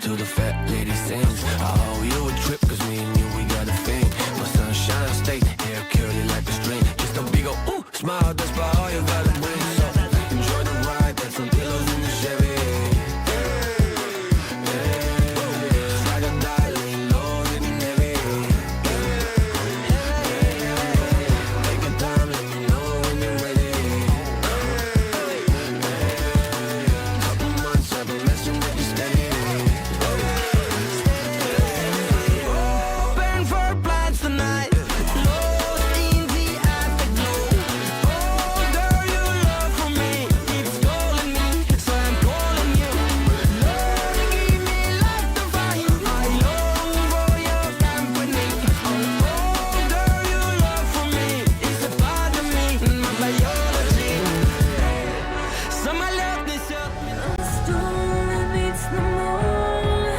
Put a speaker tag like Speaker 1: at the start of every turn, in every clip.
Speaker 1: till the fat lady sings. I owe you a trip, cause me and you, we got a thing. My sunshine state, hair curly like a string. Just a big ol' ooh, smile, that's about all you gotta bring. So enjoy the ride, got some pillows in the Chevy. Ride or die, lean low, getting heavy. Take your time, let me know when you're ready. Couple months, I've been messing with you steady. Open for plans tonight. Lost in the afterglow. Oh, girl, your love for me keeps calling me, so I'm calling you. Lord, give me life to find. I long for your company. Oh, girl, your love for me is a part of me, my biology. So my love this up.
Speaker 2: The storm that meets the moon.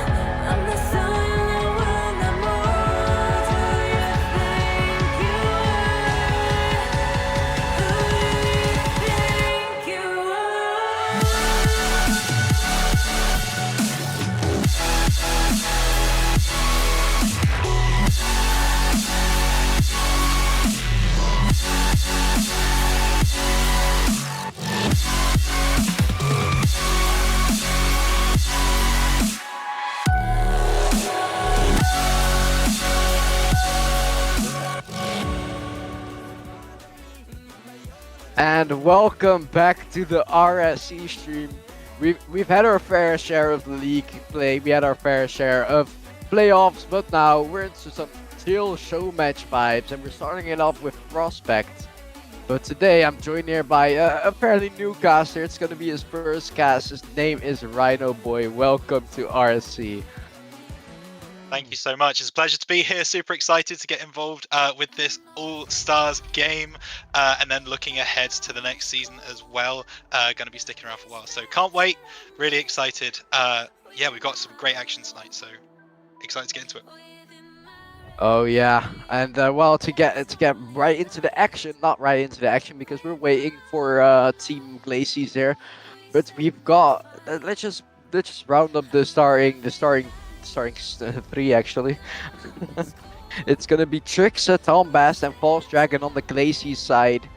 Speaker 2: I'm the silent when I'm on. Do you think you are? Who do you think you are?
Speaker 3: And welcome back to the RSC stream. We've had our fair share of the league play, we had our fair share of playoffs, but now we're into some chill show match vibes, and we're starting it off with Prospect. But today I'm joined here by a fairly new caster. It's gonna be his first cast. His name is Rhino Boy. Welcome to RSC.
Speaker 4: Thank you so much. It's a pleasure to be here. Super excited to get involved with this All-Stars game and then looking ahead to the next season as well. Going to be sticking around for a while. So can't wait. Really excited. Yeah, we've got some great action tonight. So excited to get into it.
Speaker 3: Oh yeah, and well, to get right into the action, not right into the action because we're waiting for Team Glacies here, but we've got let's just round up the starting three actually. It's gonna be Trix, Tom Bast, and False Dragon on the Glacies side,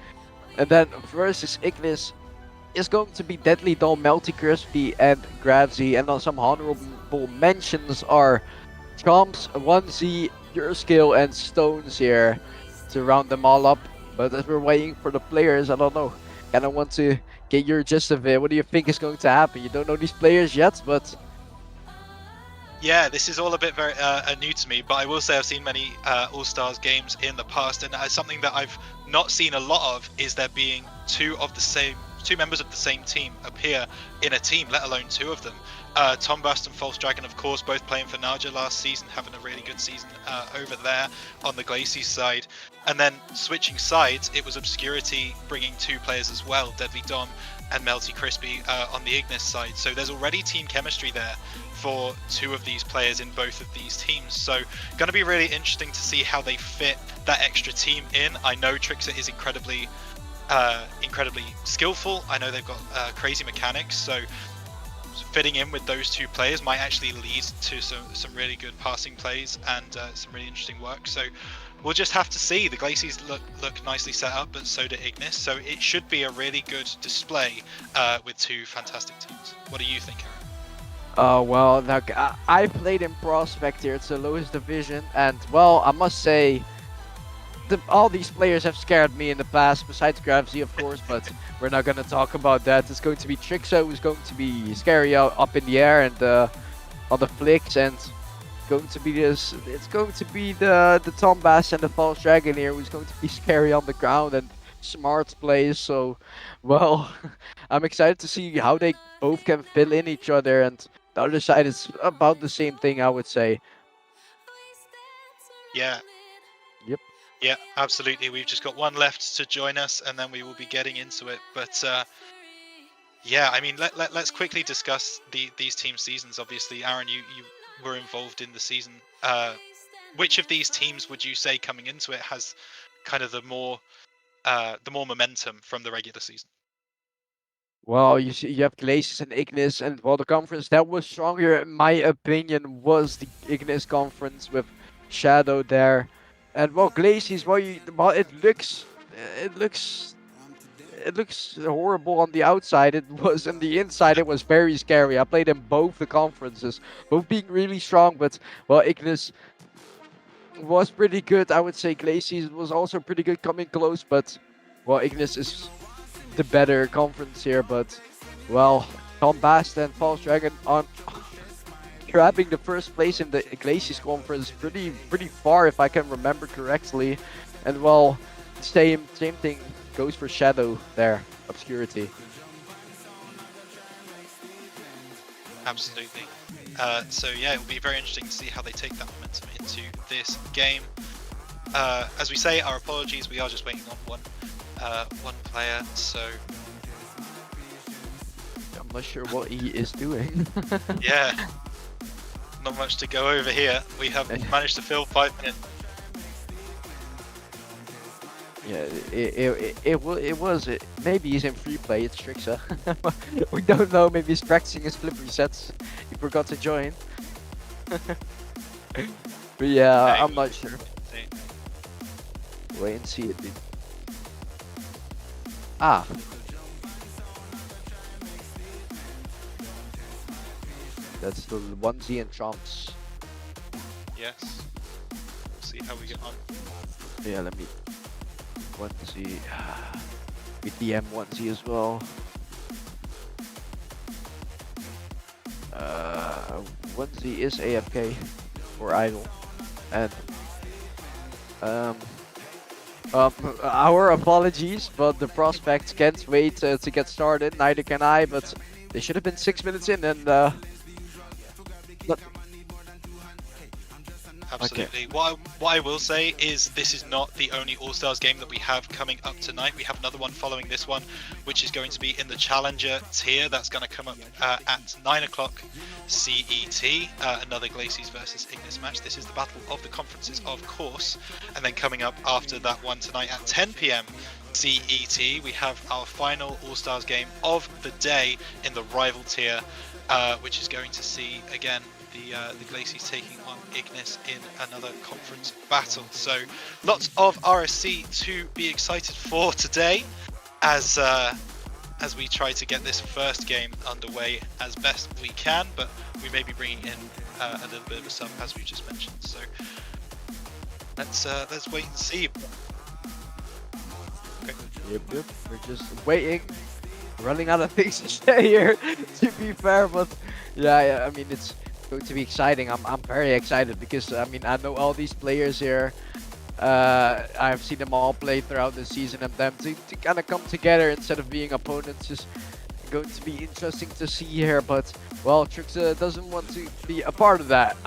Speaker 3: and then versus Ignis is going to be Deadly Dawn, Melty Crispy, and Gravzy, and some honorable mentions are Chomps, 1Z, Your Skill, and Stones here to round them all up. But as we're waiting for the players, I don't know. Kind of want to get your gist of it. What do you think is going to happen? You don't know these players yet, but
Speaker 4: Yeah, this is all a bit very new to me, but I will say I've seen many All-Stars games in the past, and something that I've not seen a lot of is there being two members of the same team appear in a team, let alone two of them. Tom Bast and False Dragon, of course, both playing for Naja last season, having a really good season over there on the Glacies side. And then switching sides, it was Obscurity bringing two players as well, Deadly Dom and Melty Crispy on the Ignis side. So there's already team chemistry there for two of these players in both of these teams. So going to be really interesting to see how they fit that extra team in. I know Trixer is incredibly skillful. I know they've got crazy mechanics, so fitting in with those two players might actually lead to some really good passing plays and some really interesting work. So we'll just have to see. The Glacies look nicely set up, but so do Ignis. So it should be a really good display with two fantastic teams. What do you think, Aaron?
Speaker 3: well, look, I played in Prospect here. It's the lowest division, and well, I must say, all these players have scared me in the past, besides Gravzy, of course, but we're not going to talk about that. It's going to be Trixo who's going to be scary up in the air and on the flicks, and going to be this. It's going to be the Tom Bass and the False Dragon here who's going to be scary on the ground and smart plays. So, well, I'm excited to see how they both can fill in each other, and the other side is about the same thing, I would say.
Speaker 4: Yeah.
Speaker 3: Yep.
Speaker 4: Yeah, absolutely. We've just got one left to join us, and then we will be getting into it. But yeah, I mean, let's quickly discuss these team seasons. Obviously, Aaron, you were involved in the season. Which of these teams would you say coming into it has kind of the more momentum from the regular season?
Speaker 3: Well, you see, you have Glacius and Ignis, and well, the conference that was stronger, in my opinion, was the Ignis conference with Shadow there, and well, Glacius, well, it looks, it looks horrible on the outside. It was on the inside. It was very scary. I played in both the conferences, both being really strong, but well, Ignis was pretty good. I would say Glacius was also pretty good coming close, but well, Ignis is the better conference here, but well, Tom Bast and False Dragon on grabbing the first place in the Glaciers conference pretty far if I can remember correctly. And well, same thing goes for Shadow there, Obscurity.
Speaker 4: Absolutely. So yeah, it will be very interesting to see how they take that momentum into this game. As we say, our apologies. We are just waiting on one player. So
Speaker 3: I'm not sure what he is doing.
Speaker 4: yeah, not much to go over here. We have managed to fill 5 minutes.
Speaker 3: Yeah, maybe he's in free play. It's Trixa. We don't know. Maybe he's practicing his flip resets. He forgot to join. But yeah, I'm not sure. Wait and see it, dude. Ah. That's the onesie and chomps.
Speaker 4: Yes. We'll see how we get on.
Speaker 3: Yeah, let me onesie. We DM onesie as well. Onesie is AFK or idle, and our apologies, but the prospects can't wait to get started. Neither can I, but they should have been 6 minutes in, and
Speaker 4: Absolutely. What I will say is this is not the only All-Stars game that we have coming up tonight. We have another one following this one, which is going to be in the Challenger tier. That's going to come up at 9 o'clock CET. Another Glaciers versus Ignis match. This is the Battle of the Conferences, of course. And then coming up after that one tonight at 10 PM CET, we have our final All-Stars game of the day in the Rival tier, which is going to see, again, the Glaciers taking on Ignis in another conference battle. So lots of RSC to be excited for today as we try to get this first game underway as best we can, but we may be bringing in a little bit of a sub as we just mentioned. So let's wait and see. Okay.
Speaker 3: Yep. We're just waiting, running out of things to say here. To be fair, but yeah, I mean it's going to be exciting. I'm very excited because I mean I know all these players here. I've seen them all play throughout the season, and them to kind of come together instead of being opponents is going to be interesting to see here. But well, Trixa doesn't want to be a part of that.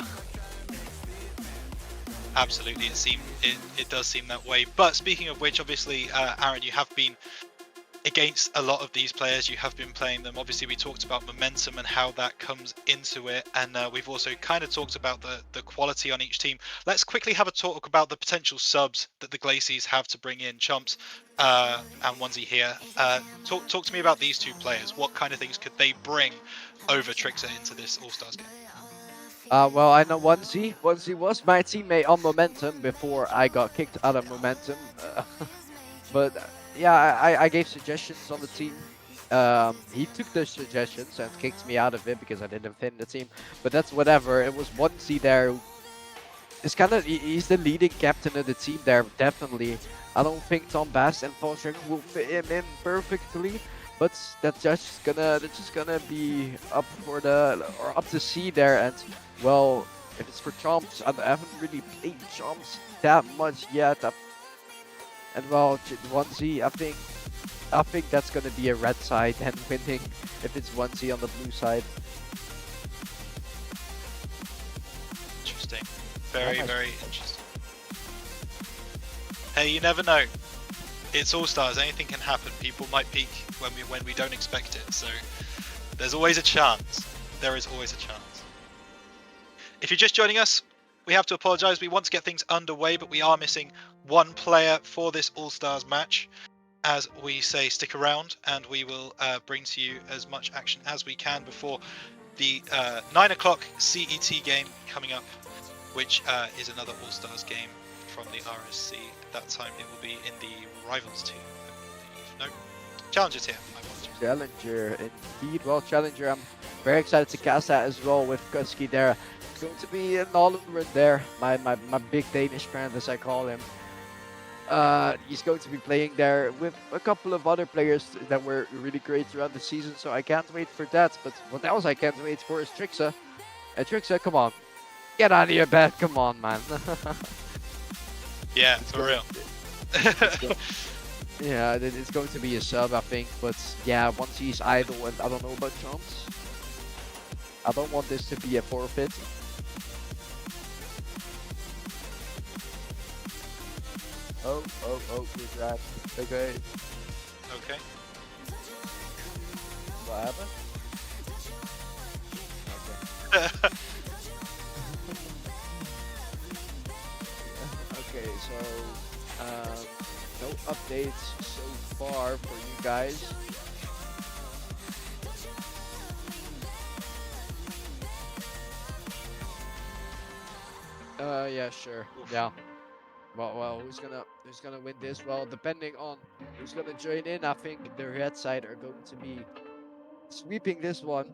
Speaker 4: Absolutely, it does seem that way. But speaking of which, obviously, Aaron, you have been against a lot of these players. You have been playing them. Obviously, we talked about momentum and how that comes into it, and we've also kind of talked about the quality on each team. Let's quickly have a talk about the potential subs that the Glaciers have to bring in. Chomps and Onesie here. Talk to me about these two players. What kind of things could they bring over Trixa into this All-Stars game?
Speaker 3: Well, I know Onesie. Onesie was my teammate on Momentum before I got kicked out of Momentum. But yeah, I gave suggestions on the team. He took the suggestions and kicked me out of it because I didn't fit in the team. But that's whatever. It was Onesie there. It's kind of he's the leading captain of the team there, definitely. I don't think Tom Bass and Paul Schreck will fit him in perfectly. But that's just gonna be up for up to see there. And well, if it's for Chomps, I haven't really played Chomps that much yet. And well, Onesie, I think that's gonna be a red side and winning if it's Onesie on the blue side.
Speaker 4: Interesting. Very interesting. Hey, you never know. It's All-Stars. Anything can happen. People might peak when we don't expect it. So there's always a chance. There is always a chance. If you're just joining us, we have to apologize. We want to get things underway, but we are missing one player for this All-Stars match. as we say, stick around, and we will bring to you as much action as we can before the 9 o'clock CET game coming up, which is another All-Stars game from the RSC. At that time, it will be in the Rivals tier, I believe. No, Challenger tier. My apologies.
Speaker 3: Challenger, indeed. Well, Challenger, I'm very excited to cast that as well with Hosky there. It's going to be an all-in there, my big Danish friend, as I call him. He's going to be playing there with a couple of other players that were really great throughout the season, so I can't wait for that. But what else I can't wait for is Trixa. Trixa, come on. Get out of your bed, come on, man.
Speaker 4: Yeah, for real.
Speaker 3: Yeah, it's going to be a sub, I think. But yeah, once he's idle, and I don't know about chance. I don't want this to be a forfeit. Oh, good draft. Okay.
Speaker 4: Okay.
Speaker 3: What happened? Okay, so no updates so far for you guys. Yeah, sure. Yeah. Well, who's gonna win this? Well, depending on who's gonna join in, I think the red side are going to be sweeping this one.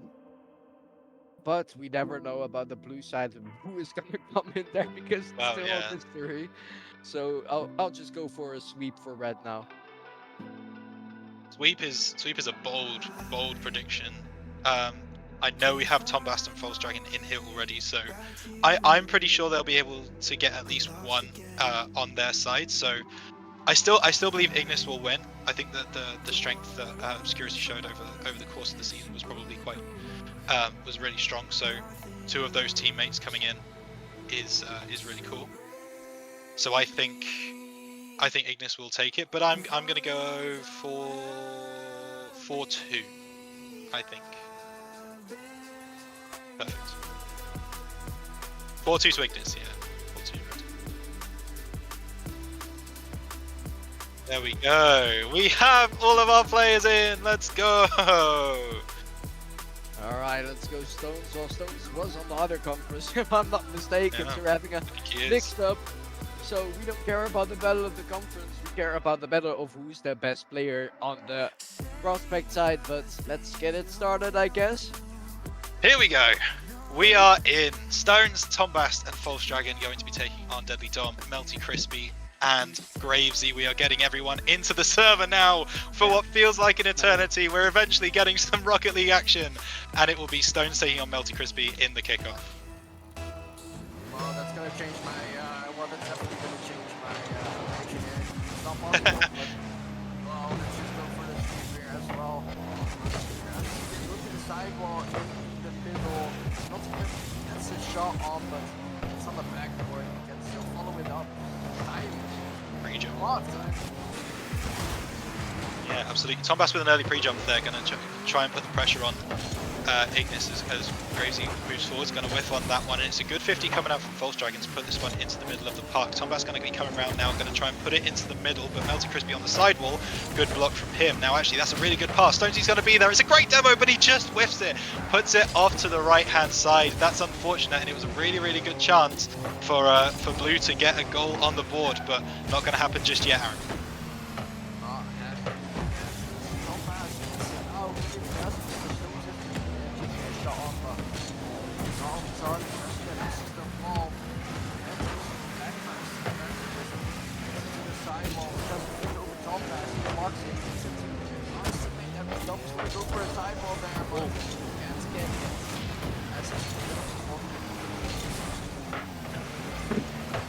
Speaker 3: But we never know about the blue side and who is gonna come in there because it's
Speaker 4: Wow,
Speaker 3: still
Speaker 4: yeah.
Speaker 3: a mystery. So I'll just go for a sweep for red now.
Speaker 4: Sweep is a bold prediction. I know we have Tom Bast and False Dragon in here already, so I'm pretty sure they'll be able to get at least one on their side. So I still believe Ignis will win. I think that the strength that Obscurity showed over the course of the season was probably quite was really strong. So 2 of those teammates coming in is really cool. So I think Ignis will take it, but I'm gonna go for 4-2. I think. Perfect. 4-2 to Ignis, yeah. 4-2 red. There we go. We have all of our players in. Let's go.
Speaker 3: All right, let's go Stones. Well, Stones was on the other conference, if I'm not mistaken.
Speaker 4: Yeah,
Speaker 3: So we're having a mixed up. So we don't care about the battle of the conference. We care about the battle of who's the best player on the prospect side. But let's get it started, I guess.
Speaker 4: Here we go. We are in Stones, Tom Bast, and False Dragon going to be taking on Deadly Dom, Melty Crispy, and Gravesy. We are getting everyone into the server now for what feels like an eternity. We're eventually getting some Rocket League action, and it will be Stones taking on Melty Crispy in the kickoff.
Speaker 3: Well, that's gonna change my. Well, that's definitely gonna change my prediction here. It's not possible, but well, let's just go for the sweep here as well. Look at the sidewall in the middle. Not even gets a shot on, but it's on the backboard. You can still follow it up. Time.
Speaker 4: Pre-jump.
Speaker 3: A lot of time.
Speaker 4: Yeah, absolutely. Tom Bast with an early pre-jump there, going to try and put the pressure on Ignis as Gravesy moves forward. Going to whiff on that one, and it's a good 50 coming out from False Dragon to put this one into the middle of the park. Tom Bast going to be coming around now, going to try and put it into the middle, but Melty Crispy on the sidewall. Good block from him. Now, actually, that's a really good pass. Stonesy's going to be there. It's a great demo, but he just whiffs it, puts it off to the right-hand side. That's unfortunate, and it was a really, really good chance for Blue to get a goal on the board, but not going to happen just yet, Aaron.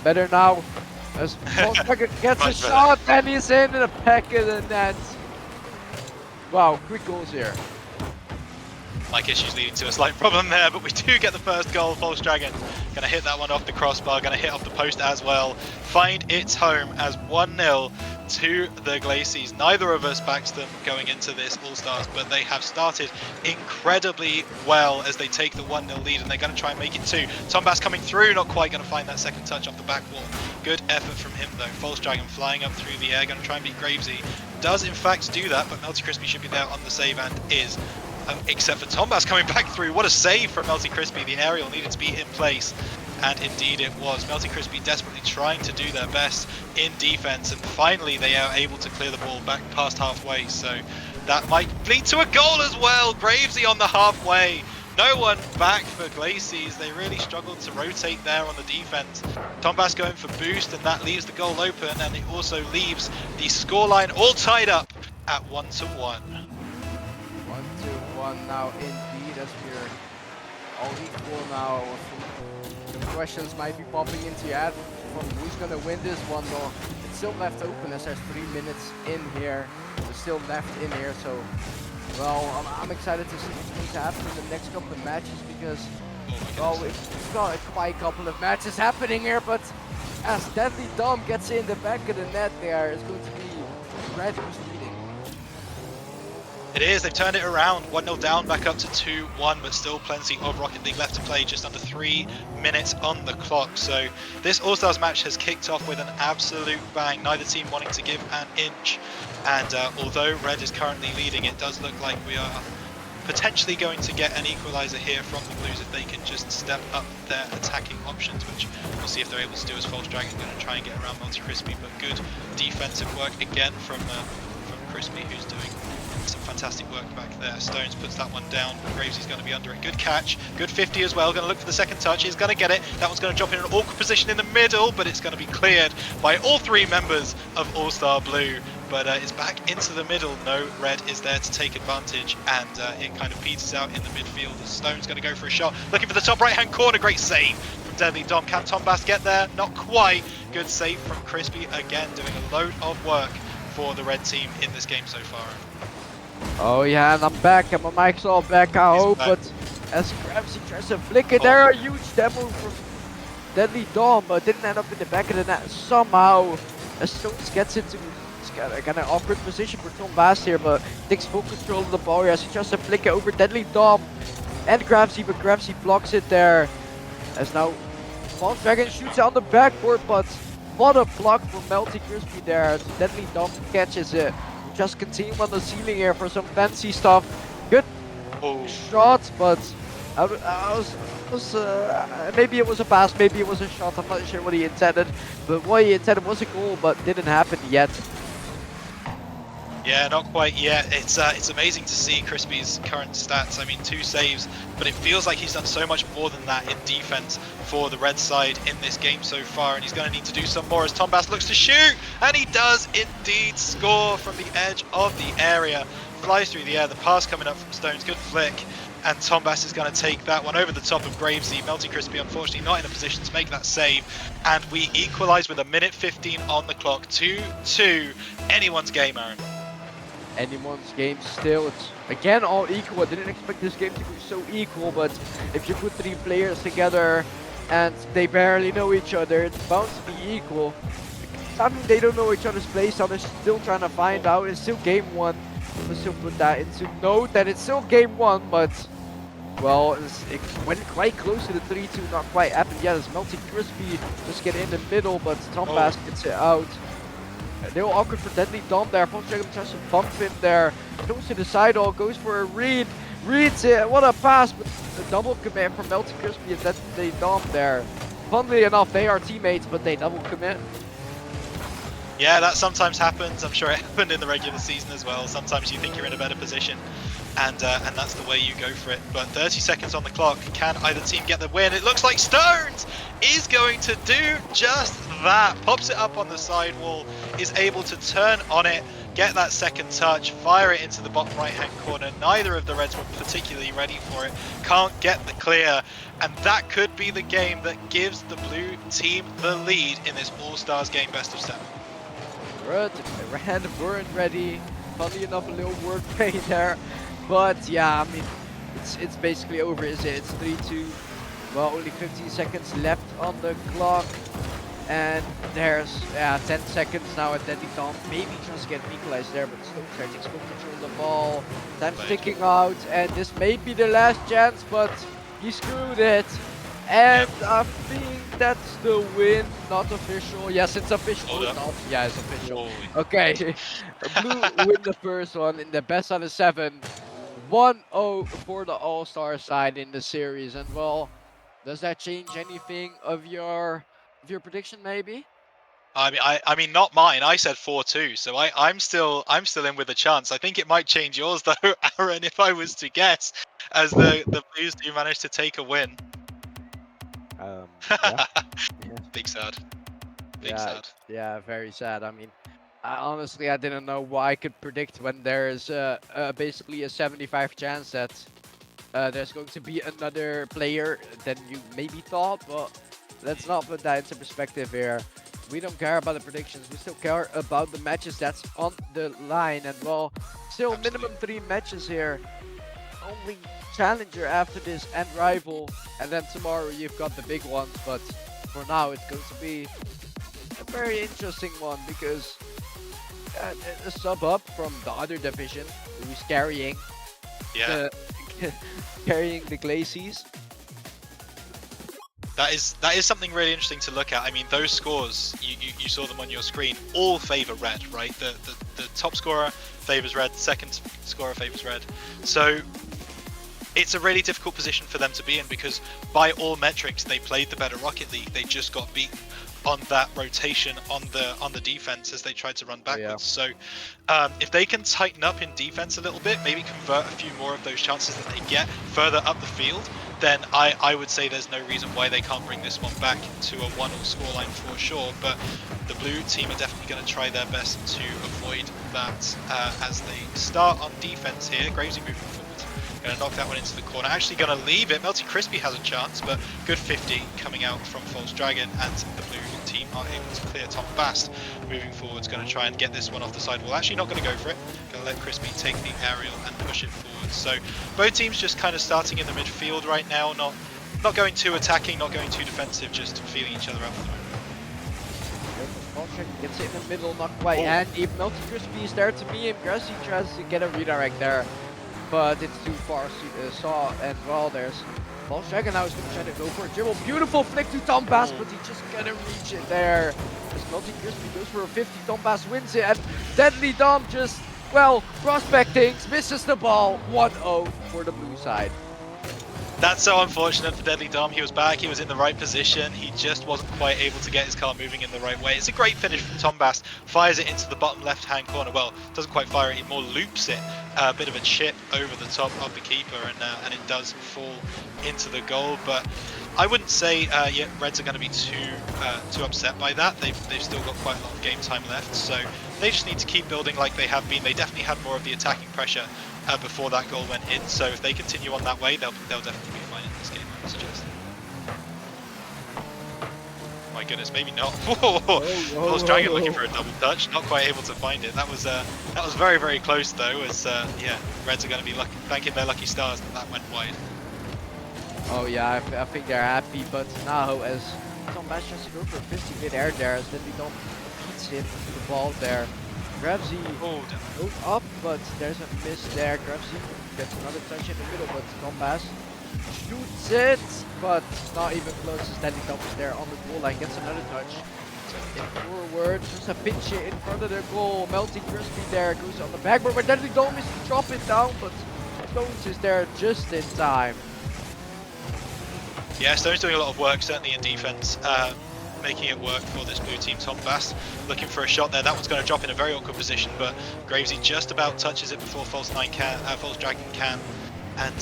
Speaker 3: Better now. As False Dragon gets a shot, and he's in the back of the net. Wow, quick goals here.
Speaker 4: Like issues leading to a slight problem there, but we do get the first goal. False Dragon gonna hit that one off the crossbar, gonna hit off the post as well. Find its home as 1-0 to the Glacies. Neither of us backed them going into this All-Stars, but they have started incredibly well as they take the 1-0 lead, and they're going to try and make it 2. Tom Bast coming through, not quite going to find that second touch off the back wall. Good effort from him though. False Dragon flying up through the air, going to try and beat Gravesy. does in fact do that, but Melty Crispy should be there on the save and is. Except for Tombass coming back through. What a save from Melty Crispy. The aerial needed to be in place, and indeed it was. Melty Crispy desperately trying to do their best in defense, and finally they are able to clear the ball back past halfway, so that might lead to a goal as well. Gravesy on the halfway. No one back for Glacies. They really struggled to rotate there on the defense. Tombass going for boost, and that leaves the goal open, and it also leaves the scoreline all tied up at 1-1.
Speaker 3: 1-1 now indeed, as we're all equal now. Some questions might be popping into your head from who's gonna win this one, though. It's still left open as there's 3 minutes in here. There's still left in here, so well, I'm excited to see what's going to happen in the next couple of matches because well, we've got quite a couple of matches happening here, but as Deadly Dom gets in the back of the net there, it's going to be Red who's leading.
Speaker 4: It is, they've turned it around, 1-0 down, back up to 2-1, but still plenty of Rocket League left to play, just under 3 minutes on the clock. So this All-Stars match has kicked off with an absolute bang, neither team wanting to give an inch. And although Red is currently leading, it does look like we are potentially going to get an equalizer here from the Blues if they can just step up their attacking options, which we'll see if they're able to do as False Dragon going to try and get around Melty Crispy, but good defensive work again from Crispy, who's doing some fantastic work back there. Stones puts that one down. Gravesy's going to be under it. Good catch. Good 50 as well. Going to look for the second touch. He's going to get it. That one's going to drop in an awkward position in the middle, but it's going to be cleared by all 3 members of All-Star Blue. But it's back into the middle. No, Red is there to take advantage, and it kind of peters out in the midfield. Stone's going to go for a shot. Looking for the top right-hand corner. Great save from Deadly Dom. Can Tombass get there? Not quite. Good save from Crispy. Again, doing a load of work for the Red team in this game so far.
Speaker 3: Oh yeah, and I'm back, and my mic's all back, I hope, but as Gravesy tries to flick it, there a huge demo from Deadly Dom, but didn't end up in the back of the net somehow. As Stones gets into kind of an awkward position for Tombass here, but takes full control of the ball here as he tries to flick it over Deadly Dom and Gravesy, but Gravesy blocks it there. As now False Dragon shoots on the backboard, but what a block from Melty Crispy there. Deadly Dom catches it. Just continue on the ceiling here for some fancy stuff. Good shot, but maybe it was a pass, maybe it was a shot. I'm not sure what he intended, but what he intended was a goal, but didn't happen yet.
Speaker 4: Yeah, not quite yet. It's amazing to see Crispy's current stats. I mean, 2 saves, but it feels like he's done so much more than that in defense for the Red side in this game so far, and he's going to need to do some more as Tombass looks to shoot, and he does indeed score from the edge of the area. Flies through the air, the pass coming up from Stones, good flick, and Tombass is going to take that one over the top of Gravesy. Melty Crispy unfortunately not in a position to make that save, and we equalise with 1:15 on the clock. 2-2, anyone's game, Aaron.
Speaker 3: Anyone's game still. It's again all equal. I didn't expect this game to be so equal, but if you put 3 players together and they barely know each other, it's bound to be equal. I mean, they don't know each other's play, so they're still trying to find out. It's still game 1. We'll still put that into note that it's still game 1, but well, it went quite close to the 3-2, not quite happened yet as Melty Crispy just get in the middle, but Tombass gets it out. They're awkward for Deadly Dom there. False Dragon tries to bump him there. Goes to the side all, goes for a read. Reads it. What a pass. But the double commit from Melty Crispy and Deadly Dom there. Funnily enough, they are teammates, but they double commit.
Speaker 4: Yeah, that sometimes happens. I'm sure it happened in the regular season as well. Sometimes you think you're in a better position, and that's the way you go for it. But 30 seconds on the clock. Can either team get the win? It looks like Stones is going to do just that. Pops it up on the side wall, is able to turn on it, get that second touch, fire it into the bottom right hand corner. Neither of the Reds were particularly ready for it. Can't get the clear, and that could be the game that gives the blue team the lead in this All-Stars game best of 7.
Speaker 3: Red weren't ready. Funny enough, a little wordplay there, but yeah, I mean, it's basically over, is it? It's 3-2. Well, only 15 seconds left on the clock, and there's 10 seconds now at Deadly Dom. Maybe just get equalized there, but Stones there takes full control of the ball. Time's ticking out, and this may be the last chance, but he screwed it. And I think that's the win. Not official. Yes, it's official.
Speaker 4: Hold
Speaker 3: Oh,
Speaker 4: up.
Speaker 3: no. Yeah, it's official.
Speaker 4: Oh.
Speaker 3: Okay. Blue win the first one in the best out of 7. 1-0 for the All-Star side in the series. And well, does that change anything of your prediction maybe?
Speaker 4: I mean, not mine. I said 4-2, so I'm still in with a chance. I think it might change yours though, Aaron, if I was to guess, as the Blues do manage to take a win.
Speaker 3: Yeah. Yeah.
Speaker 4: Big sad. Big
Speaker 3: Yeah,
Speaker 4: sad.
Speaker 3: yeah, very sad. I mean, honestly, I didn't know what I could predict when there's basically a 75 chance that there's going to be another player than you maybe thought. But let's not put that into perspective here. We don't care about the predictions. We still care about the matches that's on the line. And well, still minimum
Speaker 4: Absolutely.
Speaker 3: 3 matches here. Only challenger after this and rival. And then tomorrow you've got the big ones. But for now, it's going to be a very interesting one because a sub up from the other division who's carrying
Speaker 4: Yeah.
Speaker 3: the carrying the Glacies.
Speaker 4: That is something really interesting to look at. I mean, those scores, you saw them on your screen, all favor red, right? The top scorer favors red, second scorer favors red. So it's a really difficult position for them to be in because by all metrics, they played the better Rocket League. They just got beaten on that rotation on the defense as they tried to run backwards. So if they can tighten up in defense a little bit, maybe convert a few more of those chances that they get further up the field, then I would say there's no reason why they can't bring this one back to a 1-all scoreline for sure. But the blue team are definitely going to try their best to avoid that as they start on defense here. Gravesy moving forward. Going to knock that one into the corner. Actually going to leave it. Melty Crispy has a chance, but good 50 coming out from False Dragon, and the blue team are able to clear Tom Bast. Moving forward, going to try and get this one off the sidewall. Actually not going to go for it. Going to let Crispy take the aerial and push it forward. So both teams just kind of starting in the midfield right now. Not going too attacking, not going too defensive, just feeling each other out for the moment.
Speaker 3: Volchek gets it in the middle, not quite. And if Melty Crispy is there to me, Grassy tries to get a redirect there. But it's too far saw, and well, there's False Dragon now is going to try to go for a dribble. Beautiful flick to Tom Bass, but he just couldn't reach it there. As Melty Crispy goes for a 50, Tom Bass wins it, and Deadly Dom just, well, prospecting, misses the ball. 1-0 for the blue side.
Speaker 4: That's so unfortunate for Deadly Dom. He was back, he was in the right position, he just wasn't quite able to get his car moving in the right way. It's a great finish from Tom Bass, fires it into the bottom left hand corner. Well, doesn't quite fire it, he more loops it, a bit of a chip over the top of the keeper, and it does fall into the goal. But I wouldn't say Reds are going to be too upset by that. They've still got quite a lot of game time left, so they just need to keep building like they have been. They definitely had more of the attacking pressure before that goal went in, so if they continue on that way, they'll definitely be fine in this game, I would suggest. My goodness, maybe not. I was trying looking for a double touch, not quite able to find it. That was very, very close though, as yeah, Reds are going to be thanking their lucky stars that went wide.
Speaker 3: Oh yeah, I think they're happy, but now as Tom Bass tries to go for a 50 mid-air there, as Deadly Dom beats him to the ball there. Grabsy goes up, but there's a miss there. Grabsy gets another touch in the middle, but Tom Bass shoots it, but not even close as Deadly Dom is there on the goal line, gets another touch. In forward, just a pinch hit in front of the goal. Melty Crispy there goes on the backboard, where Deadly Dom is to drop it down, but Stones is there just in time.
Speaker 4: Yeah, Stone's doing a lot of work, certainly in defense, making it work for this blue team. Tom Bass looking for a shot there. That one's going to drop in a very awkward position, but Gravesy just about touches it before False Dragon can, and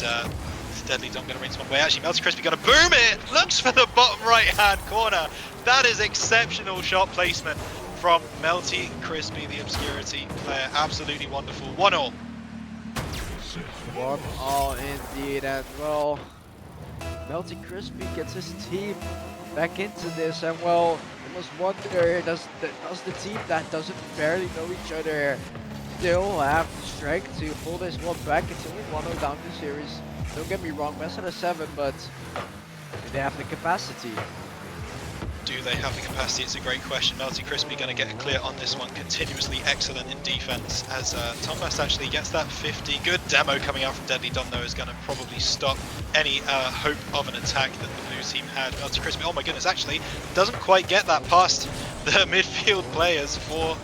Speaker 4: Deadly Dom going to rinse one way. Actually, Melty Crispy going to boom it. Looks for the bottom right-hand corner. That is exceptional shot placement from Melty Crispy, the Obscurity player. Absolutely wonderful. 1-all.
Speaker 3: 1-all indeed, and well, Melty Crispy gets his team back into this, and well, I must wonder, does the team that doesn't barely know each other still have the strength to pull this one back? It's only 1-0 down the series. Don't get me wrong, best out of 7, but do they have the capacity?
Speaker 4: Do they have the capacity? It's a great question. Melty Crispy going to get a clear on this one. Continuously excellent in defense as Tom Bast actually gets that 50. Good demo coming out from Deadly Dom though is going to probably stop any hope of an attack that the Blues team had Melty Crispy. Oh my goodness, actually doesn't quite get that past the midfield players for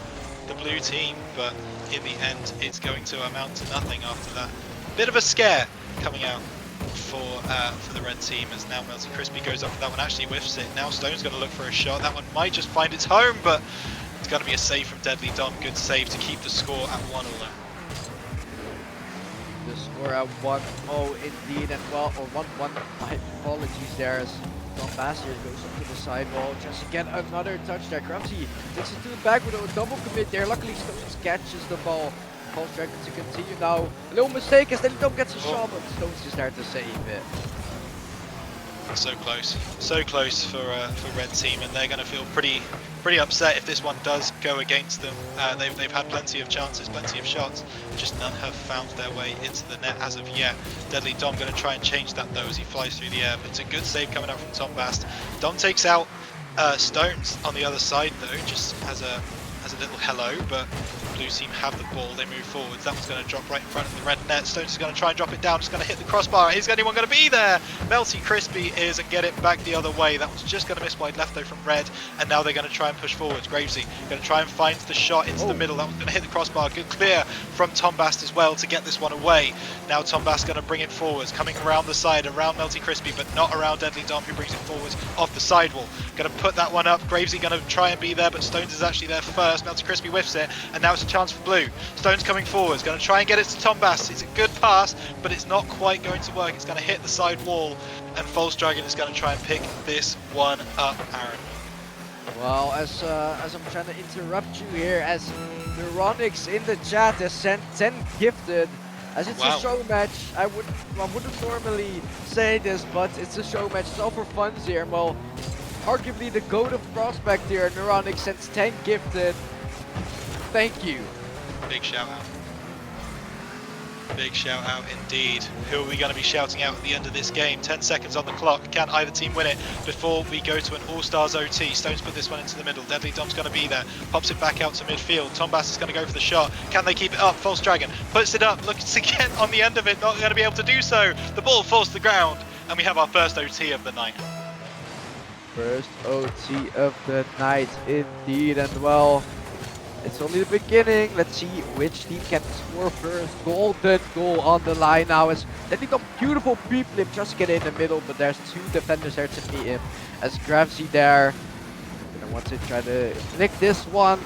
Speaker 4: the blue team, but in the end it's going to amount to nothing after that. Bit of a scare coming out for the red team, as now Melty Crispy goes up for that one, actually whiffs it. Now Stone's going to look for a shot. That one might just find its home, but it's going to be a save from Deadly Dom. Good save to keep the score at 1-0.
Speaker 3: The score at 1-0 indeed, and well, or 1-1. My apologies there, as Tom Bastier goes up to the sidewall just to get another touch there. Grumsy takes it to the back with a double commit there. Luckily, Stones catches the ball. Falls Dragon to continue now. A little mistake as Deadly Dom gets a shot, but Stones is there to save it.
Speaker 4: So close for red team, and they're going to feel pretty upset if this one does go against them. They've had plenty of chances, plenty of shots, just none have found their way into the net as of yet. Deadly Dom going to try and change that though as he flies through the air, but it's a good save coming out from Tom Bast. Dom takes out Stones on the other side though, just as a little hello, but blue team have the ball, they move forwards. That one's going to drop right in front of the red net. Stones is going to try and drop it down, just going to hit the crossbar. Is anyone going to be there? Melty Crispy is, and get it back the other way. That one's just going to miss wide left though from red, and now they're going to try and push forwards. Gravesy going to try and find the shot into the middle. That one's going to hit the crossbar. Good clear from Tom Bast as well to get this one away. Now Tom Bast going to bring it forwards, coming around the side, around Melty Crispy, but not around Deadly Dom, who brings it forwards off the sidewall. Going to put that one up. Gravesy going to try and be there, but Stones is actually there first. Melty Crispy whiffs it, and now it's a chance for blue. Stones coming forwards, going to try and get it to Tom Bast. It's a good pass, but it's not quite going to work. It's going to hit the side wall, and False Dragon is going to try and pick this one up, Aaron.
Speaker 3: Well, as I'm trying to interrupt you here, as Neuronix in the chat has sent 10 gifted. As it's a show match, I wouldn't normally say this, but it's a show match. It's all for funds here. Well, arguably the goat of prospect here, Neuronix sends 10 gifted. Thank you.
Speaker 4: Big shout out. Big shout out indeed. Who are we going to be shouting out at the end of this game? 10 seconds on the clock. Can either team win it before we go to an All-Stars OT? Stones put this one into the middle. Deadly Dom's going to be there. Pops it back out to midfield. Tom Bass is going to go for the shot. Can they keep it up? False Dragon puts it up. Looks to get on the end of it. Not going to be able to do so. The ball falls to the ground. And we have our first OT of the night.
Speaker 3: First OT of the night indeed, and well, it's only the beginning. Let's see which team can score first. Golden goal on the line now as Deadly Dom, beautiful pre-flip, just get in the middle, but there's two defenders there to meet him. As Gravesy there, gonna want to try to flick this one.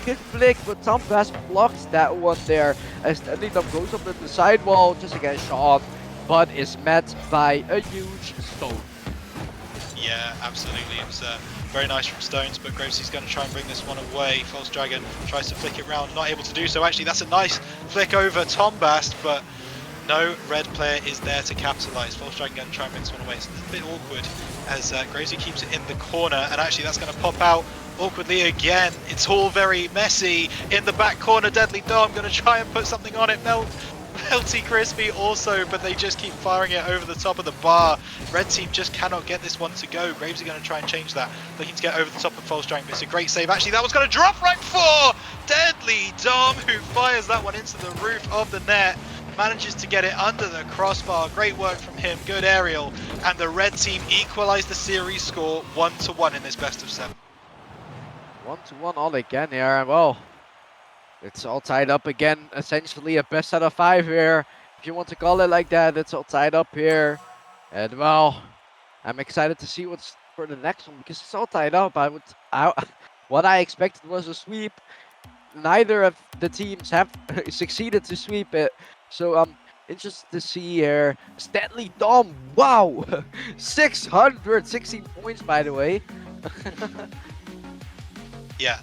Speaker 3: Good flick, but Tom Bass blocks that one there as Deadly Dom goes up at the sidewall just to get a shot, but is met by a huge stone.
Speaker 4: Yeah, absolutely. It was very nice from Stones, but Gravesy's going to try and bring this one away. False Dragon tries to flick it round, not able to do so. Actually, that's a nice flick over Tom Bast, but no red player is there to capitalise. False Dragon going to try and bring this one away. It's a bit awkward as Gravesy keeps it in the corner, and actually that's going to pop out awkwardly again. It's all very messy in the back corner. Deadly Dom going to try and put something on it. Melty Crispy also, but they just keep firing it over the top of the bar. Red team just cannot get this one to go. Graves are going to try and change that, looking to get over the top of False Dragon, but it's a great save. Actually, that was going to drop right for Deadly Dom, who fires that one into the roof of the net. Manages to get it under the crossbar. Great work from him, good aerial, and the red team equalise the series score 1-1 in this best of 7.
Speaker 3: 1-1 all again here. Well, it's all tied up again, essentially a best out of 5 here. If you want to call it like that, it's all tied up here. And well, I'm excited to see what's for the next one because it's all tied up. What I expected was a sweep. Neither of the teams have succeeded to sweep it. So I'm interested to see here. Deadly Dom, wow! 616 points, by the way.
Speaker 4: Yeah,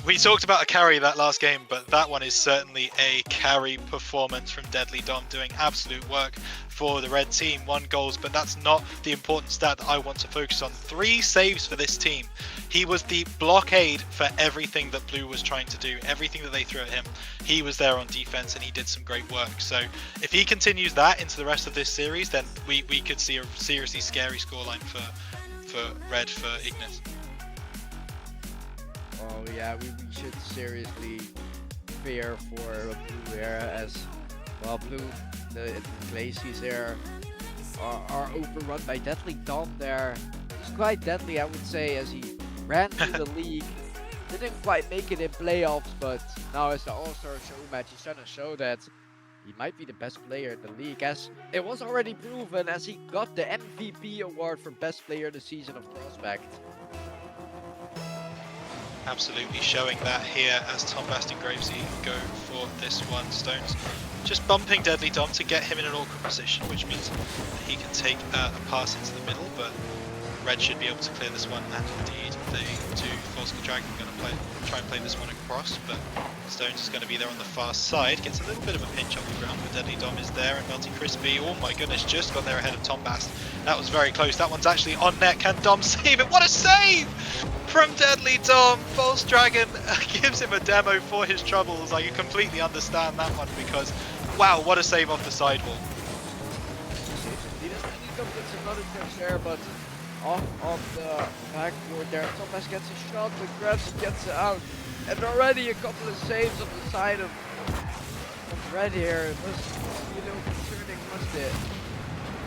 Speaker 4: we talked about a carry that last game, but that one is certainly a carry performance from Deadly Dom, doing absolute work for the red team. 1 goals, but that's not the important stat that I want to focus on. 3 saves for this team. He was the blockade for everything that Blue was trying to do, everything that they threw at him. He was there on defense and he did some great work. So if he continues that into the rest of this series, then we could see a seriously scary scoreline for red for Ignis.
Speaker 3: Oh yeah, we should seriously fear for Blue here as well. Blue, the Glaciers there are overrun by Deadly Dom there. He's quite deadly, I would say, as he ran through the league. Didn't quite make it in playoffs, but now as the All-Star Showmatch, he's trying to show that he might be the best player in the league, as it was already proven as he got the MVP award for Best Player of the Season of Prospect.
Speaker 4: Absolutely showing that here as Tom Bast and Gravesy go for this one. Stones just bumping Deadly Dom to get him in an awkward position, which means that he can take a pass into the middle, but Red should be able to clear this one, and indeed they do. Hosky Dragon going to try and play this one across, but Stones is going to be there on the far side. Gets a little bit of a pinch off the ground, but Deadly Dom is there, and Melty Crispy, oh my goodness, just got there ahead of Tom Bast. That was very close. That one's actually on net. Can Dom save it? What a save from Deadly Dom! False Dragon gives him a demo for his troubles. I can completely understand that one because, wow, what a save off the sidewall.
Speaker 3: Deadly Dom gets another touch there, but off the backboard there. Thomas gets a shot, but grabs it, gets it out. And already a couple of saves on the side of Red here. It must be a little concerning, must it?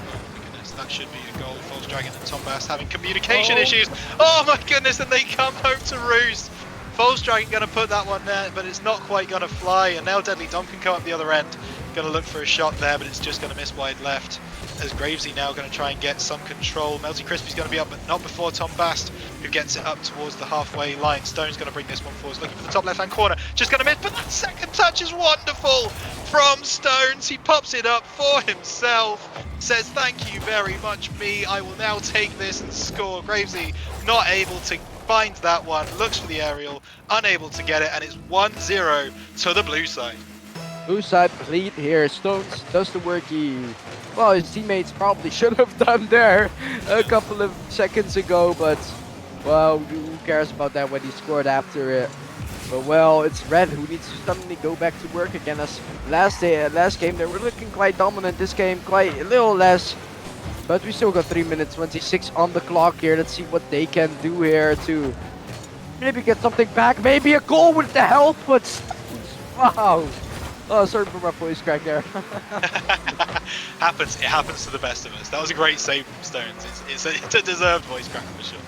Speaker 4: Oh my goodness, that should be a goal. False Dragon and Tom Bast having communication issues. Oh my goodness, and they come home to roost. False Dragon going to put that one there, but it's not quite going to fly. And now Deadly Dom can come up the other end. Going to look for a shot there, but it's just going to miss wide left. As Gravesy now going to try and get some control. Melty Crispy's going to be up, but not before Tom Bast, who gets it up towards the halfway line. Stone's going to bring this one forward, looking for the top left-hand corner. Just going to miss, but that second touch is wonderful from Stones. He pops it up for himself. Says, thank you very much, me. I will now take this and score. Gravesy not able to find that one. Looks for the aerial, unable to get it, and it's 1-0 to the blue side.
Speaker 3: Blue side lead here. Stones does the work well, his teammates probably should have done there a couple of seconds ago, but well, who cares about that when he scored after it? But well, it's Red who needs to suddenly go back to work again, as last game they were looking quite dominant. This game quite a little less, but we still got 3 minutes 26 on the clock here. Let's see what they can do here to maybe get something back, maybe a goal with the help, but wow. Oh, sorry for my voice crack there.
Speaker 4: It happens to the best of us. That was a great save from Stones. It's a deserved voice crack for sure.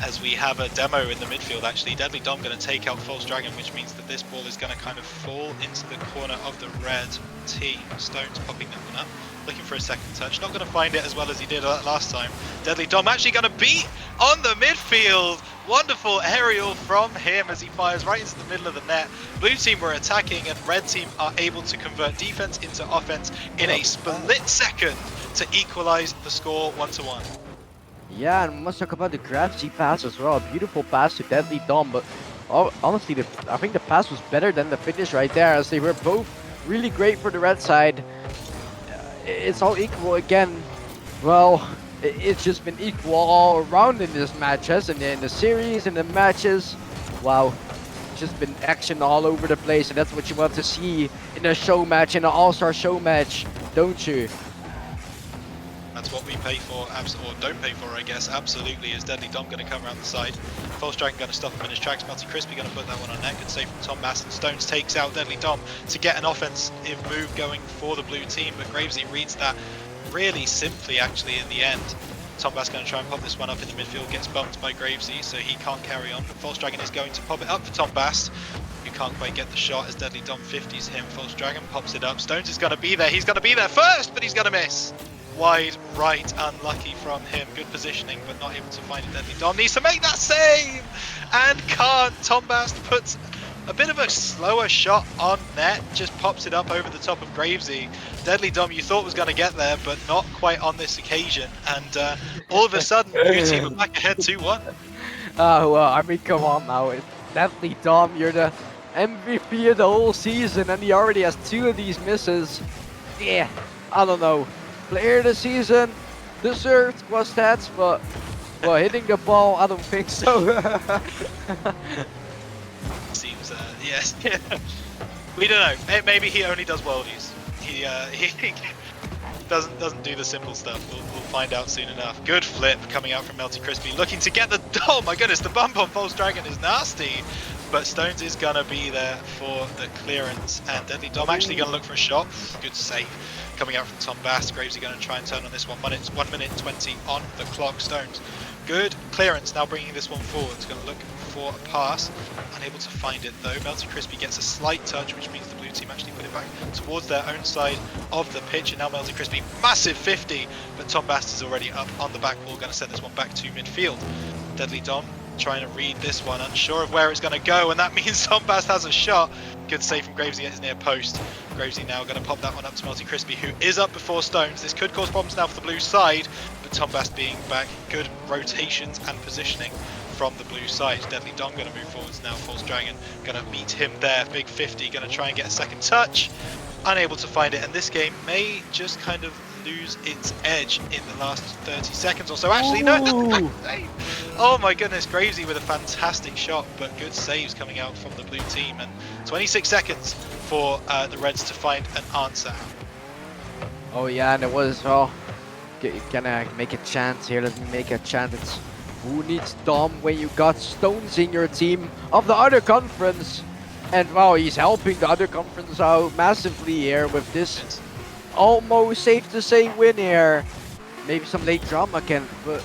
Speaker 4: As we have a demo in the midfield, actually, Deadly Dom going to take out False Dragon, which means that this ball is going to kind of fall into the corner of the red team. Stones popping that one up, looking for a second touch. Not going to find it as well as he did last time. Deadly Dom actually going to beat on the midfield. Wonderful aerial from him as he fires right into the middle of the net. Blue team were attacking and red team are able to convert defense into offense in a split second to equalize the score 1-1.
Speaker 3: Yeah, and we must talk about the Gravesy pass as well. A beautiful pass to Deadly Dom, but honestly, I think the pass was better than the finish right there, as they were both really great for the red side. It's all equal again. Well, it's just been equal all around in this matches and in the series and the matches. Wow, it's just been action all over the place, and that's what you want to see in a show match, in an all-star show match, don't you?
Speaker 4: That's what we pay for, or don't pay for, I guess. Absolutely. Is Deadly Dom going to come around the side? False Dragon going to stop him in his tracks. Melty Crispy going to put that one on net. Good save from Tom Bast, and Stones takes out Deadly Dom to get an offensive move going for the blue team. But Gravesy reads that really simply, actually, in the end. Tom Bast going to try and pop this one up in the midfield. Gets bumped by Gravesy, so he can't carry on. But False Dragon is going to pop it up for Tom Bast, who can't quite get the shot as Deadly Dom 50s him. False Dragon pops it up. Stones is going to be there. He's going to be there first, but he's going to miss. Wide right, unlucky from him. Good positioning, but not able to find it. Deadly Dom needs to make that save and can't. Tom Bast puts a bit of a slower shot on net, just pops it up over the top of Gravesy. Deadly Dom you thought was going to get there, but not quite on this occasion. And all of a sudden, blue team are back ahead 2-1.
Speaker 3: Oh, well, I mean, come on now. Deadly Dom, you're the MVP of the whole season, and he already has 2 of these misses. Yeah, I don't know. Player of the season, deserved was that, but well, hitting the ball, I don't think so.
Speaker 4: Seems, yes. We don't know. Maybe he only does worldies. He doesn't do the simple stuff. We'll find out soon enough. Good flip coming out from Melty Crispy, looking to get the. Oh my goodness, the bump on False Dragon is nasty. but Stones is gonna be there for the clearance, and Deadly Dom actually gonna look for a shot. Good save coming out from Tom Bass. Gravesy gonna try and turn on this one. 1 minute 20 on the clock. Stones, good clearance, now bringing this one forward. It's gonna look for a pass, unable to find it though. Melty Crispy gets a slight touch, which means the blue team actually put it back towards their own side of the pitch, and now Melty Crispy, massive 50, but Tom Bast is already up on the back wall, going to send this one back to midfield. Deadly Dom trying to read this one, unsure of where it's going to go, and that means Tom Bast has a shot. Good save from Gravesy at his near post. Gravesy now going to pop that one up to Melty Crispy, who is up before Stones. This could cause problems now for the blue side, but Tom Bast being back, good rotations and positioning from the blue side. Deadly Dom going to move forwards now. False Dragon going to meet him there. Big 50 going to try and get a second touch. Unable to find it, and this game may just kind of lose its edge in the last 30 seconds or so. Actually, no, that's the back save. Oh my goodness, Gravesy with a fantastic shot, but good saves coming out from the blue team. And 26 seconds for the Reds to find an answer.
Speaker 3: Oh yeah, and it was, well, gonna make a chance here. Let me make a chance. It's who needs Dom when you got Stones in your team of the other conference? And wow, he's helping the other conference out massively here with this almost safe to say win here. Maybe some late drama can, but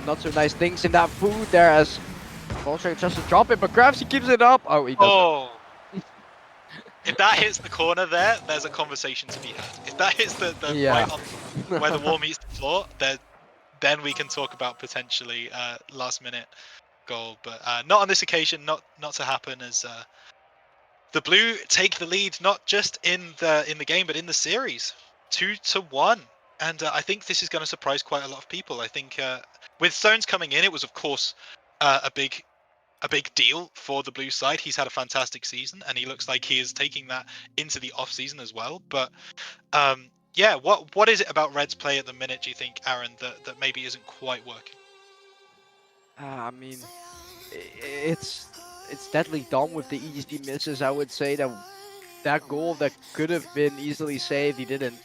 Speaker 3: not so nice things in that food there as Voltron just to drop it, but Gravesy keeps it up. Oh, he doesn't.
Speaker 4: Oh. If that hits the corner there, there's a conversation to be had. If that hits the
Speaker 3: Yeah.
Speaker 4: right on where the wall meets the floor, then we can talk about potentially last minute goal. But not on this occasion, not to happen, as the blue take the lead not just in the game but in the series, 2-1. And I think this is going to surprise quite a lot of people. I think with Stones coming in, it was of course a big deal for the blue side. He's had a fantastic season, and he looks like he is taking that into the off season as well. But yeah, what is it about Red's play at the minute, do you think, Aaron, that maybe isn't quite working?
Speaker 3: I mean, it's Deadly Dom with the easy misses. I would say that goal that could have been easily saved, he didn't.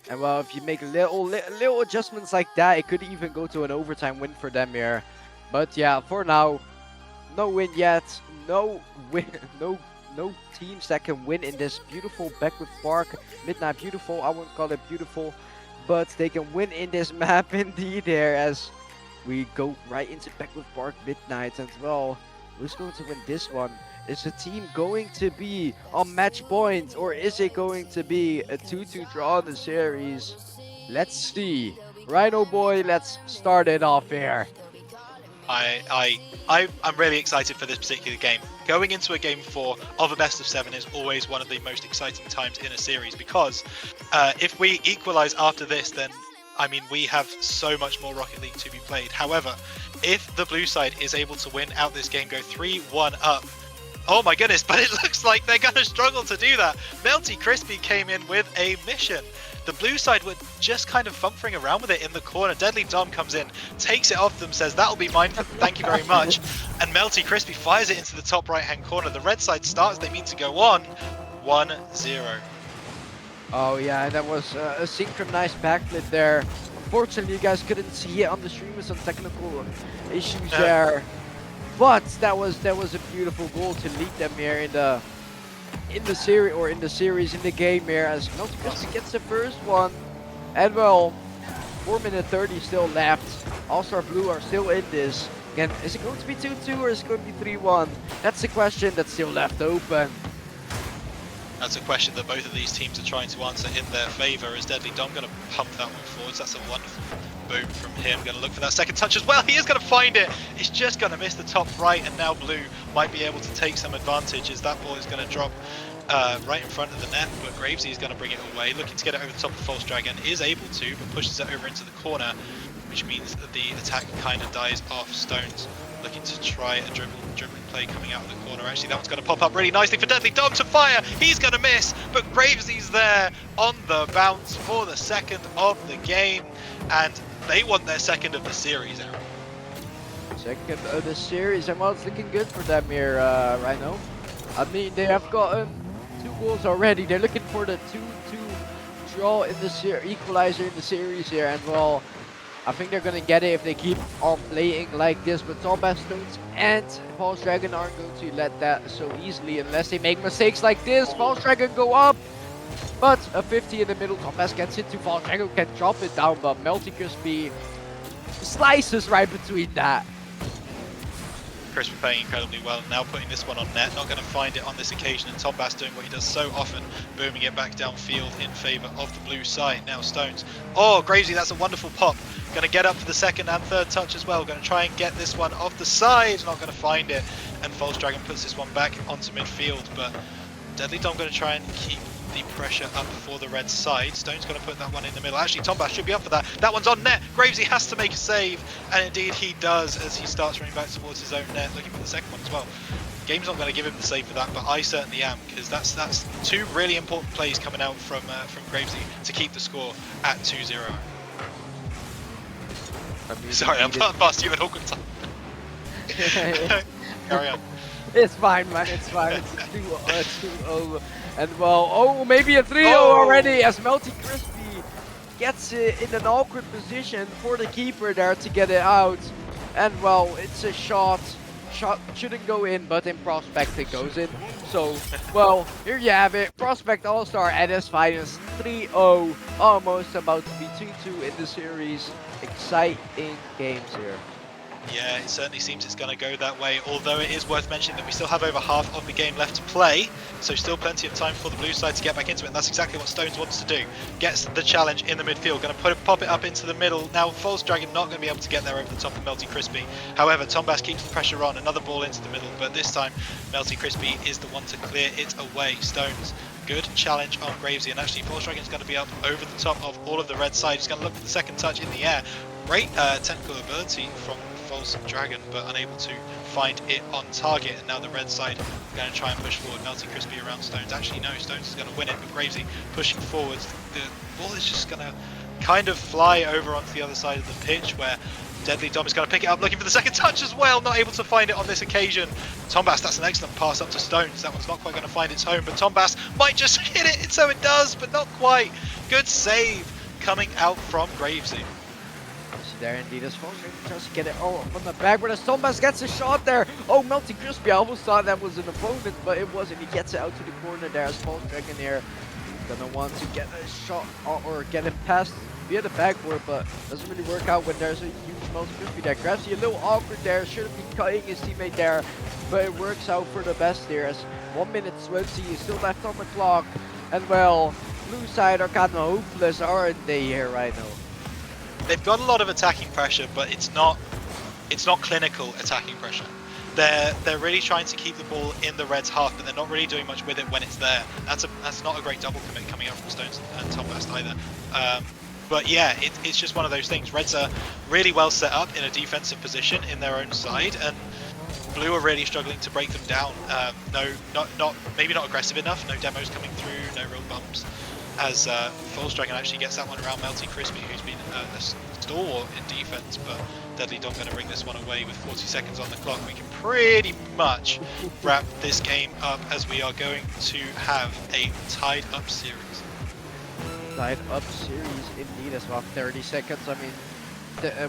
Speaker 3: And well, if you make little adjustments like that, it could even go to an overtime win for them here. But yeah, for now, no win yet. No win. No teams that can win in this beautiful Beckwith Park. Midnight Beautiful. I wouldn't call it beautiful, but they can win in this map indeed here, as we go right into Beckwith Park Midnight. And well, who's going to win this one? Is the team going to be on match point, or is it going to be a 2-2 draw in the series? Let's see. Rhino boy, let's start it off here.
Speaker 4: I'm really excited for this particular game. Going into a game 4 of a best of 7 is always one of the most exciting times in a series, because if we equalize after this, then I mean, we have so much more Rocket League to be played. However, if the blue side is able to win out this game, go 3-1 up, oh my goodness, but it looks like they're going to struggle to do that. Melty Crispy came in with a mission. The blue side were just kind of fumbling around with it in the corner. Deadly Dom comes in, takes it off them, says, that'll be mine, thank you very much. And Melty Crispy fires it into the top right-hand corner. The red side starts, they mean to go on, 1-0.
Speaker 3: Oh yeah, and that was a synchronized backflip there. Unfortunately, you guys couldn't see it on the stream with some technical issues there. But that was a beautiful goal to lead them here in the series in the game here, as Melty Crispy gets the first one. And well, 4 minutes 30 still left. All-Star Blue are still in this. Again, is it going to be 2-2 or is it going to be 3-1? That's the question that's still left open.
Speaker 4: That's a question that both of these teams are trying to answer in their favour. Is Deadly Dom going to pump that one forwards? That's a wonderful boom from him. Going to look for that second touch as well. He is going to find it. It's just going to miss the top right, and now Blue might be able to take some advantage, as that ball is going to drop right in front of the net. But Gravesy is going to bring it away, looking to get it over the top of False Dragon. Is able to, but pushes it over into the corner, which means that the attack kind of dies off. Stones looking to try a dribbling play coming out of the corner. Actually, that one's going to pop up really nicely for Deadly Dom to fire. He's going to miss, but Gravesy's there on the bounce for the second of the game, and they want their second of the series, Aaron.
Speaker 3: Second of the series, and well, it's looking good for them here, Rhino. I mean, they have gotten 2 goals already. They're looking for the 2-2 draw in the equalizer in the series here, and well, I think they're gonna get it if they keep on playing like this, but Tallback Stones and False Dragon aren't going to let that so easily unless they make mistakes like this. False Dragon go up, but a 50 in the middle. Tallback gets into False Dragon, can drop it down, but Melty Crispy slices right between that.
Speaker 4: Crispy playing incredibly well, now putting this one on net, not going to find it on this occasion, and Tom Bass doing what he does so often, booming it back downfield in favour of the blue side. Now Stones, oh Gravesy, that's a wonderful pop, going to get up for the second and third touch as well, going to try and get this one off the side, not going to find it, and False Dragon puts this one back onto midfield, but Deadly Dom going to try and keep the pressure up for the red side. Stone's going to put that one in the middle. Actually, Tom Bass should be up for that. That one's on net. Gravesy has to make a save, and indeed he does as he starts running back towards his own net, looking for the second one as well. Game's not going to give him the save for that, but I certainly am, because that's two really important plays coming out from Gravesy to keep the score at 2-0. Sorry, I'm past you an awkward time. Carry on.
Speaker 3: It's fine, man. It's fine. It's 2-0. And well, oh, maybe a 3-0 already as Melty Crispy gets it in an awkward position for the keeper there to get it out. And well, it's a shot. Shot shouldn't go in, but in Prospect it goes in. So, well, here you have it. Prospect All-Star at its finest. 3-0. Almost about to be 2-2 in the series. Exciting games here.
Speaker 4: Yeah, it certainly seems it's going to go that way, although it is worth mentioning that we still have over half of the game left to play, so still plenty of time for the blue side to get back into it, and that's exactly what Stones wants to do. Gets the challenge in the midfield, going to pop it up into the middle. Now, False Dragon not going to be able to get there over the top of Melty Crispy. However, Tom Bass keeps the pressure on, another ball into the middle, but this time Melty Crispy is the one to clear it away. Stones, good challenge on Gravesy, and actually False Dragon's going to be up over the top of all of the red side. He's going to look for the second touch in the air. Great technical ability from False Dragon, but unable to find it on target, and now the red side going to try and push forward. Melty Crispy around Stones. Actually no, Stones is going to win it, but Gravesy pushing forwards. The ball is just going to kind of fly over onto the other side of the pitch, where Deadly Dom is going to pick it up, looking for the second touch as well, not able to find it on this occasion. Tom Bass, that's an excellent pass up to Stones. That one's not quite going to find its home, but Tom Bass might just hit it, and so it does, but not quite. Good save coming out from Gravesy.
Speaker 3: There indeed as False Dragon tries to get it all from the back, but as Tom Bass gets a shot there. Oh, Melty Crispy, I almost thought that was an opponent, but it wasn't. He gets it out to the corner there as False Dragon here. Gonna want to get a shot or get it past via the backboard, but doesn't really work out when there's a huge Melty Crispy there. Grabs you a little awkward there, should have been cutting his teammate there, but it works out for the best here as 1 minute 20 is still left on the clock. And well, blue side are kind of hopeless, aren't they, here right now?
Speaker 4: They've got a lot of attacking pressure, but it's not clinical attacking pressure. They're really trying to keep the ball in the Reds' half, but they're not really doing much with it when it's there. That's not a great double commit coming out from Stones and Tom Bass either. But yeah, it's just one of those things. Reds are really well set up in a defensive position in their own side, and Blue are really struggling to break them down. Maybe not aggressive enough. No demos coming through, no real bumps. As False Dragon actually gets that one around Melty Crispy, who's been a stalwart in defense, but Deadly Dom going to bring this one away with 40 seconds on the clock. We can pretty much wrap this game up as we are going to have a tied up series.
Speaker 3: Tied up series indeed as well. 30 seconds. I mean,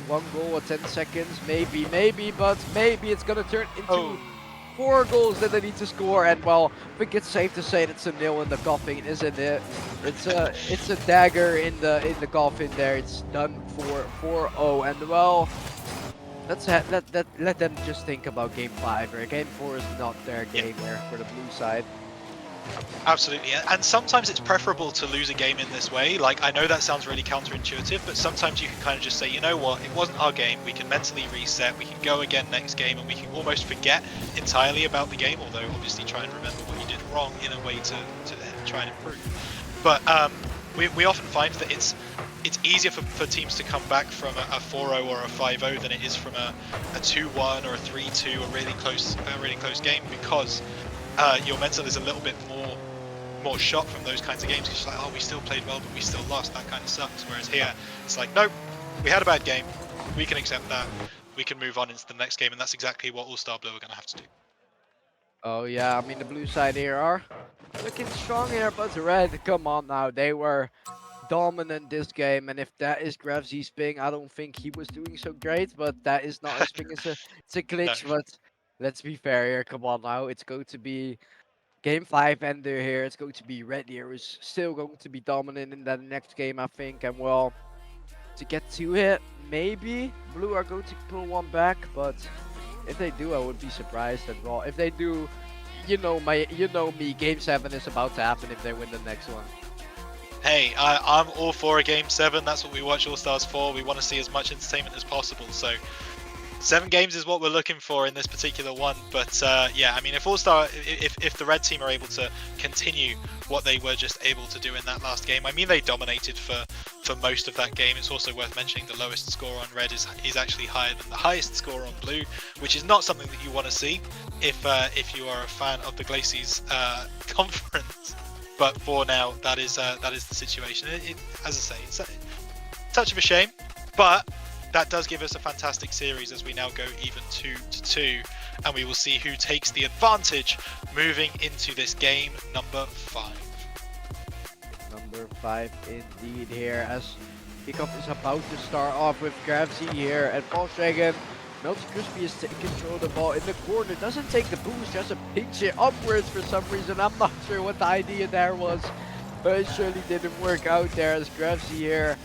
Speaker 3: one goal at 10 seconds, maybe, but maybe it's gonna turn into 4 goals that they need to score. And well, I think it's safe to say it's a nil in the coffin, isn't it? It's a dagger in the coffin there. It's done for 4-0, and well, let them just think about game 5. Or game 4 is not their game there for the blue side.
Speaker 4: Absolutely, and sometimes it's preferable to lose a game in this way. Like, I know that sounds really counterintuitive, but sometimes you can kind of just say, you know what, it wasn't our game, we can mentally reset, we can go again next game, and we can almost forget entirely about the game, although obviously try and remember what you did wrong in a way to try and improve. But we often find that it's easier for teams to come back from a 4-0 or a 5-0 than it is from a 2-1 or a 3-2, a really close game, because your mental is a little bit more shot from those kinds of games, because you're like, oh, we still played well, but we still lost. That kind of sucks. Whereas here, it's like, nope, we had a bad game. We can accept that. We can move on into the next game, and that's exactly what All-Star Blue are going to have to do.
Speaker 3: Oh yeah, I mean the blue side here are looking strong here, but the red, come on now, they were dominant this game, and if that is Gravzy's ping, I don't think he was doing so great, but that is not his ping, it's a
Speaker 4: No.
Speaker 3: glitch, but let's be fair here, come on now, it's going to be game 5 ender here, it's going to be Red here, who's still going to be dominant in that next game, I think, and well, to get 2 hit, maybe Blue are going to pull one back, but if they do, I would be surprised as well. If they do, you know me, game 7 is about to happen if they win the next one.
Speaker 4: Hey, I'm all for a game 7. That's what we watch All Stars for. We want to see as much entertainment as possible. So 7 games is what we're looking for in this particular one. But yeah, I mean, if if the red team are able to continue what they were just able to do in that last game, I mean, they dominated for most of that game. It's also worth mentioning the lowest score on red is actually higher than the highest score on blue, which is not something that you want to see if you are a fan of the Glacies conference. But for now, that is the situation. As I say, it's a touch of a shame, but that does give us a fantastic series as we now go even 2-2, and we will see who takes the advantage moving into this game number 5.
Speaker 3: Number 5 indeed here, as kickoff is about to start off with Gravzy here and False Dragon. Melty Crispy is taking control of the ball in the corner, doesn't take the boost, just a pinch it upwards for some reason. I'm not sure what the idea there was, but it surely didn't work out there as Gravzy here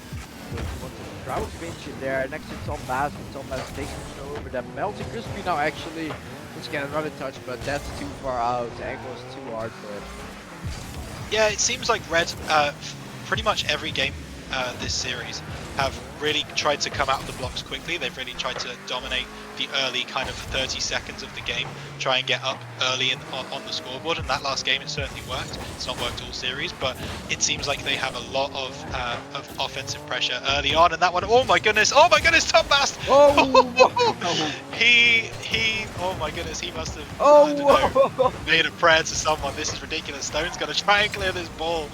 Speaker 3: wants to crowd pinch it there next to Tom Bass, and Tom Bass takes control over that. Melty Crispy now actually is gonna run a touch, but that's too far out. The angle is too hard for him.
Speaker 4: Yeah, it seems like red, pretty much every game this series have really tried to come out of the blocks quickly. They've really tried to dominate the early kind of 30 seconds of the game, try and get up early on the scoreboard, and that last game it certainly worked. It's not worked all series, but it seems like they have a lot of offensive pressure early on, and that one, oh my goodness, Tom Bast!
Speaker 3: Oh!
Speaker 4: he oh my goodness, he must have
Speaker 3: Oh!
Speaker 4: I don't know, made a prayer to someone. This is ridiculous. Stone's gonna try and clear this ball,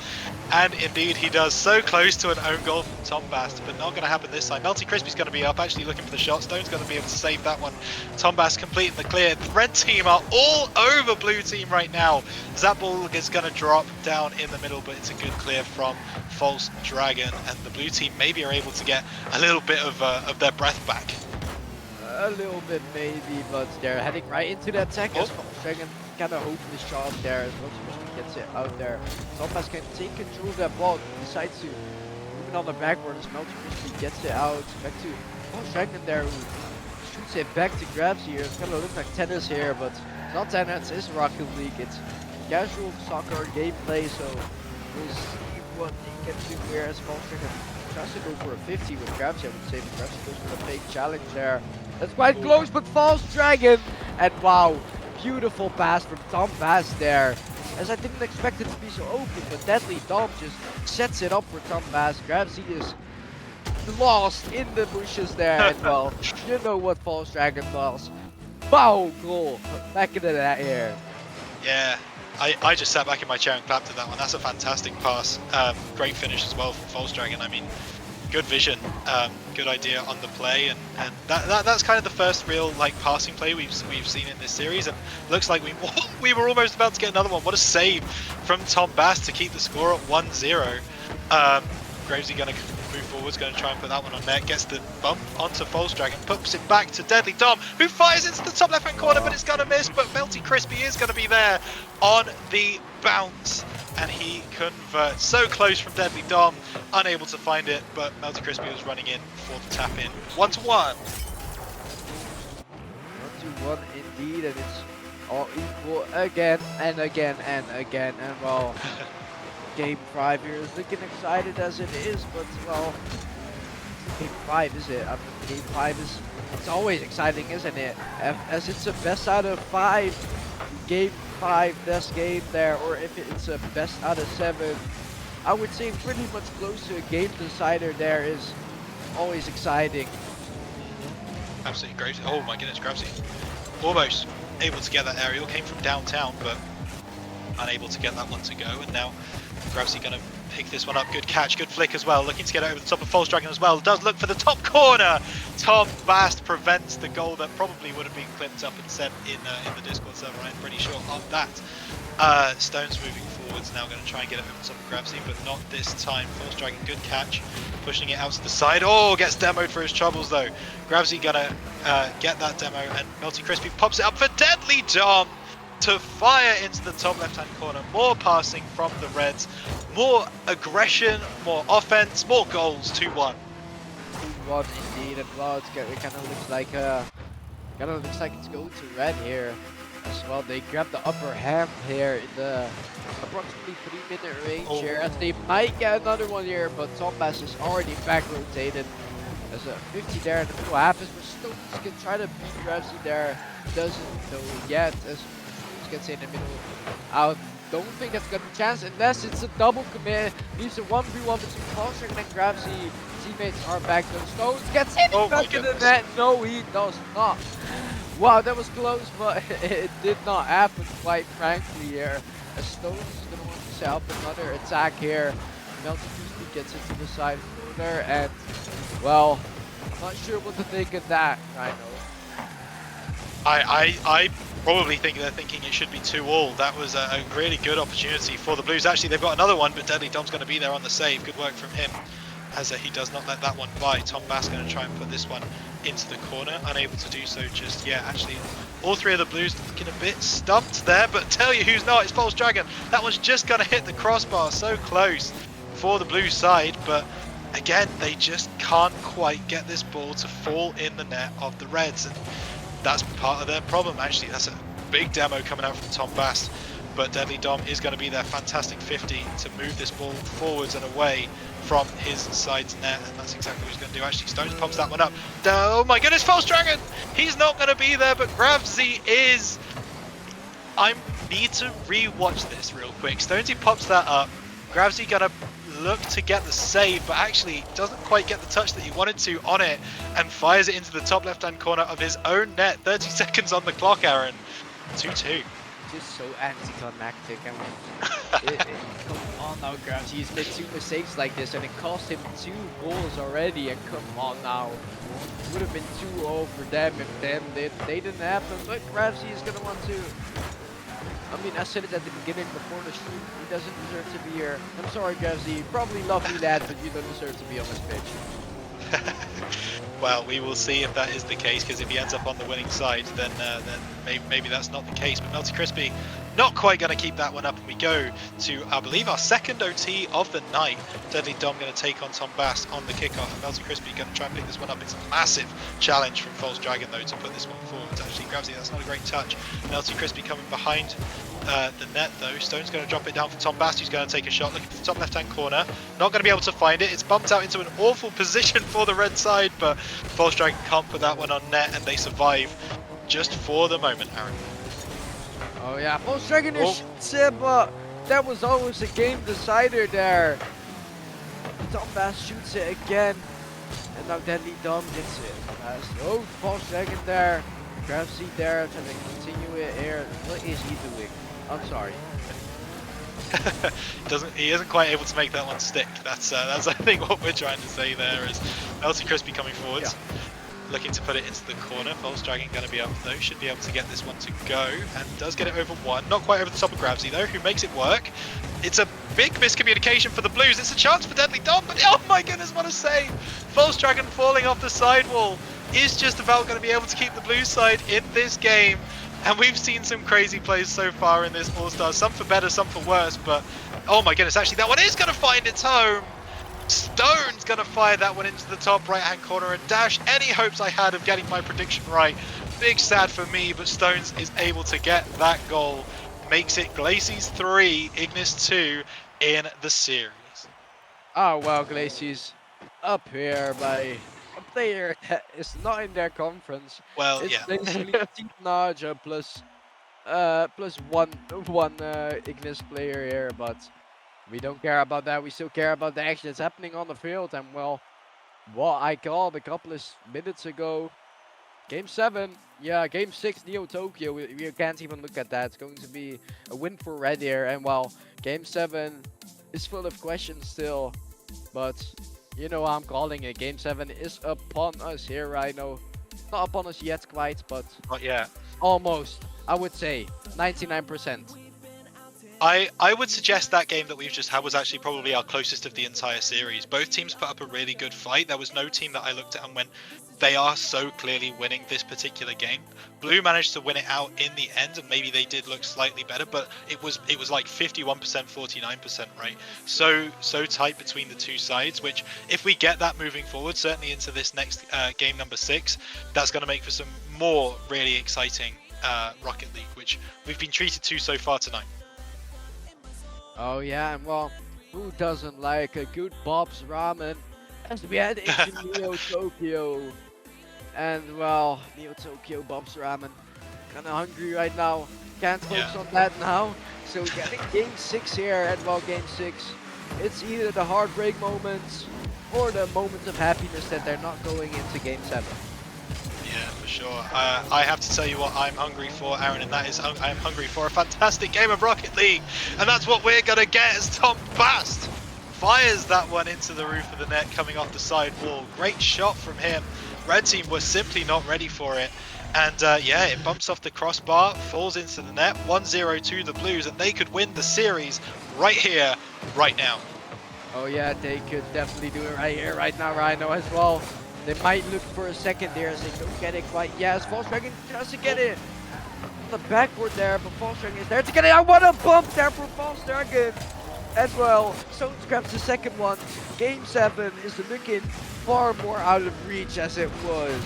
Speaker 4: and indeed he does. So close to an own goal from Tom Bast, but not gonna happen this time. Melty Crispy's gonna be up, actually looking for the shot. Stone's gonna be able to save that one. Tom Bast completing the clear. The red team are all over blue team right now. That ball is gonna drop down in the middle, but it's a good clear from False Dragon, and the blue team maybe are able to get a little bit of their breath back.
Speaker 3: A little bit maybe, but they're heading right into the attack as False Dragon kind of hoping the shot there as Melty Crispy gets it out there. Tom Bast can take control of that ball, decides to move it on the backward as Melty Crispy gets it out back to False Dragon there, who shoots it back to Grabs here. It's gonna look like tennis here, but it's not tennis, it's Rocket League. It's casual soccer gameplay, so we'll see what they can do here as False Dragon tries to go for a 50 with Grabs. I would say, but Grabs goes for a fake challenge there. That's quite close, but False Dragon, and wow, beautiful pass from Tom Bass there, as I didn't expect it to be so open, but Deadly Dom just sets it up for Tom Bass. Grabs is lost in the bushes there, and well, you know what False Dragon does. Wow, goal back into that air.
Speaker 4: Yeah, I just sat back in my chair and clapped at that one. That's a fantastic pass. Great finish as well from False Dragon. I mean, good vision, good idea on the play, and that's kind of the first real like passing play we've seen in this series, and looks like we were almost about to get another one. What a save from Tom Bass to keep the score at 1-0. Gravesy gonna move forwards, gonna try and put that one on net, gets the bump onto False Dragon, puts it back to Deadly Dom, who fires into the top left hand corner, but it's gonna miss, but Melty Crispy is gonna be there on the bounce, and he converts. So close from Deadly Dom, unable to find it, but Melty Crispy was running in for the tap in. 1-1.
Speaker 3: 1-1 indeed, and it's all equal again and again and again, and well, game 5 here is looking excited as it is, but well, game 5 is it? I mean, game 5 is, it's always exciting, isn't it? As it's a best out of 5, game 5 best game there, or if it's a best out of 7, I would say pretty much close to a game decider there is always exciting.
Speaker 4: Absolutely great. Oh my goodness, Gravesy almost able to get that aerial, came from downtown, but unable to get that one to go, and now Gravesy gonna pick this one up. Good catch, good flick as well. Looking to get over the top of False Dragon as well. Does look for the top corner. Tom Bast prevents the goal that probably would have been clipped up and sent in the Discord server. I'm pretty sure of that. Stone's moving forwards now, going to try and get it over the top of Gravesy, but not this time. False Dragon, good catch, pushing it out to the side. Oh, gets demoed for his troubles though. Gravesy gonna get that demo, and Melty Crispy pops it up for Deadly Dom to fire into the top left-hand corner. More passing from the Reds, more aggression, more offense, more goals. 2-1.
Speaker 3: 2-1 indeed, and well, it kind of looks like it's going to Red here as well. They grab the upper hand here in the approximately 3-minute range here, as they might get another one here, but Tom Bass is already back rotated. There's a 50 there in the middle half, as Stones can try to beat Gravesy there. Doesn't know yet, as Stones gets in the middle. I don't think that's gonna be a chance unless it's a double commit. Leaves a 1v1 between Foster and Gravesy. Teammates are back though. Stones gets in back in the net. No, he does not. Wow, that was close, but it did not happen, quite frankly here. As Stones is gonna want to set up another attack here. Melty Crispy gets into the side corner, and well, I'm not sure what to think of that, Rhino.
Speaker 4: I probably think they're thinking it should be 2-2. That was a really good opportunity for the Blues. Actually, they've got another one, but Deadly Dom's going to be there on the save. Good work from him, as he does not let that one by. Tom Bass going to try and put this one into the corner. Unable to do so just yet. Actually, all three of the Blues looking a bit stumped there, but tell you who's not, it's False Dragon. That one's just going to hit the crossbar. So close for the Blues side, but again, they just can't quite get this ball to fall in the net of the Reds, and that's part of their problem. Actually, that's a big demo coming out from Tom Bast, but Deadly Dom is going to be their fantastic 50 to move this ball forwards and away from his side's net, and that's exactly what he's going to do. Actually, Stones pops that one up. Oh my goodness, False Dragon! He's not going to be there, but Gravesy is. I need to re-watch this real quick. Stonesy pops that up. Gravesy going to look to get the save, but actually doesn't quite get the touch that he wanted to on it, and fires it into the top left-hand corner of his own net. 30 seconds on the clock, Aaron. 2-2.
Speaker 3: Just so anticlimactic. I mean, come on now, Gravesy. He's made 2 mistakes like this, and it cost him 2 goals already. And come on now, it would have been 2-0 for them if they didn't happen. But Gravesy is gonna want to. I mean, I said it at the beginning before the stream. He doesn't deserve to be here. I'm sorry, Gravesy. Probably lovely lad, but you don't deserve to be on this pitch.
Speaker 4: Well, we will see if that is the case, because if he ends up on the winning side, then maybe that's not the case. But Melty Crispy not quite going to keep that one up, and we go to, I believe, our second OT of the night. Deadly Dom going to take on Tom Bast on the kickoff, and Melty Crispy going to try and pick this one up. It's a massive challenge from False Dragon, though, to put this one forward. Actually, Gravesy, that's not a great touch. Melty Crispy coming behind the net, though. Stone's going to drop it down for Tom Bast, who's going to take a shot, looking for the top left-hand corner. Not going to be able to find it. It's bumped out into an awful position for the red side, but False Dragon can't put that one on net, and they survive just for the moment, Aaron.
Speaker 3: Oh yeah, False Dragon is but that was always a game decider there. Tom Bass shoots it again, and now Deadly Dom gets it. Oh, False Dragon there. Gravesy there, trying to continue it here. What is he doing? I'm sorry.
Speaker 4: He isn't quite able to make that one stick. That's I think what we're trying to say there is Melty Crispy coming forwards, looking to put it into the corner. False Dragon going to be up though, should be able to get this one to go, and does get it over one. Not quite over the top of Gravesy though, who makes it work. It's a big miscommunication for the Blues. It's a chance for Deadly Dom, but oh my goodness, what a save! False Dragon falling off the sidewall is just about going to be able to keep the Blues side in this game. And we've seen some crazy plays so far in this All-Stars, some for better, some for worse, but oh my goodness, actually that one is going to find its home. Stone's going to fire that one into the top right-hand corner and dash any hopes I had of getting my prediction right. Big sad for me, but Stones is able to get that goal. Makes it Glacy's 3, Ignis 2 in the series.
Speaker 3: Oh well, Glacy's up here by a player that is not in their conference.
Speaker 4: Well,
Speaker 3: It's
Speaker 4: yeah.
Speaker 3: basically Team Naja plus one Ignis player here, but we don't care about that. We still care about the action that's happening on the field. And well, what I called a couple of minutes ago, Game 7, yeah, Game 6 Neo Tokyo, we can't even look at that. It's going to be a win for Red here. And well, Game 7, is full of questions still. But you know I'm calling it. Game 7 is upon us here, Rhino. Not upon us yet quite, but
Speaker 4: But yeah,
Speaker 3: almost. I would say 99%.
Speaker 4: I would suggest that game that we've just had was actually probably our closest of the entire series. Both teams put up a really good fight. There was no team that I looked at and went, they are so clearly winning this particular game. Blue managed to win it out in the end, and maybe they did look slightly better, but it was like 51%, 49%, right? So tight between the two sides, which if we get that moving forward, certainly into this next game number 6, that's going to make for some more really exciting Rocket League, which we've been treated to so far tonight.
Speaker 3: Oh yeah, and well, who doesn't like a good Bob's Ramen? As we head into Neo Tokyo. And well, Neo Tokyo, Bob's Ramen. Kinda hungry right now. Can't focus on that now. So getting game 6 here, and well, game 6, it's either the heartbreak moments or the moments of happiness that they're not going into game 7.
Speaker 4: Yeah, for sure. I have to tell you what I'm hungry for, Aaron, and that is I am hungry for a fantastic game of Rocket League, and that's what we're gonna get as Tom Bast fires that one into the roof of the net, coming off the side wall. Great shot from him. Red team was simply not ready for it, and yeah, it bumps off the crossbar, falls into the net. 1-0 to the Blues, and they could win the series right here, right now.
Speaker 3: Oh yeah, they could definitely do it right here, right now, Rhino, as well. They might look for a second there as they don't get it quite. Yes, Volkswagen tries to get it. On the backward there, but Volkswagen is there to get it. I want a bump there for Volkswagen as well. Stones grabs the second one. Game 7 is looking far more out of reach as it was.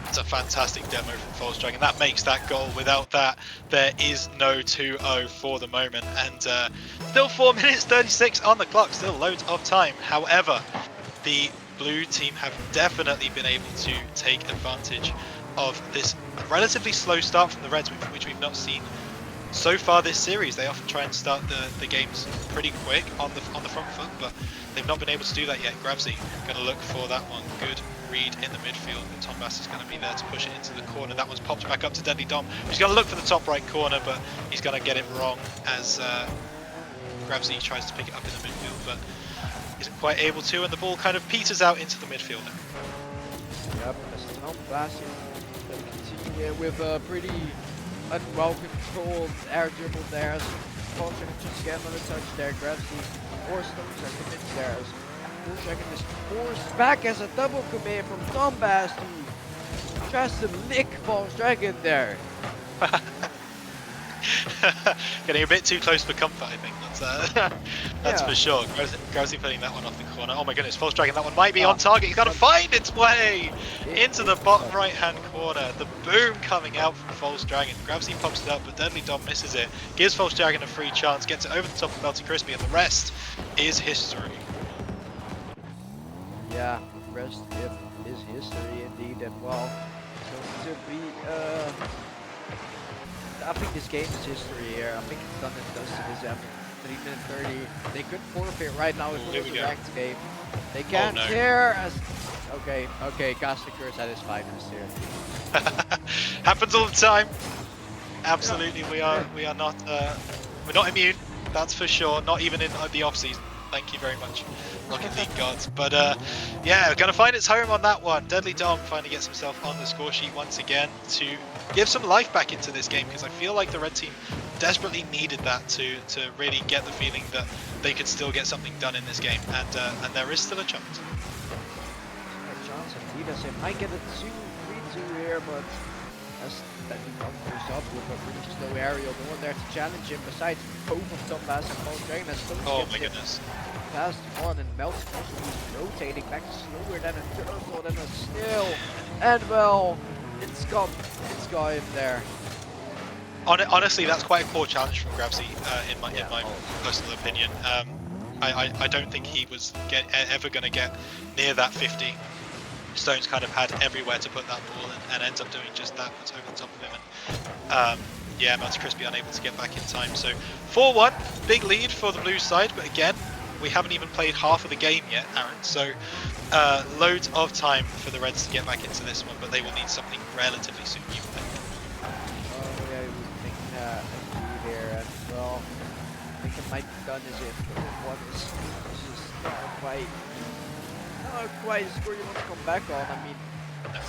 Speaker 4: It's a fantastic demo from Volkswagen. That makes that goal. Without that, there is no 2-0 for the moment. And still 4 minutes 36 on the clock. Still loads of time. However, the Blue team have definitely been able to take advantage of this relatively slow start from the Reds, which we've not seen so far this series. They often try and start the games pretty quick on the front foot, but they've not been able to do that yet. Gravsy going to look for that one. Good read in the midfield, and Tom Bass is going to be there to push it into the corner. That one's popped back up to Deadly Dom, who's going to look for the top right corner, but he's going to get it wrong as Gravsy tries to pick it up in the midfield, but isn't quite able to, and the ball kind of peters out into the midfield now.
Speaker 3: Yep, as Tom Bass continue with a pretty unwell controlled air dribble there. Volkswagen just get another touch there. Gravsy or Stones are convinced there. Volkswagen is forced back as a double commit from Tom Bass, who tries to lick Volkswagen there.
Speaker 4: Getting a bit too close for comfort, I think. That's for sure. Gravsy putting that one off the corner. Oh my goodness, Volkswagen, that one might be on target. He's got to find its way into the bottom right-hand corner. The boom coming out from Volkswagen. Gravsy pops it up, but Deadly Dom misses it. Gives Volkswagen a free chance, gets it over the top of Melty Crispy, and the rest is history.
Speaker 3: Yeah, the rest is history indeed, and well, it's going to be I think this game is history here. I think it's done and dusted this after 3 minutes 30. They could forfeit right now if it was a ranked game. They can't here as okay, Caster Curse at his finest here.
Speaker 4: Happens all the time. Absolutely, we are not we're not immune, that's for sure. Not even in the off season. Thank you very much, Rocket League gods. But yeah, gonna find its home on that one. Deadly Dom finally gets himself on the score sheet once again to give some life back into this game, because I feel like the red team desperately needed that to really get the feeling that they could still get something done in this game, and there is still a chance.
Speaker 3: A chance indeed, as it might get a 2-3-2 here, but as Deadly Dom goes up with a pretty slow aerial, no one there to challenge him besides both of Tom Bass and Volkswagen. As Stones
Speaker 4: Oh my goodness.
Speaker 3: past one, and Melty is rotating back slower than a turtle, than a snail, and well, it's got him there.
Speaker 4: Honestly, that's quite a core challenge from Gravsy, in my personal opinion. I don't think he was ever going to get near that 50. Stones kind of had everywhere to put that ball, and ends up doing just that, puts over the top of him, and yeah, Melty Crispy unable to get back in time. So 4-1, big lead for the Blues side, but again, we haven't even played half of the game yet, Aaron, so loads of time for the Reds to get back into this one, but they will need something relatively soon, you would think.
Speaker 3: Oh yeah, you would think that here as well. think it might be done is if one is just not quite a score you want to come back on. I mean,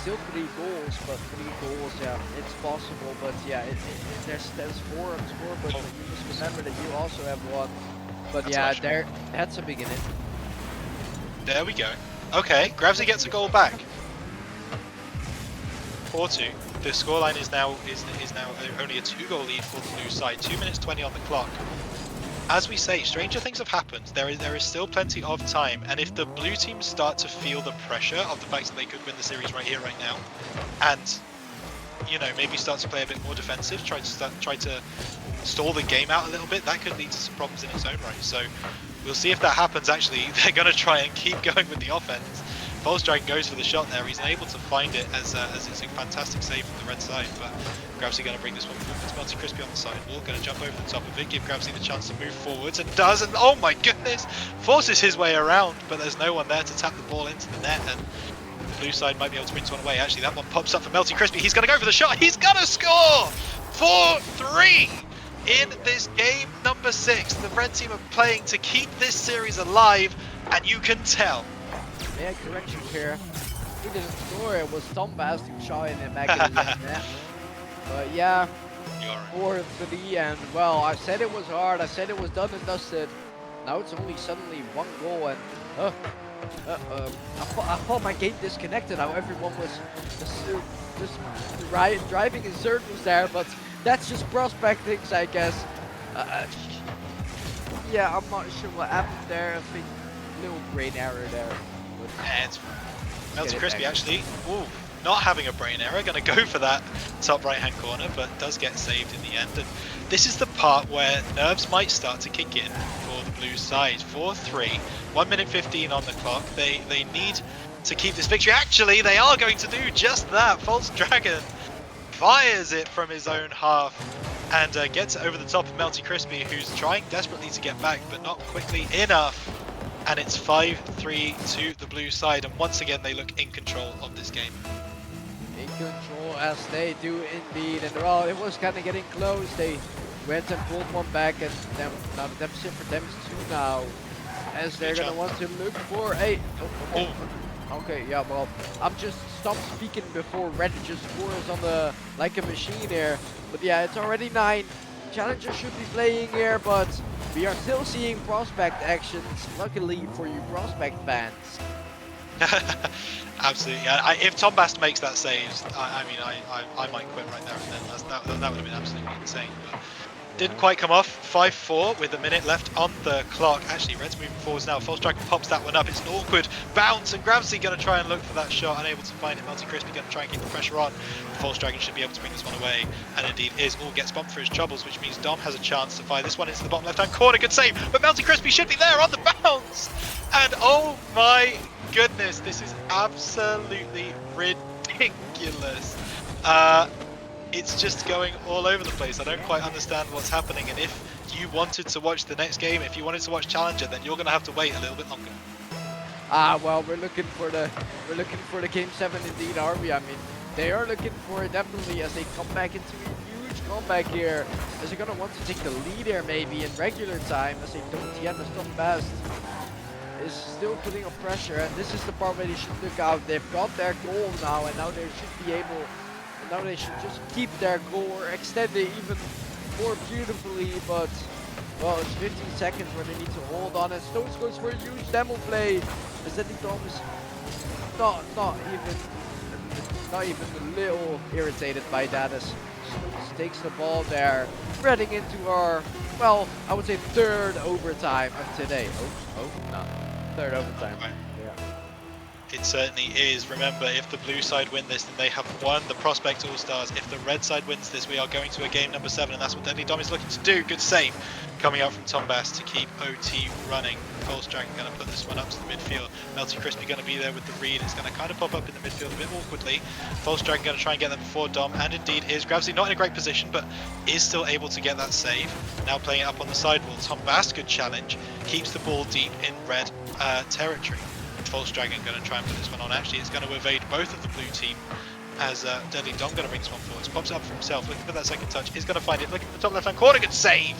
Speaker 3: still 3 goals, but 3 goals, yeah, it's possible. But yeah, there's 4 on scoreboard, but you must remember that you also have 1. But
Speaker 4: That's
Speaker 3: yeah,
Speaker 4: right.
Speaker 3: that's a beginning.
Speaker 4: There we go. Okay, Gravsy gets a goal back. 4-2. The scoreline is now only a 2-goal lead for the blue side. 2 minutes 20 on the clock. As we say, stranger things have happened. There is still plenty of time, and if the blue teams start to feel the pressure of the fact that they could win the series right here, right now, and maybe start to play a bit more defensive, try to stall the game out a little bit, that could lead to some problems in its own right. So we'll see if that happens. Actually, they're going to try and keep going with the offense. Dragon goes for the shot there. He's unable to find it as it's a fantastic save from the red side, but Gravsy going to bring this one forward. It's Melty Crispy on the side wall, going to jump over the top of it, give Gravsy the chance to move forwards, and does, and oh my goodness, forces his way around, but there's no one there to tap the ball into the net, and the blue side might be able to bring this one away. Actually, that one pops up for Melty Crispy. He's going to go for the shot. He's going to score 4-3 in this game number 6. The red team are playing to keep this series alive, and you can tell.
Speaker 3: Yeah, correction here. He didn't score. It was Tombast who shot in it back in the net. But yeah, 4-3, and well, I said it was hard. I said it was done and dusted. Now it's only suddenly 1 goal, and I thought my game disconnected. How everyone was just driving in circles there, but that's just prospecting, I guess. Yeah, I'm not sure what happened there. I think little brain error there.
Speaker 4: Yeah, it's fine. Melty Crispy actually, not having a brain error, going to go for that top right hand corner, but does get saved in the end. And this is the part where nerves might start to kick in for the blue side. 4-3, 1 minute 15 on the clock. They need to keep this victory. Actually, they are going to do just that. False Dragon fires it from his own half and gets it over the top of Melty Crispy, who's trying desperately to get back, but not quickly enough. And it's 5-3 to the blue side, and once again they look in control of this game.
Speaker 3: In control as they do indeed, and well, it was kind of getting close. They went and pulled one back, and now the deficit for them is 2 now, as they're gonna want to look for a. Okay, yeah, well, I'm just stopped speaking before Red just scores on the like a machine here, but yeah, it's already 9. Challenger should be playing here, but we are still seeing prospect actions, luckily for you prospect fans.
Speaker 4: Absolutely. If Tombast makes that save, I mean, I might quit right there and then. That would have been absolutely insane. But didn't quite come off. 5-4 with a minute left on the clock. Actually, Red's moving forwards now. False Dragon pops that one up. It's an awkward bounce, and Gravsy going to try and look for that shot. Unable to find it. Melty Crispy going to try and keep the pressure on. False Dragon should be able to bring this one away, and indeed is. All gets bumped for his troubles, which means Dom has a chance to fire this one into the bottom left-hand corner. Good save, but Melty Crispy should be there on the bounce. And oh my goodness, this is absolutely ridiculous. It's just going all over the place. I don't quite understand what's happening, and if you wanted to watch the next game, if you wanted to watch Challenger, then you're going to have to wait a little bit longer.
Speaker 3: Well, we're looking for the game 7 indeed, are we? I mean, they are looking for it definitely as they come back into a huge comeback here, as they're gonna want to take the lead here maybe in regular time, as they don't yet the stuff fast is still putting on pressure, and this is the part where they should look out. They've got their goal now, and now they should be able. Now they should just keep their goal or extend it even more beautifully, but well, it's 15 seconds where they need to hold on, and Stones goes for a huge demo play. As Eddie Dom is not even a little irritated by that, as Stones takes the ball there, spreading into our, well, I would say 3rd overtime of today. No, 3rd overtime.
Speaker 4: It certainly is. Remember, if the blue side win this, then they have won the Prospect All-Stars. If the red side wins this, we are going to a game number 7, and that's what Deadly Dom is looking to do. Good save coming out from Tombast to keep OT running. False Dragon going to put this one up to the midfield. Melty Crispy going to be there with the read. It's going to kind of pop up in the midfield a bit awkwardly. False Dragon going to try and get them before Dom, and indeed is. Gravsy not in a great position, but is still able to get that save. Now playing it up on the sidewall. Tombast, good challenge. Keeps the ball deep in red territory. False Dragon going to try and put this one on. Actually, it's going to evade both of the blue team as Deadly Dom going to bring this one forwards. Pops it up for himself, looking for that second touch. Is going to find it, looking for the top left-hand corner. Good save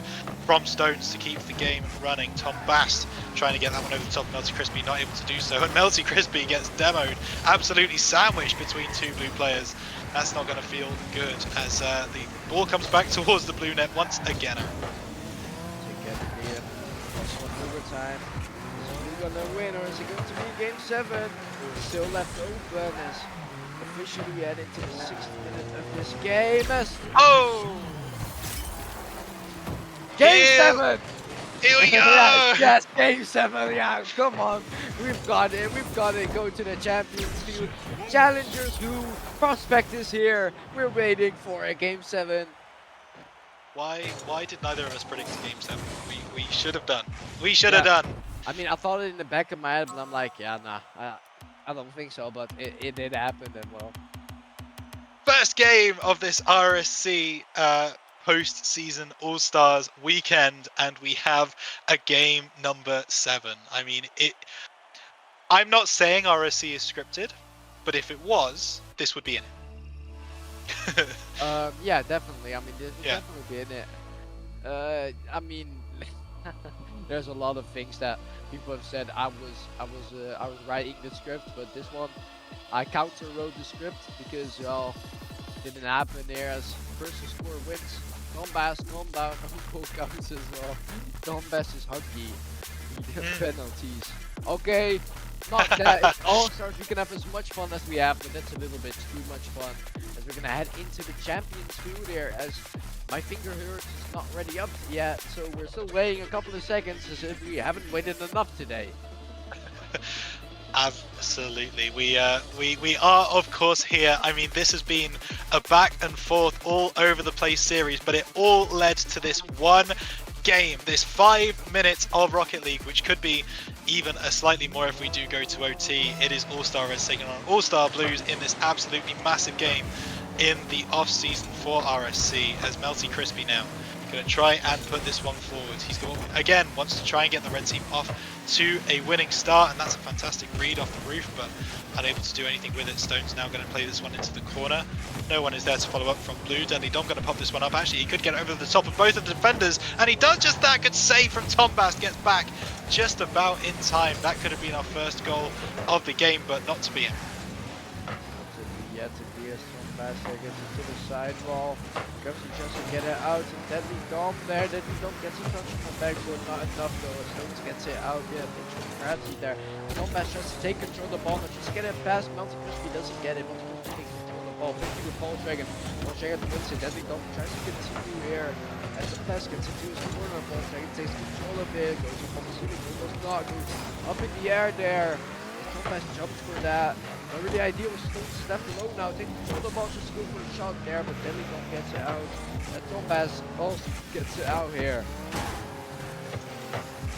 Speaker 4: from Stones to keep the game running. Tom Bast trying to get that one over the top of Melty Crispy, not able to do so. And Melty Crispy gets demoed, absolutely sandwiched between two blue players. That's not going to feel good as the ball comes back towards the blue net once again.
Speaker 3: To get the one overtime. Is blue gonna win, or is it going to be game 7? Still left open as officially head into the 6th minute of this game. As
Speaker 4: Oh!
Speaker 3: game
Speaker 4: Here-
Speaker 3: 7!
Speaker 4: Here we go!
Speaker 3: Yes, game 7, yeah, come on. We've got it, go to the Champions Field. Challengers who, Prospect is here. We're waiting for a game 7.
Speaker 4: Why did neither of us predict game 7? We should have done. We should have done.
Speaker 3: I mean, I thought it in the back of my head, but I'm like, yeah, nah, I don't think so, but it did happen, and well.
Speaker 4: First game of this RSC post-season All-Stars weekend, and we have a game number 7. I mean, I'm not saying RSC is scripted, but if it was, this would be in it.
Speaker 3: Yeah, definitely. I mean, this would
Speaker 4: Yeah.
Speaker 3: definitely be in it. I mean, there's a lot of things that people have said I was writing the script, but this one I counter wrote the script because well, didn't happen there as first to score wins. Donbass, calm down, goal counts as well. Donbass is Hosky. Penalties. Okay, not that. It's All-Stars, we can have as much fun as we have, but that's a little bit too much fun. As we're gonna head into the Champions Field here, as my finger hurts, it's not ready up yet, so we're still waiting a couple of seconds as if we haven't waited enough today.
Speaker 4: Absolutely, we are of course here. I mean, this has been a back and forth all over the place series, but it all led to this one game, this 5 minutes of Rocket League, which could be even a slightly more if we do go to OT. It is All-Star Reds taking on All-Star Blues in this absolutely massive game in the off-season for RSC, as Melty Crispy now going to try and put this one forward. He's going again, wants to try and get the red team off to a winning start, and that's a fantastic read off the roof, but unable to do anything with it. Stone's now going to play this one into the corner. No one is there to follow up from blue. Deadly Dom going to pop this one up. Actually, he could get over the top of both of the defenders, and he does just that. Good save from Tom Bast, gets back just about in time. That could have been our first goal of the game, but not to be.
Speaker 3: Yet to be as Tom Bast gets into the sidewall. Comes to just to get it out, and Deadly Dom there. Deadly Dom gets a touch from the backboard, not enough though. Stones gets it out. Yeah, perhaps there. Tom Bast tries to take control of the ball, and just get it past. Melty Crispy doesn't get it. Melty Crispy takes control of the ball. Picking with Volkswagen. Volkswagen wins it. Deadly Dom tries to continue here. As the pass gets into his corner, Volkswagen takes control of it. Goes up on the ceiling, does not. Goes up in the air there. Tom Bast jumps for that. Not really ideal. Stones left alone now. Taking control of the ball, just go for a shot there, but Deadly Dom gets it out. And Tom Bast also gets it out here.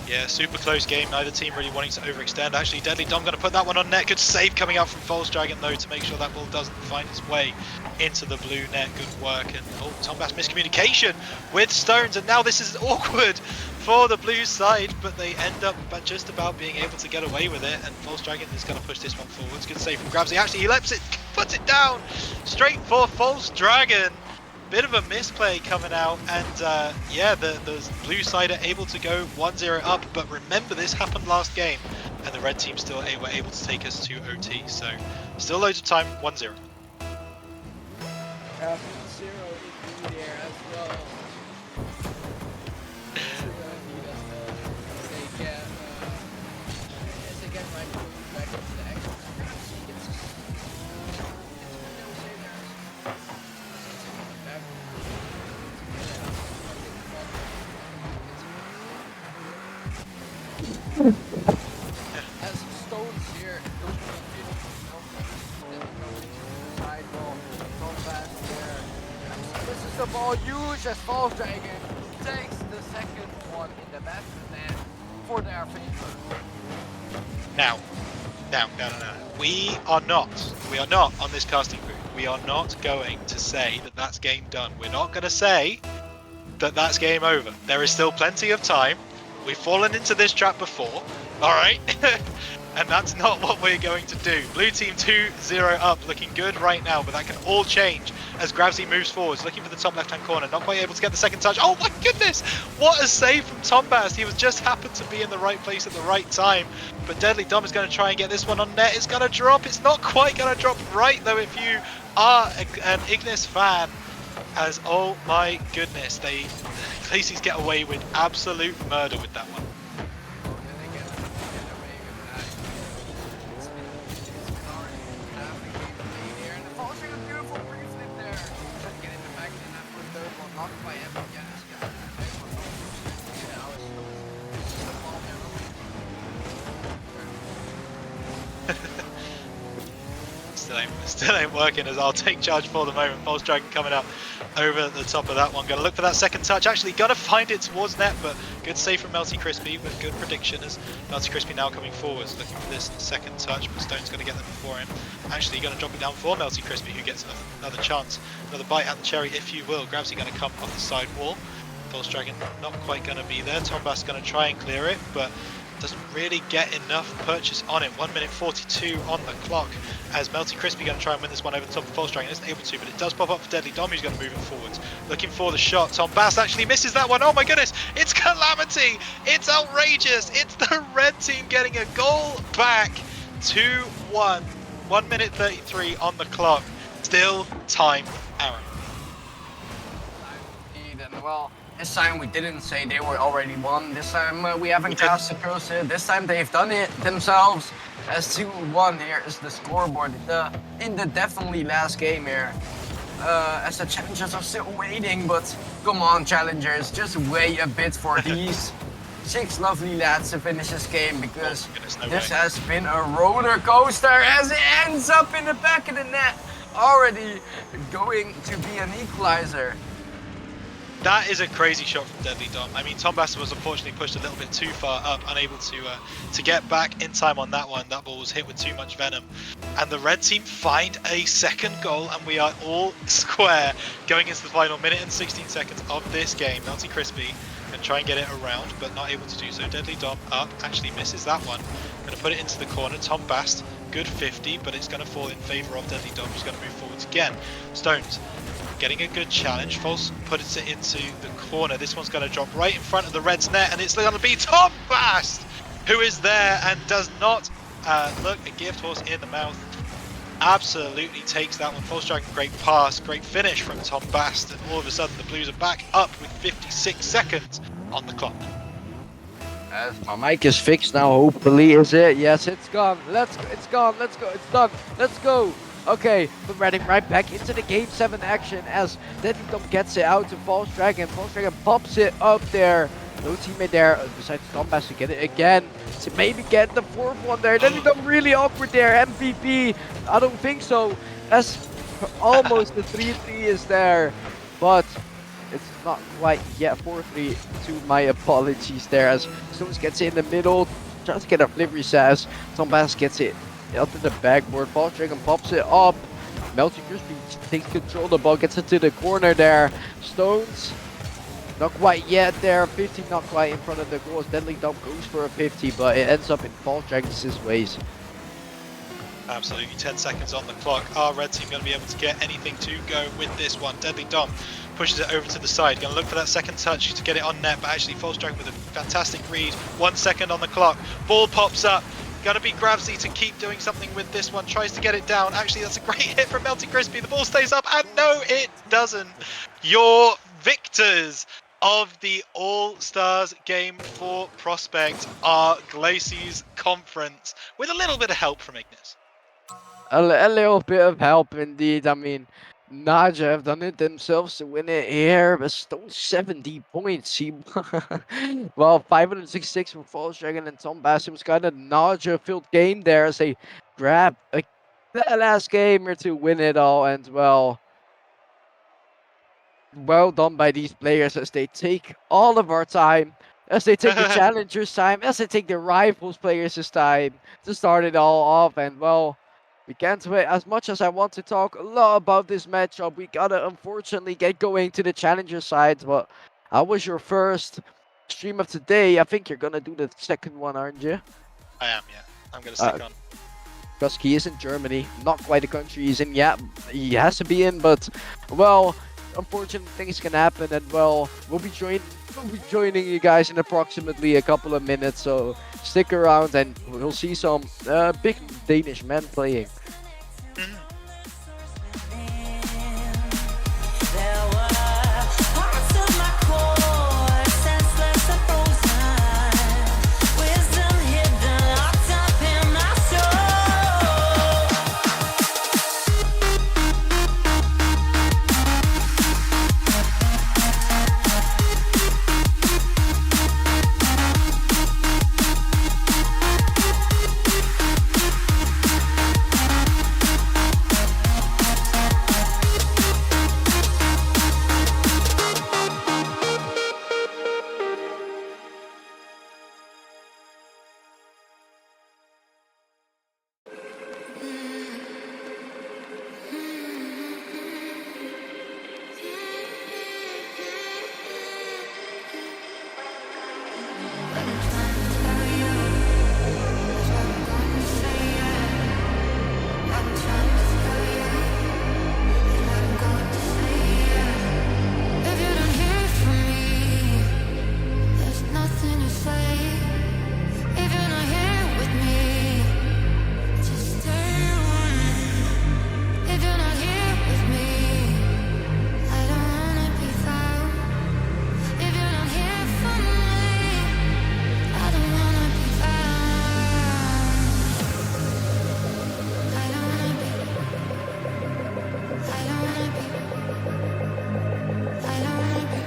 Speaker 4: Yeah, super close game. Neither team really wanting to overextend. Actually, Deadly Dom going to put that one on net. Good save coming out from False Dragon though to make sure that ball doesn't find its way into the blue net. Good work. And oh, Tom Bast miscommunication with Stones, and now this is awkward for the blue side, but they end up just about being able to get away with it. And False Dragon is going to push this one forwards. Good save from Grabsy. Actually, he lets it, puts it down straight for False Dragon. Bit of a misplay coming out, and yeah, the blue side are able to go 1-0 up, but remember this happened last game, and the red team still were able to take us to OT, so still loads of time, 1-0.
Speaker 3: 0 in there as well. They get right back into the action. As Stones here goes for the field, then comes to the sidewall, Tom Bast there. This is the ball huge as False Dragon takes the second one in the back of the net for their favor.
Speaker 4: Now, we are not on this casting booth. We are not going to say that that's game done. We're not going to say that that's game over. There is still plenty of time. We've fallen into this trap before, all right? And that's not what we're going to do. Blue team 2-0 up, looking good right now, but that can all change as Gravsy moves forwards, looking for the top left-hand corner, not quite able to get the second touch. Oh my goodness! What a save from Tombast. He was just happened to be in the right place at the right time. But Deadly Dom is going to try and get this one on net. It's going to drop. It's not quite going to drop right, though, if you are an Ignis fan. As, oh my goodness, Glacies get away with absolute murder with that one. Still ain't working, as I'll take charge for the moment. False Dragon coming up over the top of that one. Gonna look for that second touch. Actually gonna find it towards net, but good save from Melty Crispy with good prediction as Melty Crispy now coming forwards, looking for this second touch, but Stone's gonna get there before him. Actually gonna drop it down for Melty Crispy, who gets another chance, another bite at the cherry, if you will. Gravsy gonna come off the side wall. False Dragon not quite gonna be there. Tombast gonna try and clear it, but doesn't really get enough purchase on it. 1 minute 42 on the clock as Melty Crispy going to try and win this one over the top of False Dragon. Isn't able to, but it does pop up for Deadly Dom, who's going to move it forwards. Looking for the shot. Tombast actually misses that one. Oh my goodness, it's Calamity. It's outrageous. It's the red team getting a goal back. 2-1. 1 minute 33 on the clock. Still time, Aaron.
Speaker 5: Well, this time we didn't say they were already won. This time we haven't cast the cursor. This time they've done it themselves. As 2-1 here is the scoreboard in the definitely last game here. As the challengers are still waiting, but come on challengers, just wait a bit for these 6 lovely lads to finish this game, because this has been a roller coaster as it ends up in the back of the net, already going to be an equalizer.
Speaker 4: That is a crazy shot from Deadly Dom. I mean, Tombast was unfortunately pushed a little bit too far up, unable to get back in time on that one. That ball was hit with too much venom. And the red team find a second goal, and we are all square going into the final minute and 16 seconds of this game. Melty Crispy can try and get it around, but not able to do so. Deadly Dom up, actually misses that one. Going to put it into the corner. Tombast, good 50, but it's going to fall in favour of Deadly Dom, who's going to move forwards again. Stones getting a good challenge. False puts it into the corner. This one's going to drop right in front of the Reds net, and it's going to be Tombast who is there and does not look a gift horse in the mouth. Absolutely takes that one. False Dragon, great pass, great finish from Tombast, and all of a sudden the Blues are back up with 56 seconds on the clock.
Speaker 3: My mic is fixed now, hopefully. Is it? Yes, it's gone. Let's go. It's gone. Let's go. It's done. Let's go. Okay, we're running right back into the Game 7 action as Deadly Dom gets it out to False Dragon. False Dragon pops it up there. No teammate there besides Tombast to get it again. To maybe get the 4th one there. Deadly Dom really awkward there. MVP. I don't think so. As almost the 3-3 is there. But it's not quite yet. 4-3 to my apologies there as Stones gets it in the middle. Tries to get a flip recess. Tombast gets it up to the backboard. False Dragon pops it up. Melty Crispy takes control of the ball, gets it to the corner there. Stones, not quite yet there. 50 not quite in front of the goals. Deadly Dom goes for a 50, but it ends up in False Dragon's ways.
Speaker 4: Absolutely, 10 seconds on the clock. Are Red Team going to be able to get anything to go with this one? Deadly Dom pushes it over to the side. Going to look for that second touch to get it on net, but actually False Dragon with a fantastic read. 1 second on the clock. Ball pops up. Going to be Gravsy to keep doing something with this one. Tries to get it down. Actually, that's a great hit from Melty Crispy. The ball stays up, and no, it doesn't. Your victors of the All-Stars Game 4 Prospect are Glacies Conference, with a little bit of help from Ignis.
Speaker 3: A little bit of help indeed. I mean, Naja have done it themselves to win it here, but Stone 70 points. Well, 566 from False Dragon and Tombast. It was kind of Naja-filled game there as they grab the last game here to win it all. And well done by these players as they take all of our time, as they take the challengers' time, as they take the rivals players' time to start it all off. And well, we can't wait. As much as I want to talk a lot about this matchup, we gotta unfortunately get going to the challenger side. But how was your first stream of today? I think you're gonna do the second one, aren't you?
Speaker 4: I am, yeah. I'm gonna stick on.
Speaker 3: because he is in Germany, not quite the country he's in yet. He has to be in, but well, unfortunate things can happen, and well, we'll be joining you guys in approximately a couple of minutes. So stick around, and we'll see some big Danish men playing.
Speaker 2: There were parts of my core, senseless and frozen, wisdom hidden, locked up in my soul. If you don't hear from me, there's nothing to say. If you're not here with me, just stay away. If you're not here with me, I don't wanna be found. If you're not here for me, I don't wanna be found. I don't wanna be. I don't wanna be. I don't wanna be.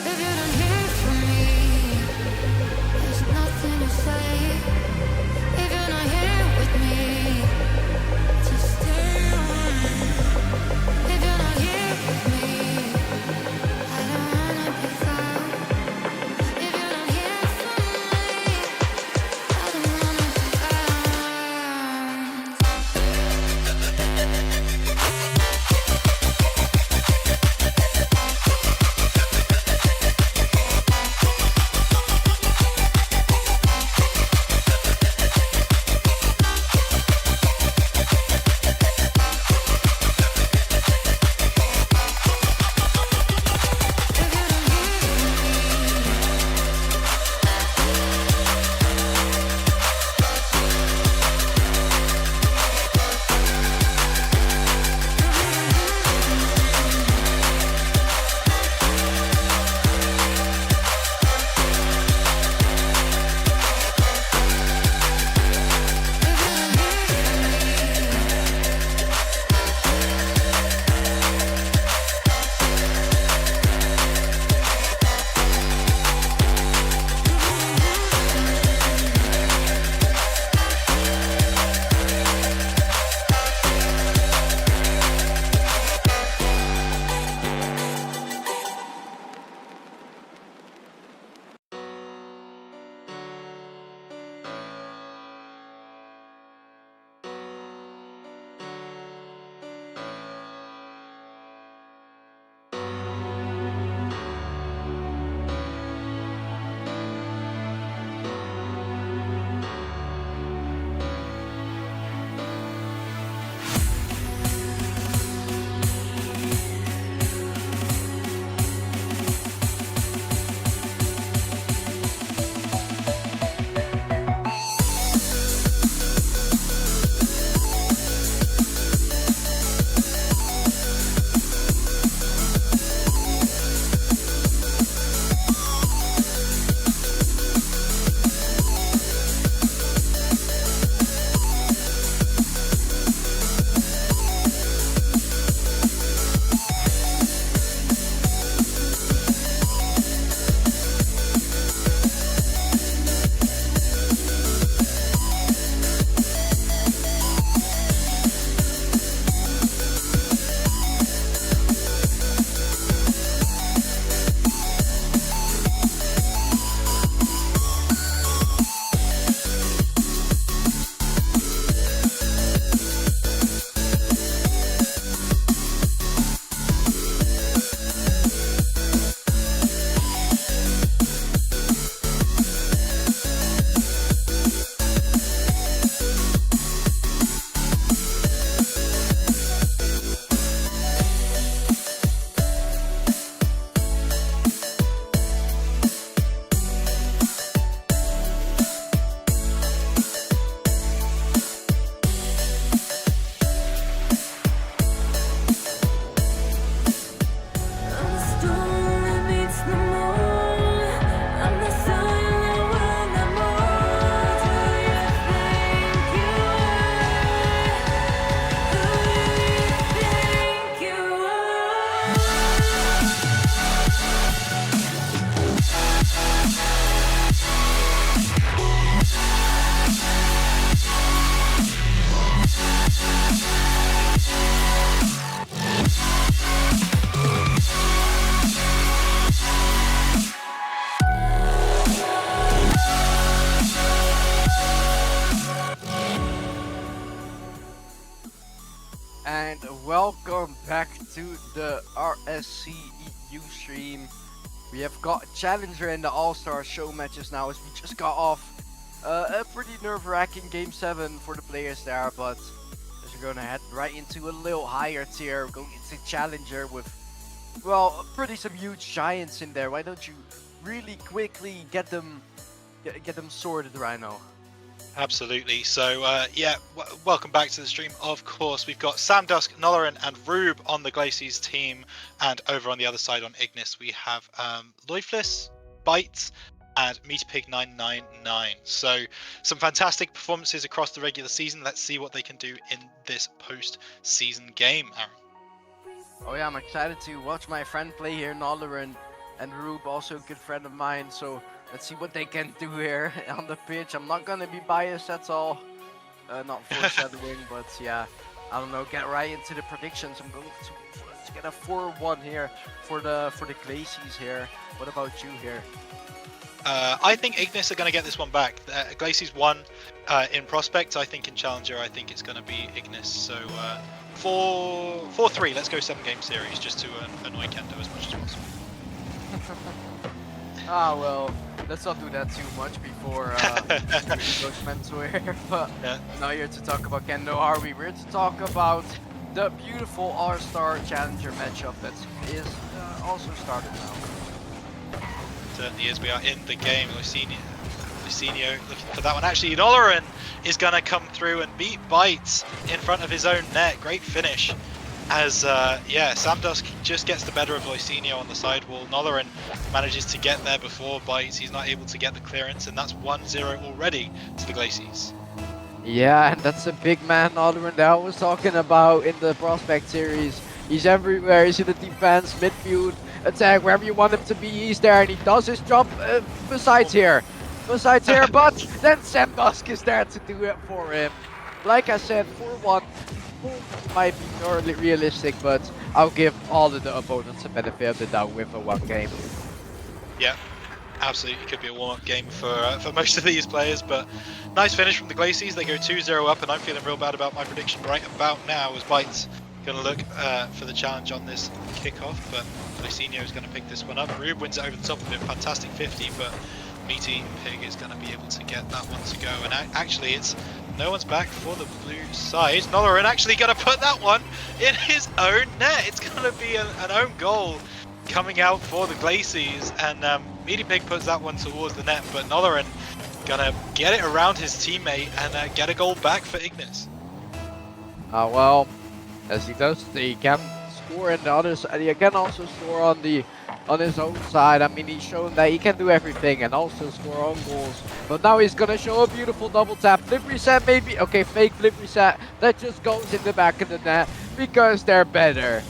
Speaker 2: If you don't hear from me, there's nothing to say. If you're not here with me, just stay away. If you're not here with me, I don't wanna be found. If you're not here for me, I don't wanna be found.
Speaker 3: to the RSC stream. We have got Challenger in the All-Star show matches now, as we just got off a pretty nerve-wracking Game 7 for the players there, but as we're gonna head right into a little higher tier, going into Challenger with, well, some huge giants in there. Why don't you really quickly get them sorted, Rhino?
Speaker 4: Absolutely. So, yeah, welcome back to the stream. Of course, we've got Sam Dusk, Nolorin, and Rube on the Glacies team, and over on the other side on Ignis, we have Loiflis, Bites, and MeterPig999. So, some fantastic performances across the regular season. Let's see what they can do in this post-season game, Aaron.
Speaker 3: Oh yeah, I'm excited to watch my friend play here, Nolorin, and Rube, also a good friend of mine. So let's see what they can do here on the pitch. I'm not gonna be biased at all, not foreshadowing, but yeah, I don't know. Get right into the predictions. I'm going to get a 4-1 here for the Glacies here. What about you here?
Speaker 4: I think Ignis are going to get this one back. Glacies won in Prospect. I think in Challenger, I think it's going to be Ignis. So 4-3. Let's go 7-game series just to annoy Kendo as much as possible.
Speaker 3: Well, let's not do that too much before goes mental here. But
Speaker 4: Yeah.
Speaker 3: we're not here to talk about Kendo, are we? We're here to talk about the beautiful All-Star Challenger matchup that is also started now.
Speaker 4: Certainly is. We are in the game. Lucinio looking for that one. Actually, Nolorin is going to come through and beat Bites in front of his own net. Great finish. As, yeah, Sam Dusk just gets the better of Lucinio on the sidewall. Nolorin manages to get there before Bites. He's not able to get the clearance, and that's 1-0 already to the Glacies.
Speaker 3: Yeah, and that's a big man, Nolorin, that I was talking about in the Prospect series. He's everywhere. He's in the defense, midfield, attack, wherever you want him to be, he's there, and he does his jump besides here, but then Sam Dusk is there to do it for him. Like I said, 4-1 might be more realistic, but I'll give all of the opponents a benefit of the doubt with a 1 game.
Speaker 4: Yeah, absolutely. Could be a warm-up game for most of these players, but nice finish from the Glacies. They go 2-0 up, and I'm feeling real bad about my prediction right about now, as Bites going to look for the challenge on this kickoff, but Lucinio is going to pick this one up. Rube wins it over the top of it, fantastic 50, but Meaty Pig is going to be able to get that one to go. And actually, it's no one's back for the blue side. Nolorin actually going to put that one in his own net. It's going to be an own goal coming out for the Glacies, and Meaty Pig puts that one towards the net, but Nolorin going to get it around his teammate and get a goal back for Ignis.
Speaker 3: Well, as he does, he can score in the other side. He can also score on his own side. I mean, he's shown that he can do everything and also score own goals. But now he's gonna show a beautiful double tap. Flip reset, maybe. Okay, fake flip reset. That just goes in the back of the net because they're better.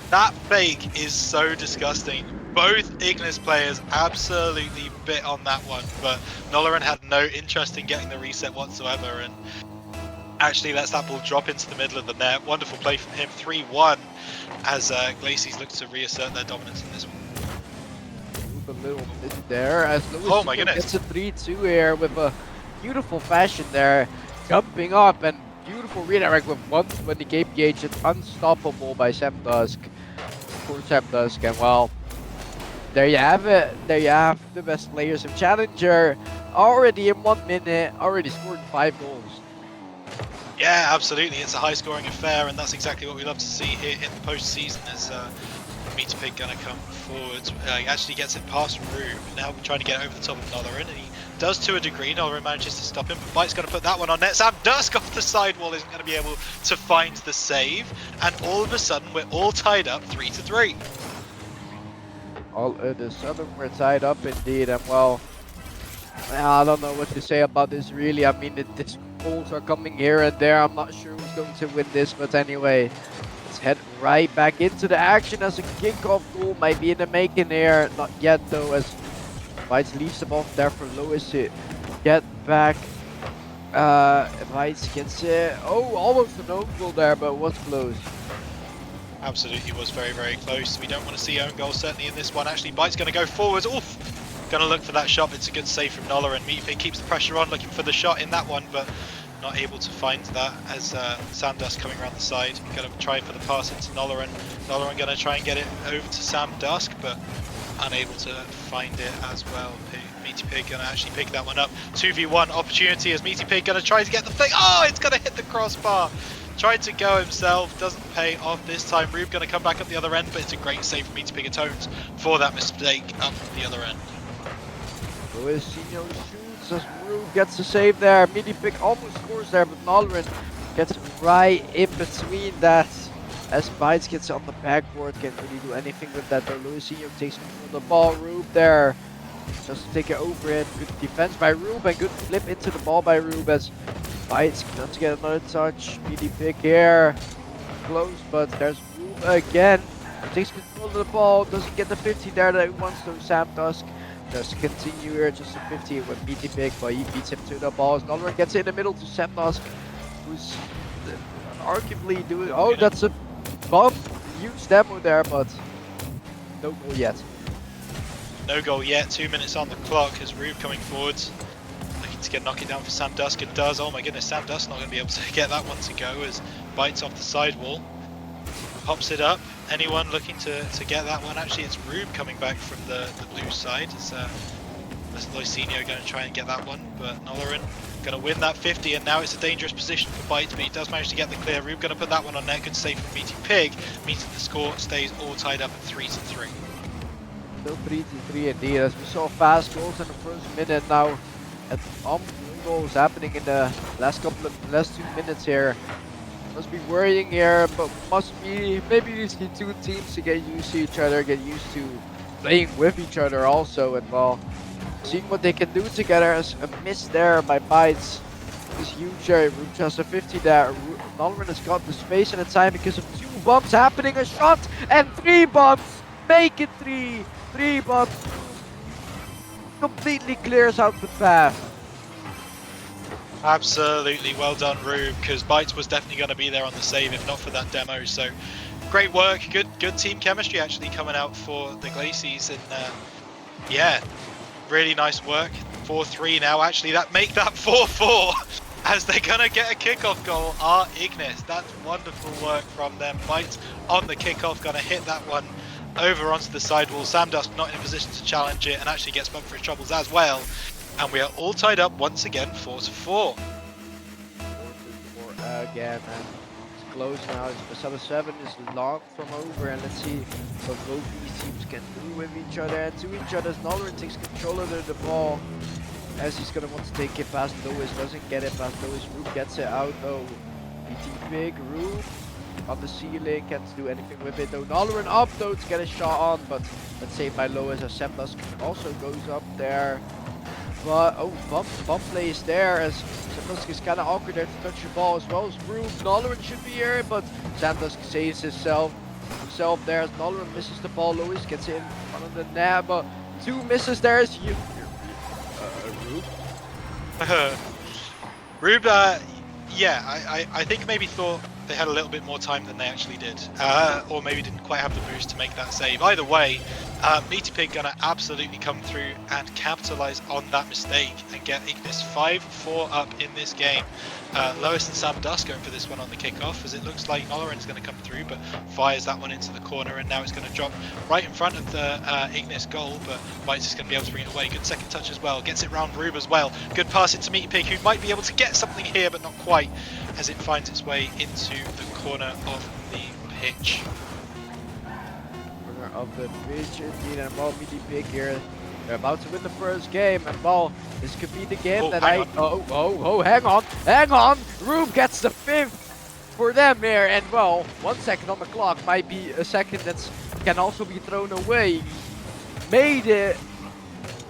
Speaker 4: That fake is so disgusting. Both Ignis players absolutely bit on that one, but Nolorin had no interest in getting the reset whatsoever, and actually lets that ball drop into the middle of the net. Wonderful play from him. 3-1 as Glacies look to reassert their dominance in this one.
Speaker 3: A little bit there as Lewis
Speaker 4: Oh my goodness.
Speaker 3: gets a 3-2 here with a beautiful fashion there, jumping up, and beautiful redirect with 120 game gauge. It's unstoppable by Sam Dusk. For Sam Dusk, and well, there you have it. There you have the best players of Challenger already in 1 minute, already scored 5 goals.
Speaker 4: Yeah, absolutely. It's a high-scoring affair, and that's exactly what we love to see here in the postseason. As Meaty Pig gonna come forward, he actually gets it past Rube. Now trying to get over the top of Nolorin, and he does to a degree. Nolorin manages to stop him, but Bite's gonna put that one on net. Sam Dusk off the sidewall isn't gonna be able to find the save, and all of a sudden we're all tied up 3-3.
Speaker 3: All of a sudden we're tied up indeed, and well, I don't know what to say about this really. I mean, these goals are coming here and there. I'm not sure who's going to win this, but anyway, let's head right back into the action as a kickoff goal might be in the making here. Not yet though, as Bites leaves the ball there for Lois to get back. Bites gets it. Oh, almost an own goal there, but was close.
Speaker 4: Absolutely was very, very close. We don't want to see own goal certainly in this one. Actually, Bite's going to go forwards. Oof! Going to look for that shot. It's a good save from Nolorin. Meaty Pig keeps the pressure on, looking for the shot in that one, but not able to find that as Samdusk coming around the side. Gonna try for the pass into Noloran. Noloran gonna try and get it over to Samdusk, but unable to find it as well. Meaty Pig gonna actually pick that one up. 2v1 opportunity as Meaty Pig gonna try to get the thing. Oh, it's gonna hit the crossbar. Tried to go himself, doesn't pay off this time. Rube gonna come back up the other end, but it's a great save from Meaty Pig atones for that mistake up the other end.
Speaker 3: Luisinho shoots as Rube gets the save there. Meaty Pig almost scores there, but Nolren gets right in between that. As Bites gets on the backboard, can't really do anything with that though. Luisinho takes control of the ball. Rube there just to take it over it. Good defense by Rube and good flip into the ball by Rube as Bites does get another touch. Meaty Pig here. Close, but there's Rube again. Takes control of the ball, doesn't get the 50 there that he wants to. Samdusk just continue here, just a 50 with Meaty Pig, but he beats him to the ball. Nolran gets in the middle to Samdusk, who's arguably doing. Oh, that's a bump. Huge demo there, but no goal yet.
Speaker 4: No goal yet. 2 minutes on the clock as Rube coming forwards. Looking to knock it down for Samdusk and does. Oh my goodness, Samdusk not going to be able to get that one to go as Bites off the sidewall. Pops it up. Anyone looking to get that one? Actually, it's Rube coming back from the blue side. It's Luisinho going to try and get that one, but Noloran going to win that 50, and now it's a dangerous position for Bites, but he does manage to get the clear. Rube going to put that one on net. Good save from Meaty Pig. Means the score stays all tied up at 3-3.
Speaker 3: Still 3-3 indeed, as we saw fast goals in the first minute now. And goals happening in the last 2 minutes here. Must be worrying here, but must be maybe these two teams to get used to each other, get used to playing with each other also, and well, seeing what they can do together. As a miss there by Bites is huge here. Rube just a 50 there. Noloran has got the space and the time because of 2 bumps happening, a shot and 3 bumps. Make it 3. 3 bumps. Completely clears out the path.
Speaker 4: Absolutely well done, Rube, because Bites was definitely going to be there on the save if not for that demo. So great work, good team chemistry actually coming out for the Glacies, and yeah, really nice work. 4-3 now, actually that make that 4-4 as they're going to get a kickoff goal. Are Ignis, that's wonderful work from them. Bites on the kickoff, going to hit that one over onto the sidewall. Samdusk not in a position to challenge it and actually gets bumped for his troubles as well. And we are all tied up once again, 4-4.
Speaker 3: 4-4 again, and it's close now. It's 7 is long from over, and let's see what both these teams can do with each other and to each other. Noloran takes control of the ball as he's gonna want to take it past Lois. Doesn't get it past Lois. Rube gets it out though. Meaty Pig, Rube on the ceiling, can't do anything with it though. Noloran up though to get a shot on, but that's saved by Lois as Samdusk also goes up there. But, oh, bump play is there as Samdusk is kind of awkward there to touch the ball as well as Rube. Noloran should be here, but Samdusk saves himself there as Noloran misses the ball. Lois gets it in front of the net, but 2 misses there as Rube.
Speaker 4: Rube, yeah, I think maybe thought they had a little bit more time than they actually did, or maybe didn't quite have the boost to make that save. Either way, Meaty Pig gonna absolutely come through and capitalize on that mistake and get Ignis 5-4 up in this game. Lois and Samdusk going for this one on the kickoff, as it looks like Noloran's going to come through, but fires that one into the corner, and now it's going to drop right in front of the Ignis goal, but Bites is going to be able to bring it away. Good second touch as well, gets it round Rube as well. Good pass into Meaty Pig, who might be able to get something here, but not quite, as it finds its way into the corner of the pitch.
Speaker 3: Corner of the pitch indeed, and well, Meaty Pig here. They're about to win the first game, and well, this could be the game that hang on! Rube gets the 5th for them here, and well, 1 second on the clock might be a second that can also be thrown away. Made it!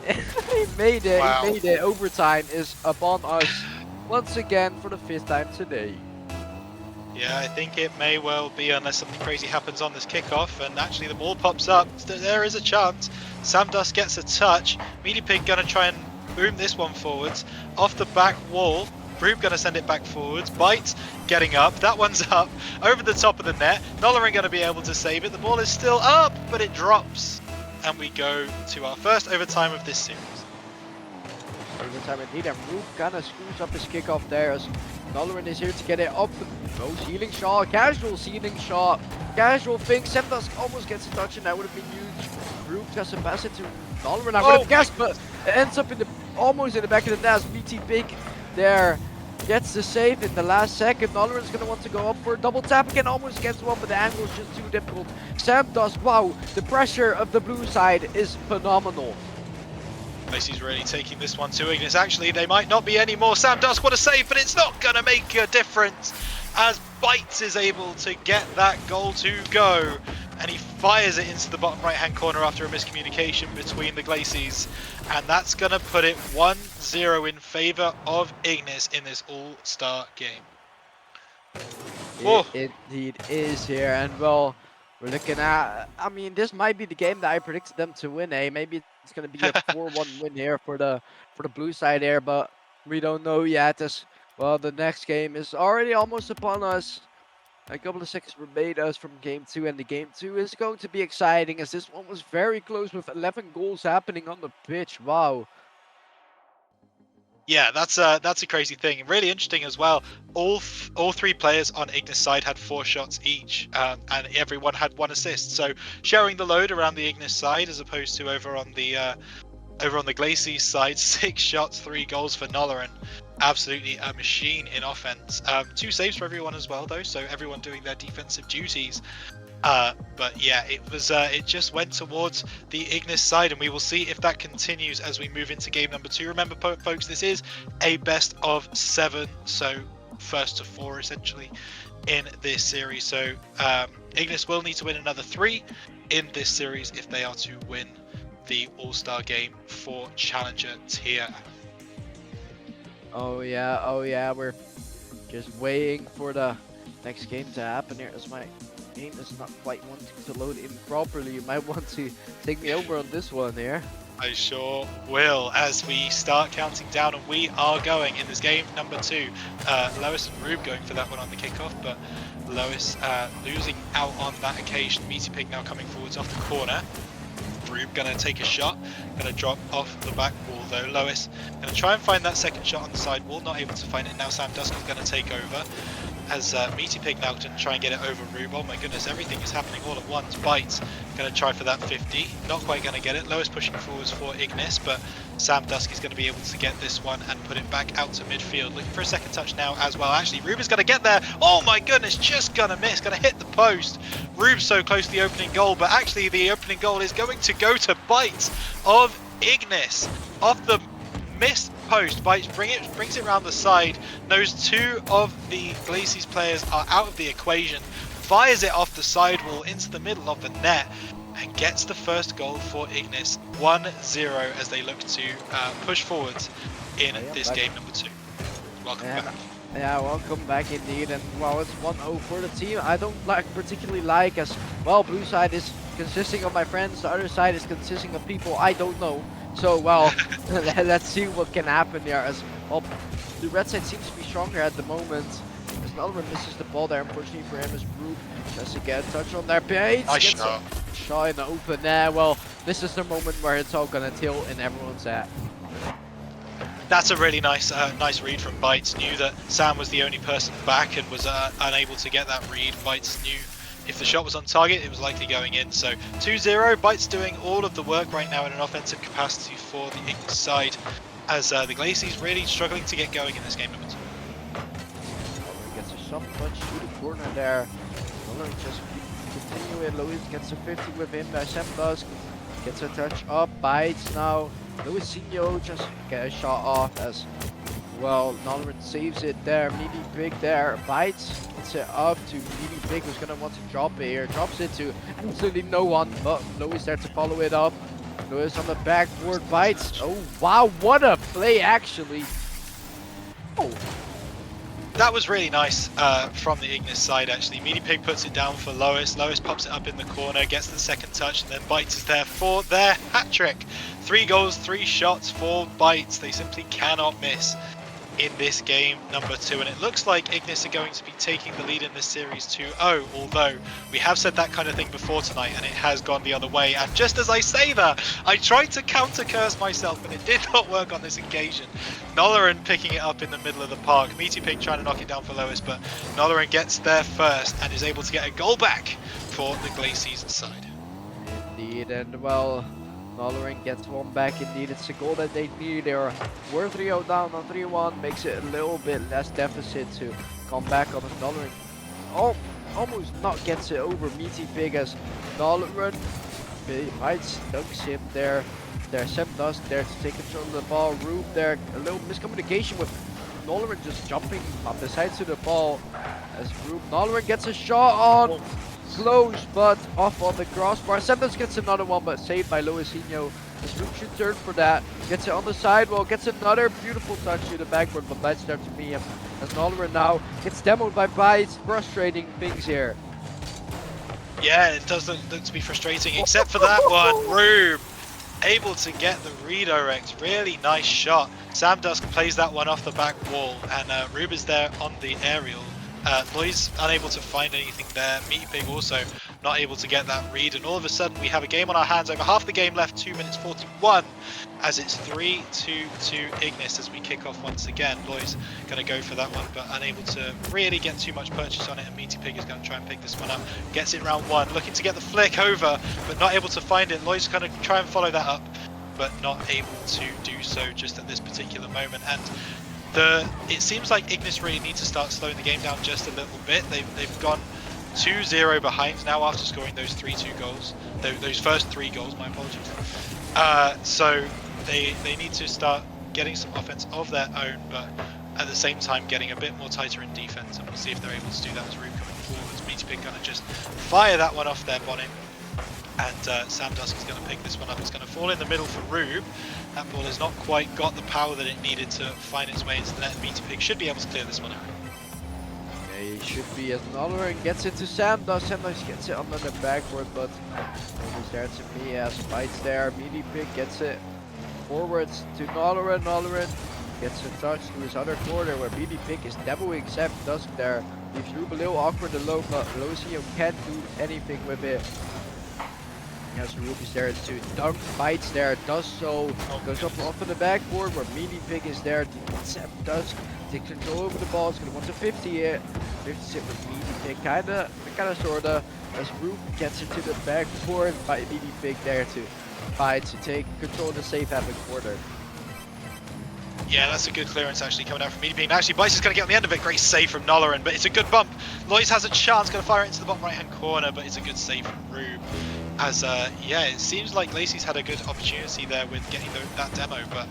Speaker 3: He made it!
Speaker 4: Wow.
Speaker 3: He made it! Overtime is upon us once again for the 5th time today.
Speaker 4: Yeah, I think it may well be, unless something crazy happens on this kickoff, and actually the ball pops up. There is a chance. Samdusk gets a touch. Meaty Pig gonna try and boom this one forwards. Off the back wall, Rube gonna send it back forwards. Bites getting up. That one's up. Over the top of the net. Noloran gonna be able to save it. The ball is still up, but it drops. And we go to our first overtime of this series.
Speaker 3: time indeed. And Roop kind of screws up his kickoff there as Nollerin is here to get it up. No ceiling shot, casual ceiling shot, casual thing. Semdusk almost gets a touch and that would have been huge. Roop has to pass it to Nollerin. I would have guessed, but it ends up in the almost in the back of the net. BT Pig there gets the save in the last second. Nollerin's gonna want to go up for a double tap again, almost gets one, but the angle is just too difficult. Semdusk, wow, the pressure of the blue side is phenomenal.
Speaker 4: Lacey's really taking this one to Ignis. Actually, they might not be anymore. Sam Dusk, what a save, but it's not going to make a difference as Bites is able to get that goal to go. And he fires it into the bottom right-hand corner after a miscommunication between the Glacies. And that's going to put it 1-0 in favour of Ignis in this all-star game.
Speaker 3: It indeed is here, and well, we're looking at, I mean, this might be the game that I predicted them to win, eh? Maybe it's going to be a 4-1 win here for the blue side here, but we don't know yet as, well, the next game is already almost upon us. A couple of seconds remain us from game 2, and the game 2 is going to be exciting as this one was very close with 11 goals happening on the pitch. Wow.
Speaker 4: Yeah, that's a crazy thing. Really interesting as well. All three players on Ignis side had 4 shots each, and everyone had 1 assist. So sharing the load around the Ignis side as opposed to over on the Glacies side, 6 shots, 3 goals for Nollerin. Absolutely a machine in offense. 2 saves for everyone as well, though. So everyone doing their defensive duties. But yeah, it just went towards the Ignis side, and we will see if that continues as we move into game number 2. Remember, folks, this is a best of 7, so first to 4 essentially in this series. So Ignis will need to win another 3 in this series if they are to win the All-Star game for Challenger tier.
Speaker 3: Oh yeah, we're just waiting for the next game to happen here as my game is not quite wanting to load in properly. You might want to take me over on this one here.
Speaker 4: I sure will as we start counting down, and we are going in this game number 2. Lois and Rube going for that one on the kickoff, but Lois losing out on that occasion. Meaty Pig now coming forwards off the corner. Rube gonna take a shot, gonna drop off the back wall though. Lois gonna try and find that second shot on the side wall, not able to find it now. Sam Dusk is gonna take over as Meaty Pig now gonna try and get it over Rube. Oh my goodness, everything is happening all at once. Bites gonna try for that 50, not quite gonna get it. Lois pushing forwards for Ignis, but Sam Dusk is gonna be able to get this one and put it back out to midfield. Looking for a second touch now as well. Actually, Rube is gonna get there. Oh my goodness, just gonna miss, gonna hit the post. Rube's so close to the opening goal, but actually the opening goal is going to go to Bites of Ignis off the missed post. Bites brings it around the side, knows 2 of the Glacies players are out of the equation, fires it off the sidewall into the middle of the net, and gets the first goal for Ignis. 1-0 as they look to push forwards in this game number 2. Welcome back.
Speaker 3: Yeah, welcome back indeed, and well, it's 1-0 for the team. I don't particularly like as well. Blue side is consisting of my friends, the other side is consisting of people I don't know. So well, let's see what can happen here. As well, the red side seems to be stronger at the moment. As Nollerin misses the ball there, unfortunately for him, as Brooke tries to get a touch on their pace.
Speaker 4: Nice shot.
Speaker 3: Shot in the open there. Well, this is the moment where it's all gonna tilt and everyone's at.
Speaker 4: That's a really nice read from Bites. Knew that Sam was the only person back and was unable to get that read. Bites knew if the shot was on target, it was likely going in. So 2-0, Bites doing all of the work right now in an offensive capacity for the Ignis side, as the Glacies really struggling to get going in this game number 2.
Speaker 3: Gets a soft punch to the corner there. Nollerin just continue it. Lois gets a 50 with him. Sam Dusk gets a touch up. Bites now. Luisinho just get a shot off as well. Nollerin saves it there. Meaty Pig there. Bites gets it up to Meaty Pig, who's gonna want to drop it here. Drops it to absolutely no one, but Lois there to follow it up. Lois on the backboard. Bites. Oh wow, what a play actually. Oh.
Speaker 4: That was really nice from the Ignis side actually. Meaty Pig puts it down for Lois. Lois pops it up in the corner, gets the second touch, and then Bites is there for their hat trick. 3 goals, 3 shots for Bites. They simply cannot miss in this game number 2, and it looks like Ignis are going to be taking the lead in this series 2-0, although we have said that kind of thing before tonight and it has gone the other way. And just as I say that, I tried to counter curse myself and it did not work on this occasion. Nolaran picking it up in the middle of the park, Meaty Pig trying to knock it down for Lois, but Nolaran gets there first and is able to get a goal back for the Glacies side.
Speaker 3: Indeed, and well, Nolaran gets one back indeed. It's a goal that they need. They were 3-0 down on 3-1, makes it a little bit less deficit to come back on as Nolaran. Oh, almost not gets it over Meaty Pig as Nolaran fights, dunks him there. Sam does there to take control of the ball. Rube there, a little miscommunication with Nolaran just jumping up the sides to the ball as Rube. Nolaran gets a shot on. Close, but off on the crossbar. Santos gets another one, but saved by Luisinho. As Rube should turn for that. Gets it on the sidewall, gets another beautiful touch to the backboard, but Bites there to me. As Nolaran now gets demoed by Bites. Frustrating things here.
Speaker 4: Yeah, it does look to be frustrating, except for that one. Rube able to get the redirect. Really nice shot. Sam Dusk plays that one off the back wall, and Rube is there on the aerial. Lloyd's unable to find anything there. Meaty Pig also not able to get that read, and all of a sudden we have a game on our hands. Over half the game left, 2 minutes 41, as it's 3-2 to Ignis as we kick off once again. Lloyd's going to go for that one, but unable to really get too much purchase on it, and Meaty Pig is going to try and pick this one up. Gets it round 1, looking to get the flick over, but not able to find it. Lloyd's going to try and follow that up, but not able to do so just at this particular moment. And it seems like Ignis really need to start slowing the game down just a little bit. They've gone 2-0 behind now after scoring those 3-2 goals. Those first 3 goals, my apologies. So they need to start getting some offense of their own, but at the same time getting a bit more tighter in defense. And we'll see if they're able to do that as Rube coming forwards. Meaty Pig gonna just fire that one off their bonnet. And Sam Dusk is going to pick this one up. It's going to fall in the middle for Rube. That ball has not quite got the power that it needed to find its way into the net. Meaty Pig should be able to clear this one out.
Speaker 3: Yeah, he should be as Nolaran gets it to Sam Dusk. Sam Dusk gets it under the backboard, but he's there to me as Bites there. Meaty Pig gets it forwards to Nolaran. Nolaran gets a touch to his other corner where Meaty Pig is demoing Sam Dusk there. Leaves Rube a little awkward alone, but Lucio can't do anything with it. As Rube is there to dunk, Bites there, does so, goes up off of the backboard where Meaty Pig is there. Sam Dusk takes control over the ball, is going to want to 50 it. 50 it with Meaty Pig, kinda sorta. As Rube gets it to the backboard by Meaty Pig there to Bites to take control of the safe haven corner.
Speaker 4: Yeah, that's a good clearance actually coming out from Meaty Pig. Actually, Bice is going to get on the end of it. Great save from Nolaran, but it's a good bump. Lloyds has a chance, going to fire it into the bottom right hand corner, but it's a good save from Rube. As, yeah, it seems like Lacey's had a good opportunity there with getting that demo, but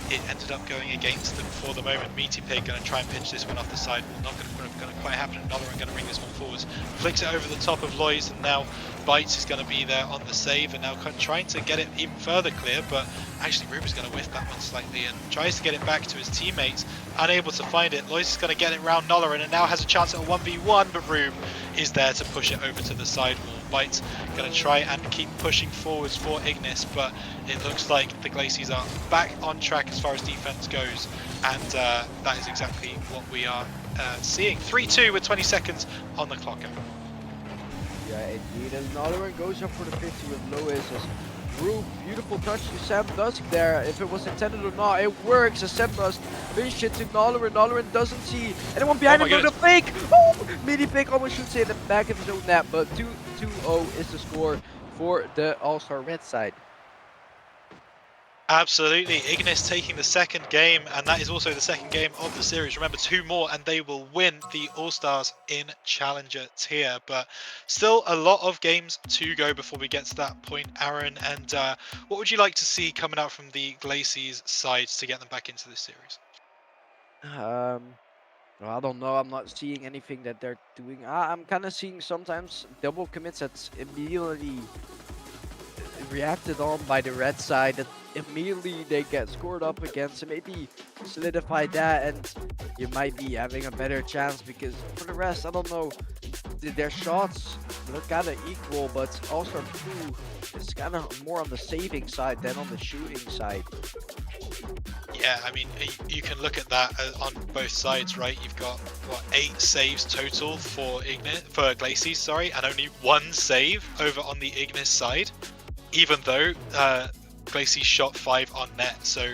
Speaker 4: it ended up going against them for the moment. Meaty Pig going to try and pitch this one off the side. Well, not going to quite happen. Nolaran going to bring this one forwards. Flicks it over the top of Lloyds, and now Bites is going to be there on the save, and now trying to get it even further clear, but actually Rube is going to whiff that one slightly and tries to get it back to his teammates. Unable to find it. Lloyds is going to get it round Nolaran and now has a chance at a 1v1, but Rube is there to push it over to the sidewall. Bites going to try and keep pushing forwards for Ignis, but it looks like the Glacies are back on track as far as defense goes, and that is exactly what we are seeing. 3-2 with 20 seconds on the clock.
Speaker 3: Yeah, indeed, as Nolaran goes up for the 50 with Lois as Rube, beautiful touch to Sam Dusk there. If it was intended or not, it works as Sam Dusk finishes it to Nolaran. Nolaran doesn't see anyone behind him with a fake. Oh, Meaty Pig almost shoots it in the back of his own net, but 2-0 is the score for the All-Star Red side.
Speaker 4: Absolutely, Ignis taking the second game, and that is also the second game of the series. Remember, 2 more and they will win the All-Stars in Challenger tier, but still a lot of games to go before we get to that point, Aaron. And what would you like to see coming out from the Glacies side to get them back into this series?
Speaker 3: Well, I don't know. I'm not seeing anything that they're doing. I'm kind of seeing sometimes double commits that's immediately reacted on by the red side, that immediately they get scored up against, and maybe solidify that and you might be having a better chance, because for the rest, I don't know, their shots look kind of equal, but also Pooh is kind of more on the saving side than on the shooting side.
Speaker 4: Yeah, I mean, you can look at that on both sides, right? You've got what 8 saves total for Glacies, sorry, and only 1 save over on the Ignis side, even though Glacies shot 5 on net. So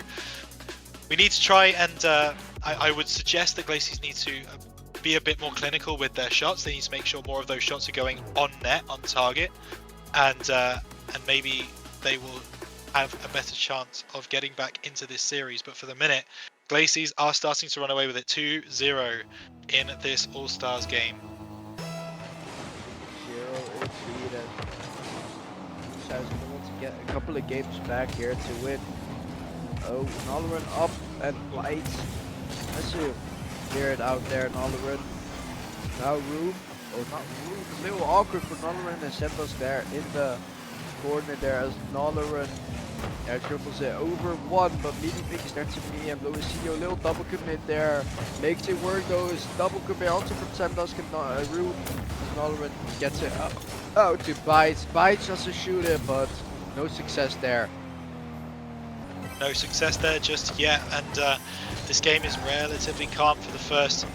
Speaker 4: we need to try and I would suggest that Glacies need to be a bit more clinical with their shots. They need to make sure more of those shots are going on net, on target, and maybe they will have a better chance of getting back into this series. But for the minute, Glacies are starting to run away with it 2-0 in this All-Stars game.
Speaker 3: 0 is lead, and South gonna want to get a couple of games back here to win. Oh, Nolleran up and light. Let's see. Clear it out there, Nolleran. Now Rube. Oh, not Rube. A little awkward for Nolleran and Santos there in the corner there as Nolleran triples it over 1, but Minipig starts to me and Loisillo, little double commit there. Makes it work though, is double commit also from Santos and Rube. Nolleran gets it out to Bites. Bites just to shoot it, but no success there.
Speaker 4: No success there just yet, and this game is relatively calm for the first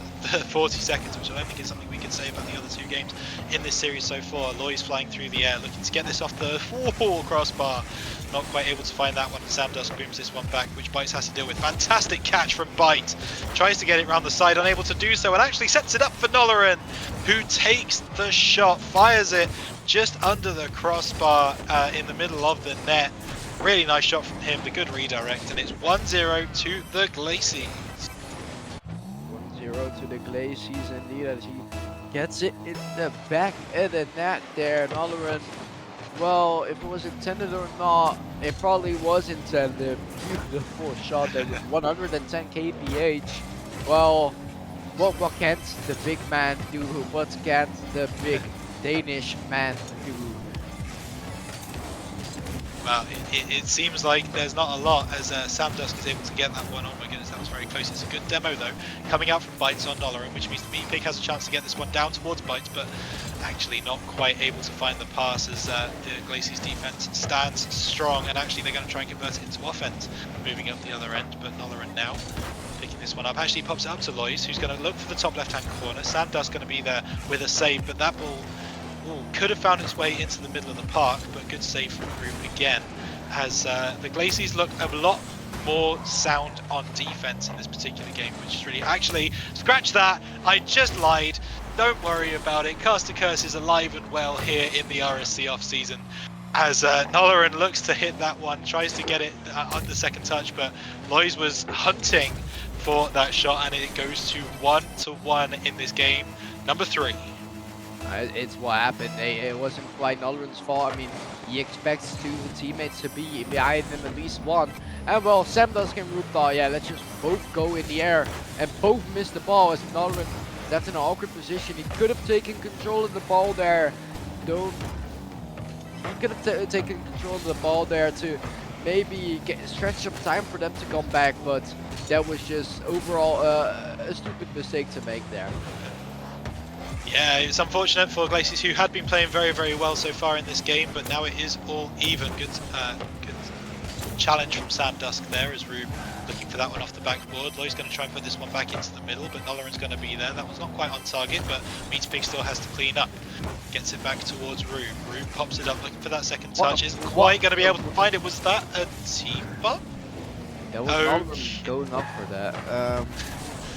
Speaker 4: 40 seconds, which I don't think is something we can say about the other 2 games in this series so far. Loy's flying through the air, looking to get this off the crossbar. Not quite able to find that one, and Samdusk booms this one back, which Bites has to deal with. Fantastic catch from Bite. Tries to get it round the side, unable to do so, and actually sets it up for Nolleran, who takes the shot, fires it just under the crossbar in the middle of the net. Really nice shot from him, the good redirect, and it's 1-0 to the Glacies.
Speaker 3: 1-0 to the Glacies indeed, as he gets it in the back of the net there. Nolleran, well, if it was intended or not, it probably was intended. Beautiful shot there with 110 kph. Well, what can't the big man do? What can't the big Danish man do?
Speaker 4: Well, it seems like there's not a lot as Samdusk is able to get that one. Oh my goodness, that was very close. It's a good demo though, coming out from Bites on Nolleran, which means the Meatpig has a chance to get this one down towards Bites, but actually not quite able to find the pass as the Glacies defense stands strong, and actually they're going to try and convert it into offense, moving up the other end, but Nolleran now picking this one up. Actually pops it up to Lois, who's going to look for the top left-hand corner. Samdusk going to be there with a save, but that ball could have found its way into the middle of the park, but good save from Rube again, as the Glacies look a lot more sound on defense in this particular game, which is really, actually, scratch that, I just lied, don't worry about it. Caster Curse is alive and well here in the RSC off-season, as Nolleran looks to hit that one, tries to get it on the second touch, but Lois was hunting for that shot, and it goes to 1-1 in this game, number 3.
Speaker 3: It's what happened. It wasn't quite Nolleran's fault. I mean, he expects 2 teammates to be behind him at least 1. And well, Samdusk and Rube thought, yeah, let's just both go in the air. And both missed the ball as Nolleran, that's in an awkward position. He could have taken control of the ball there. He could have taken control of the ball there to maybe stretch some time for them to come back. But that was just overall a stupid mistake to make there.
Speaker 4: Yeah, it's unfortunate for Glacies, who had been playing very, very well so far in this game, but now it is all even. Good challenge from Samdusk there as Rube looking for that one off the backboard. Loy's going to try and put this one back into the middle, but Nolleran's going to be there. That one's not quite on target, but Meatpig still has to clean up. Gets it back towards Rube. Rube pops it up looking for that second touch. Isn't quite going to be able to find it. Was that a team bump?
Speaker 3: That was Nolleran going up for that.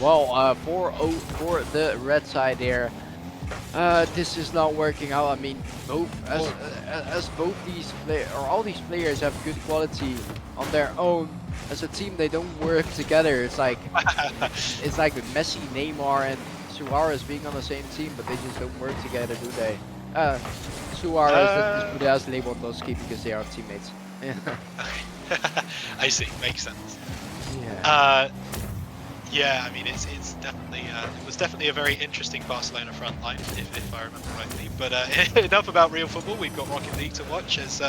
Speaker 3: Well, 4-0 for the red side there. This is not working out. I mean, as both these all these players have good quality on their own, as a team they don't work together. It's like with Messi, Neymar, and Suarez being on the same team, but they just don't work together, do they? Suarez just put it as Lewandowski because they are teammates.
Speaker 4: I see, makes sense.
Speaker 3: Yeah.
Speaker 4: Yeah, I mean it's definitely it was definitely a very interesting Barcelona front line, if I remember rightly. But enough about real football. We've got Rocket League to watch as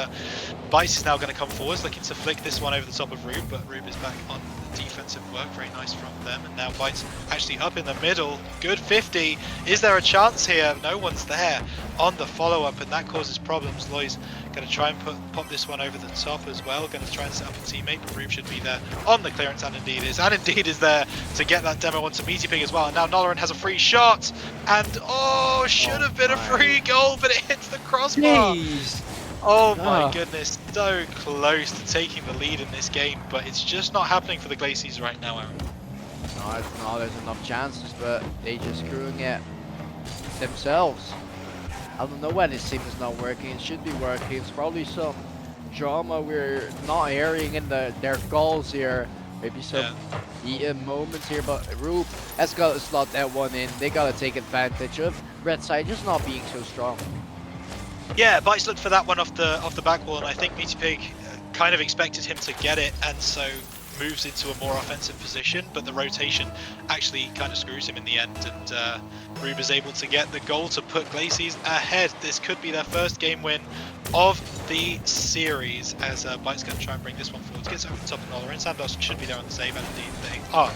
Speaker 4: Bice is now going to come forwards, looking to flick this one over the top of Rube, but Rube is back on the defensive work, very nice from them. And now Bytes actually up in the middle, good 50. Is there a chance here? No one's there on the follow-up, and that causes problems. Loy's going to try and pop this one over the top as well, going to try and set up a teammate, but Rube should be there on the clearance, and indeed is there to get that demo onto Meaty Pig as well. And now Nolarin has a free shot, and should have been a free goal, but it hits the crossbar.
Speaker 3: Jeez.
Speaker 4: Oh my goodness, so close to taking the lead in this game, but it's just not happening for the Glacies right now, Aaron.
Speaker 3: No, there's enough chances, but they just screwing it themselves. I don't know when this team is not working. It should be working. It's probably some drama we're not hearing in their goals here. Maybe some moments here, but Rube has got to slot that one in. They got to take advantage of Red side just not being so strong.
Speaker 4: Yeah, Bytes looked for that one off the back wall, and I think Meaty Pig kind of expected him to get it, and so moves into a more offensive position, but the rotation actually kind of screws him in the end, and Rube is able to get the goal to put Glacies ahead. This could be their first game win of the series, as Bytes going to try and bring this one forward. Gets over the top of Nolarin. Sandos should be there on the save, and indeed they are.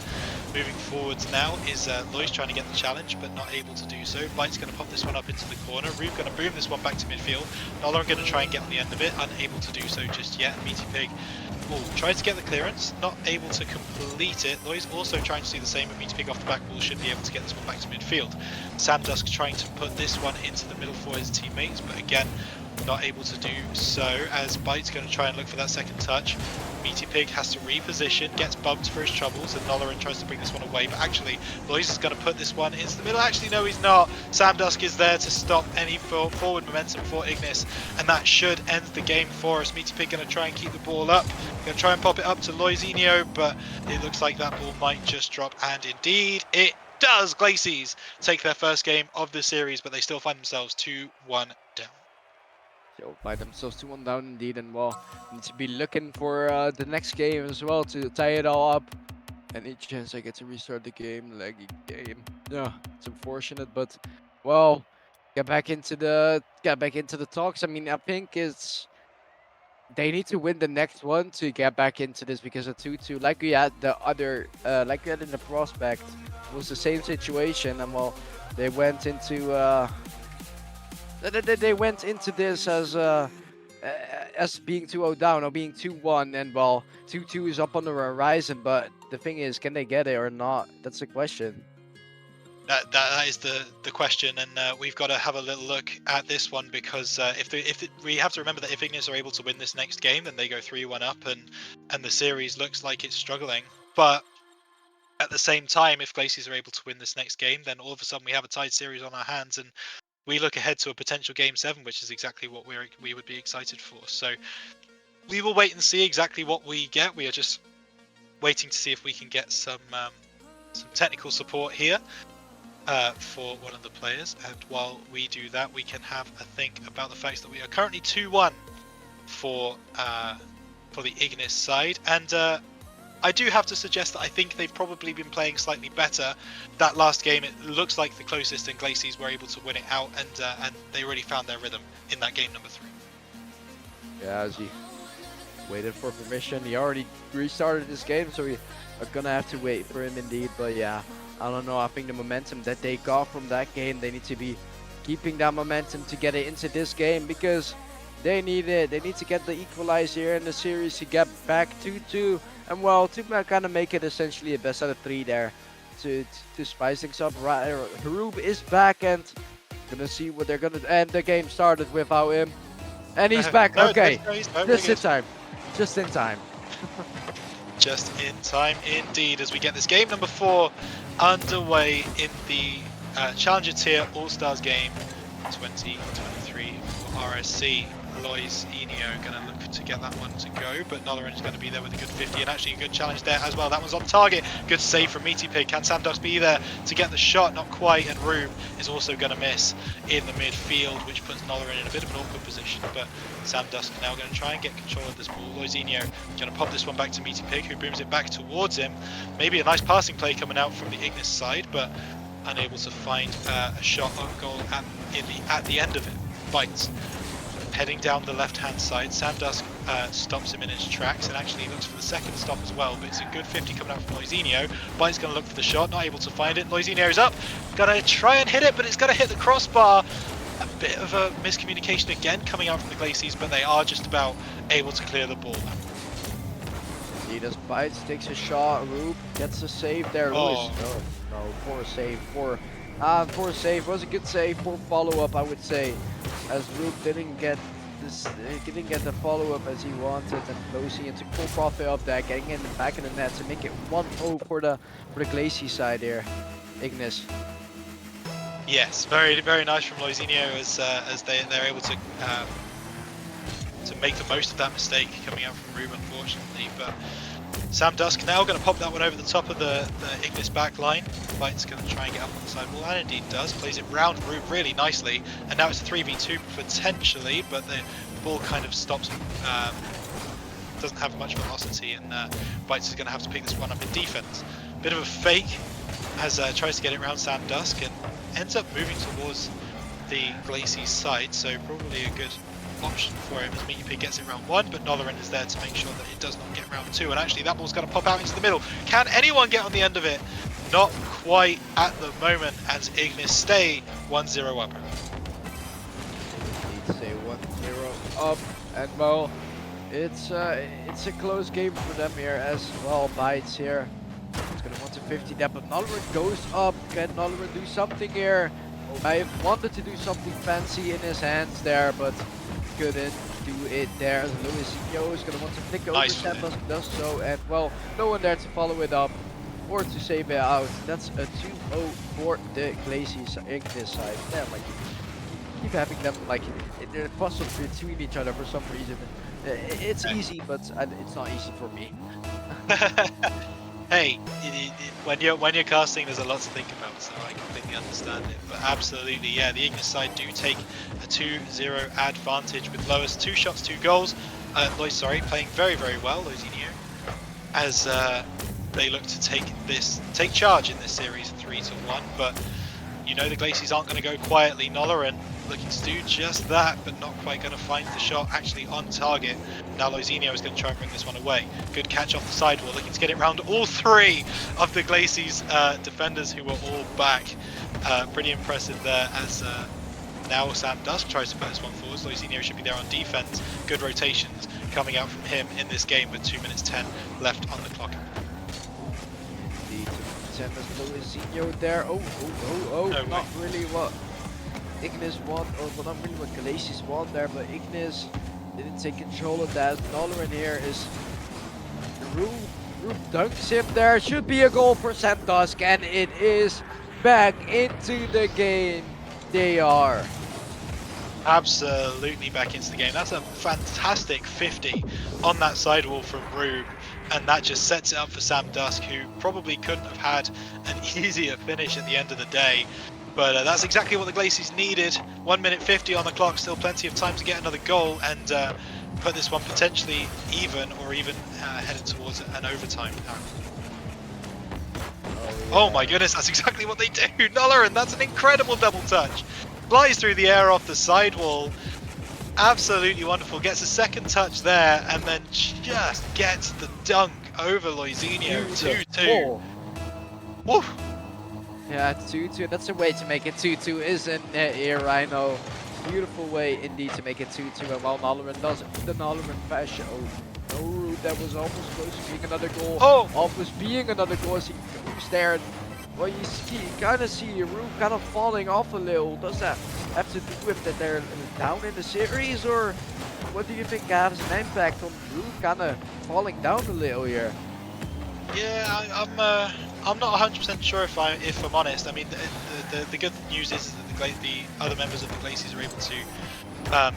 Speaker 4: Moving forwards now is Loy's trying to get the challenge, but not able to do so. Bytes going to pop this one up into the corner. Rube going to boom this one back to midfield. Nolarin going to try and get on the end of it, unable to do so just yet. Meaty Pig try to get the clearance, not able to complete it. Loy's also trying to do the same, but Meaty Pig off the back wall should be able to get this one back to midfield. Samdusk trying to put this one into the middle for his teammates, but again, not able to do so, as Byte's going to try and look for that second touch. Meaty Pig has to reposition, gets bumped for his troubles, and Nolarin tries to bring this one away, but actually Loy's is going to put this one into the middle. Actually, no, he's not. Samdusk is there to stop any forward momentum for Ignis, and that should end the game for us. Meaty Pig going to try and keep the ball up, going to try and pop it up to Loizinho, but it looks like that ball might just drop, and indeed it does. Glacies take their first game of the series, but they still find themselves 2-1 down.
Speaker 3: They'll find themselves 2-1 down indeed, and well, need to be looking for the next game as well to tie it all up. Any chance I get to restart the game, laggy game. Yeah, it's unfortunate, but well, get back into the talks. I mean, I think they need to win the next one to get back into this, because a 2-2, like we had the other, like we had in the prospect, was the same situation, and well, they went into this as being 2-0 down or being 2-1, and well, 2-2 is up on the horizon. But the thing is, can they get it or not? That's the question.
Speaker 4: That is the question, and we've got to have a little look at this one, because we have to remember that if Ignis are able to win this next game, then they go 3-1 up, and the series looks like it's struggling. But at the same time, if Glacies are able to win this next game, then all of a sudden we have a tied series on our hands, and we look ahead to a potential Game 7, which is exactly what we would be excited for. So we will wait and see exactly what we get. We are just waiting to see if we can get some technical support here for one of the players. And while we do that, we can have a think about the fact that we are currently 2-1 for the Ignis side. And I do have to suggest that I think they've probably been playing slightly better. That last game, it looks like the closest, and Glacies were able to win it out, and they really found their rhythm in that game number 3.
Speaker 3: Yeah, as he waited for permission, he already restarted this game, so we are gonna have to wait for him indeed. But yeah, I don't know. I think the momentum that they got from that game, they need to be keeping that momentum to get it into this game, because they need it. They need to get the equalizer here in the series to get back 2-2. And well, to kind of make it essentially a best out of 3 there, to spice things up. Rube is back, and gonna see what they're gonna. And the game started without him, and he's back. Okay, just in time, just in time.
Speaker 4: Just in time indeed, as we get this game number 4 underway in the Challenger Tier All-Stars game 2023 for RSC. Loizinho going to look to get that one to go, but Nolarin is going to be there with a good 50, and actually a good challenge there as well. That one's on target. Good save from Meaty Pig. Can Samdusk be there to get the shot? Not quite, and Rube is also going to miss in the midfield, which puts Nolarin in a bit of an awkward position, but Samdusk now going to try and get control of this ball. Loizinho going to pop this one back to Meaty Pig, who booms it back towards him. Maybe a nice passing play coming out from the Ignis side, but unable to find a shot on goal at the end of it. Bytes heading down the left-hand side. Samdusk stops him in his tracks and actually looks for the second stop as well, but it's a good 50 coming out from Loizinho. Bite's going to look for the shot, not able to find it. Loizinho's up, going to try and hit it, but it's going to hit the crossbar. A bit of a miscommunication again coming out from the Glacies, but they are just about able to clear the ball now.
Speaker 3: Leaders bites, takes a shot. Rube gets a save there.
Speaker 4: Oh.
Speaker 3: No, poor save. Poor save. Was a good save. Poor follow up, I would say, as Rube didn't get the follow up as he wanted, and Loizinho took full profit of that, getting in the back of the net to make it 1-0 for the Glacy side here. Ignis.
Speaker 4: Yes, very nice from Loizinho as they're able to make the most of that mistake coming out from Rube, unfortunately. But Samdusk now going to pop that one over the top of the Ignis back line. Bite's going to try and get up on the sidewall, and indeed does. Plays it round Rube really nicely, and now it's a 3v2 potentially, but the ball kind of stops. Doesn't have much velocity, and Bites is going to have to pick this one up in defense. Bit of a fake as tries to get it around Samdusk and ends up moving towards the Glacy side, so probably a good option for him as Meaty gets it round 1, but Nolarin is there to make sure that it does not get round 2, and actually that ball's going to pop out into the middle. Can anyone get on the end of it? Not quite at the moment, as Ignis stay 1-0 up.
Speaker 3: Need to say 1-0 up, and well, it's a close game for them here as well. Bites here. It's going to want to 50 that, but Nolarin goes up. Can Nolarin do something here? I wanted to do something fancy in his hands there, but couldn't do it there. Loizinho is going to want to flick over. Samdusk does so, and well, no one there to follow it up or to save it out. That's a 2-0 for the Glacies Ignis side. Yeah, like keep having them like they're puzzled between each other for some reason. It's easy, but it's not easy for me.
Speaker 4: Hey, when you're casting, there's a lot to think about, so I completely understand it. But absolutely, yeah, the Ignis side do take a 2-0 advantage with Lois 2 shots, 2 goals. Lois, sorry, playing very well, Loizinho, as they look to take charge in this series 3-1. But you know the Glacies aren't going to go quietly. Nolarin looking to do just that, but not quite going to find the shot actually on target. Now Loizinho is going to try and bring this one away. Good catch off the sidewall, looking to get it round all 3 of the Glacies defenders who were all back. Pretty impressive there as now Samdusk tries to put this one forward. Loizinho should be there on defense. Good rotations coming out from him in this game with 2 minutes 10 left on the clock.
Speaker 3: Indeed, Loizinho there. Oh,
Speaker 4: No
Speaker 3: not
Speaker 4: way.
Speaker 3: really what Ignis want, or well, not really what Glacies want there, but Ignis didn't take control of that. Nolarin here is Rube dunks him there. Should be a goal for Samdusk, and it is back into the game. They are
Speaker 4: Absolutely back into the game. That's a fantastic 50 on that sidewall from Rube, and that just sets it up for Samdusk, who probably couldn't have had an easier finish at the end of the day. But that's exactly what the Glacies needed. 1 minute 50 on the clock, still plenty of time to get another goal and put this one potentially even, or even headed towards an overtime. Oh my goodness, that's exactly what they do. Nolarin, that's an incredible double touch. Flies through the air off the sidewall. Absolutely wonderful. Gets a second touch there, and then just gets the dunk over Loizinho. 2-2. Woo.
Speaker 3: Yeah, 2-2. That's a way to make it 2-2, isn't it, here, Rhino? Beautiful way indeed to make it 2-2. And while Nolarin does it, the Nolarin fashion. Oh, no, Rube, that was almost close to being another goal.
Speaker 4: Oh!
Speaker 3: Almost being another goal as he goes there. Well, you kind of see Rube kind of falling off a little. Does that have to do with that they're down in the series, or what do you think has an impact on Rube kind of falling down a little here?
Speaker 4: Yeah, I'm not 100% sure if I'm honest. I mean, the good news is that the other members of the Glacies are able to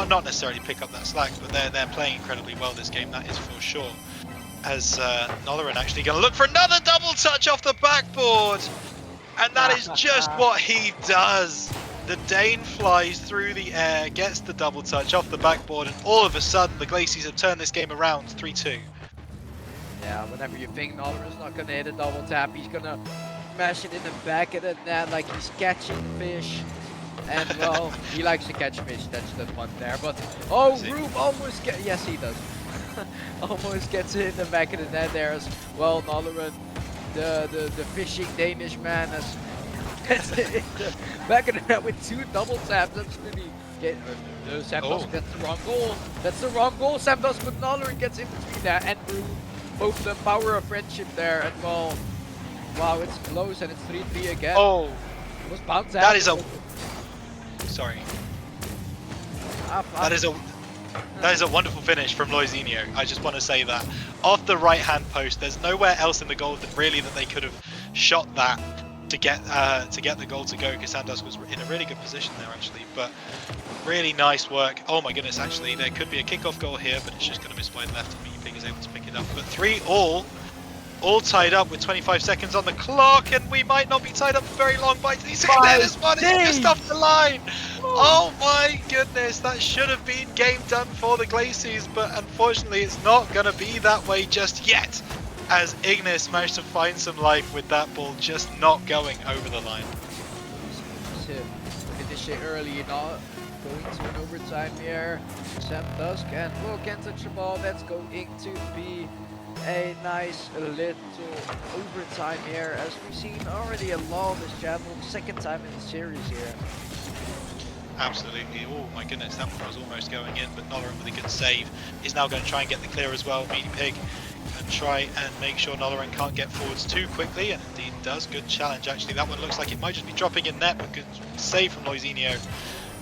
Speaker 4: not necessarily pick up that slack, but they're playing incredibly well this game. That is for sure. As Nolarin actually going to look for another double touch off the backboard, and that is just what he does. The Dane flies through the air, gets the double touch off the backboard, and all of a sudden the Glacies have turned this game around 3-2.
Speaker 3: Yeah, whenever you think Nolarin's not gonna hit a double tap, he's gonna smash it in the back of the net like he's catching fish. And well, he likes to catch fish. That's the fun there. But oh,
Speaker 4: See.
Speaker 3: Rube almost get. Yes, he does. Almost gets it in the back of the net there as well. Nolleran, the fishing Danish man, has gets it in the back of the net with 2 double taps. That's really get. No, Sam
Speaker 4: Oh.
Speaker 3: Dusk, that's the wrong goal. That's the wrong goal. Sam Dusk, but Nolleran gets in between that and Rube. Both the power of friendship there, and well, wow, it's close and it's 3-3 again.
Speaker 4: Oh,
Speaker 3: It was bounce
Speaker 4: that is
Speaker 3: out.
Speaker 4: sorry.
Speaker 3: Ah,
Speaker 4: That is a wonderful finish from Loizinho. I just want to say that. Off the right-hand post, there's nowhere else in the goal that really that they could have shot that to get the goal to go, because Sandos was in a really good position there actually. But really nice work. Oh my goodness, actually there could be a kickoff goal here, but it's just going to miss wide left, and Meaty Pig is able to pick it up. But 3-3. All tied up with 25 seconds on the clock, and we might not be tied up for very long. By this one is just off the line. Oh my goodness, that should have been game done for the Glacies, but unfortunately it's not going to be that way just yet, as Ignis managed to find some life with that ball just not going over the line.
Speaker 3: Finish it early, not going to an overtime here. Sam Dusk and Will can't touch the ball. That's going to be a nice little overtime here, as we've seen already a lot on this channel, the second time in the series here.
Speaker 4: Absolutely. Oh my goodness, that one was almost going in, but Nolleran with a good save is now going to try and get the clear as well. Meaty Pig and try and make sure Nolleran can't get forwards too quickly, and indeed does. Good challenge actually. That one looks like it might just be dropping in net, but good save from Loizinho.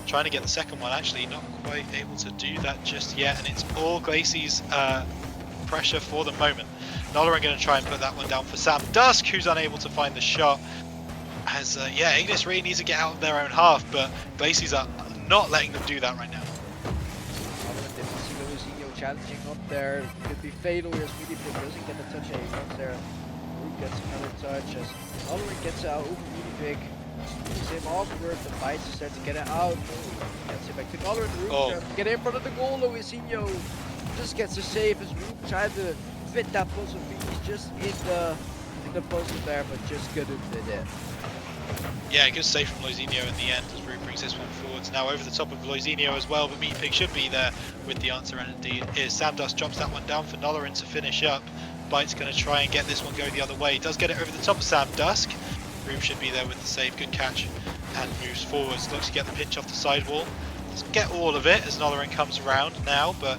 Speaker 4: Trying to get the second one, actually not quite able to do that just yet, and it's all Glacy's pressure for the moment. Nolleran going to try and put that one down for Sam Dusk, who's unable to find the shot. As yeah, Ignis really needs to get out of their own half, but Glacies are not letting them do that right now.
Speaker 3: Challenging up there, could be fatal as Meaty Pig doesn't get the touch that he wants there. Rube gets another touch as Nolleran gets out over Meaty Pig. He's him awkward, the fights to start to get it out. Gets it back to Nolleran. Rube trying to get in front of the goal. Loizinho just gets a save as Rube tried to fit that puzzle. He's just in the puzzle there, but just couldn't fit it.
Speaker 4: Yeah, good save from Loizinho in the end as Rube brings this one forwards. Now over the top of Loizinho as well, but Meaty Pig should be there with the answer, and indeed is. Sam Dusk drops that one down for Nolleran to finish up. Bite's going to try and get this one go the other way. Does get it over the top of Sam Dusk. Rube should be there with the save. Good catch and moves forwards. Looks to get the pinch off the sidewall. Doesn't get all of it as Nolleran comes around now, but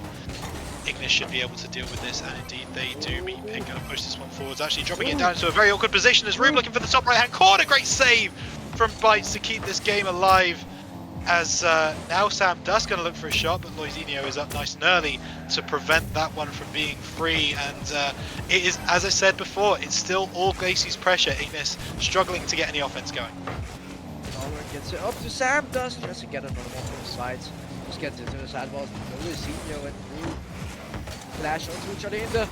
Speaker 4: Ignis should be able to deal with this, and indeed they do. Meaty Pig going to push this one forwards, actually dropping it down into a very awkward position as Rube looking for the top right hand corner. Great save from Bites to keep this game alive, as now Sam Dusk going to look for a shot, but Loizinho is up nice and early to prevent that one from being free. And it is, as I said before, it's still all Glacy's pressure. Ignis struggling to get any offense going.
Speaker 3: Nolleran gets it up to Sam Dusk, tries to get another one from the sides. Just gets it to the sidewalls. Loizinho and Rube flash onto each other in the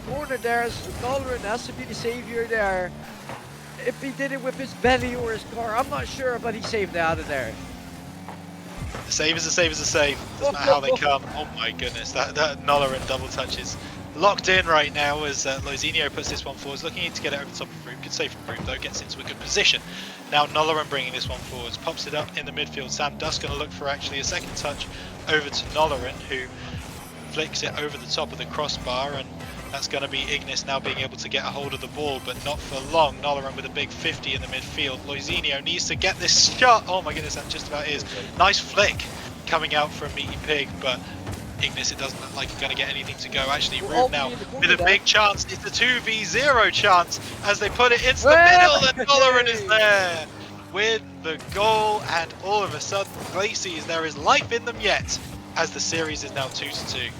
Speaker 3: corner there, as Nolleran has to be the savior there. If he did it with his belly or his car, I'm not sure, but he saved it out of there.
Speaker 4: The save is a save is a save. Doesn't matter how they come. Oh my goodness, that Nolleran double touch is locked in right now as Loizinho puts this one forwards, looking to get it over the top of Rube. Good save from Rube though, gets into a good position. Now Nolleran bringing this one forwards, pops it up in the midfield. Sam Dusk going to look for actually a second touch over to Nolleran, who flicks it over the top of the crossbar, and that's going to be Ignis now being able to get a hold of the ball, but not for long. Nolleran with a big 50 in the midfield. Loizinho needs to get this shot. Oh my goodness, that just about is. Nice flick coming out from Meaty Pig, but Ignis, it doesn't look like he's going to get anything to go. Actually, Rube now with a big chance. It's a 2v0 chance as they put it into the middle, and Nolleran is there with the goal, and all of a sudden, Glacies, there is life in them yet, as the series is now 2-2.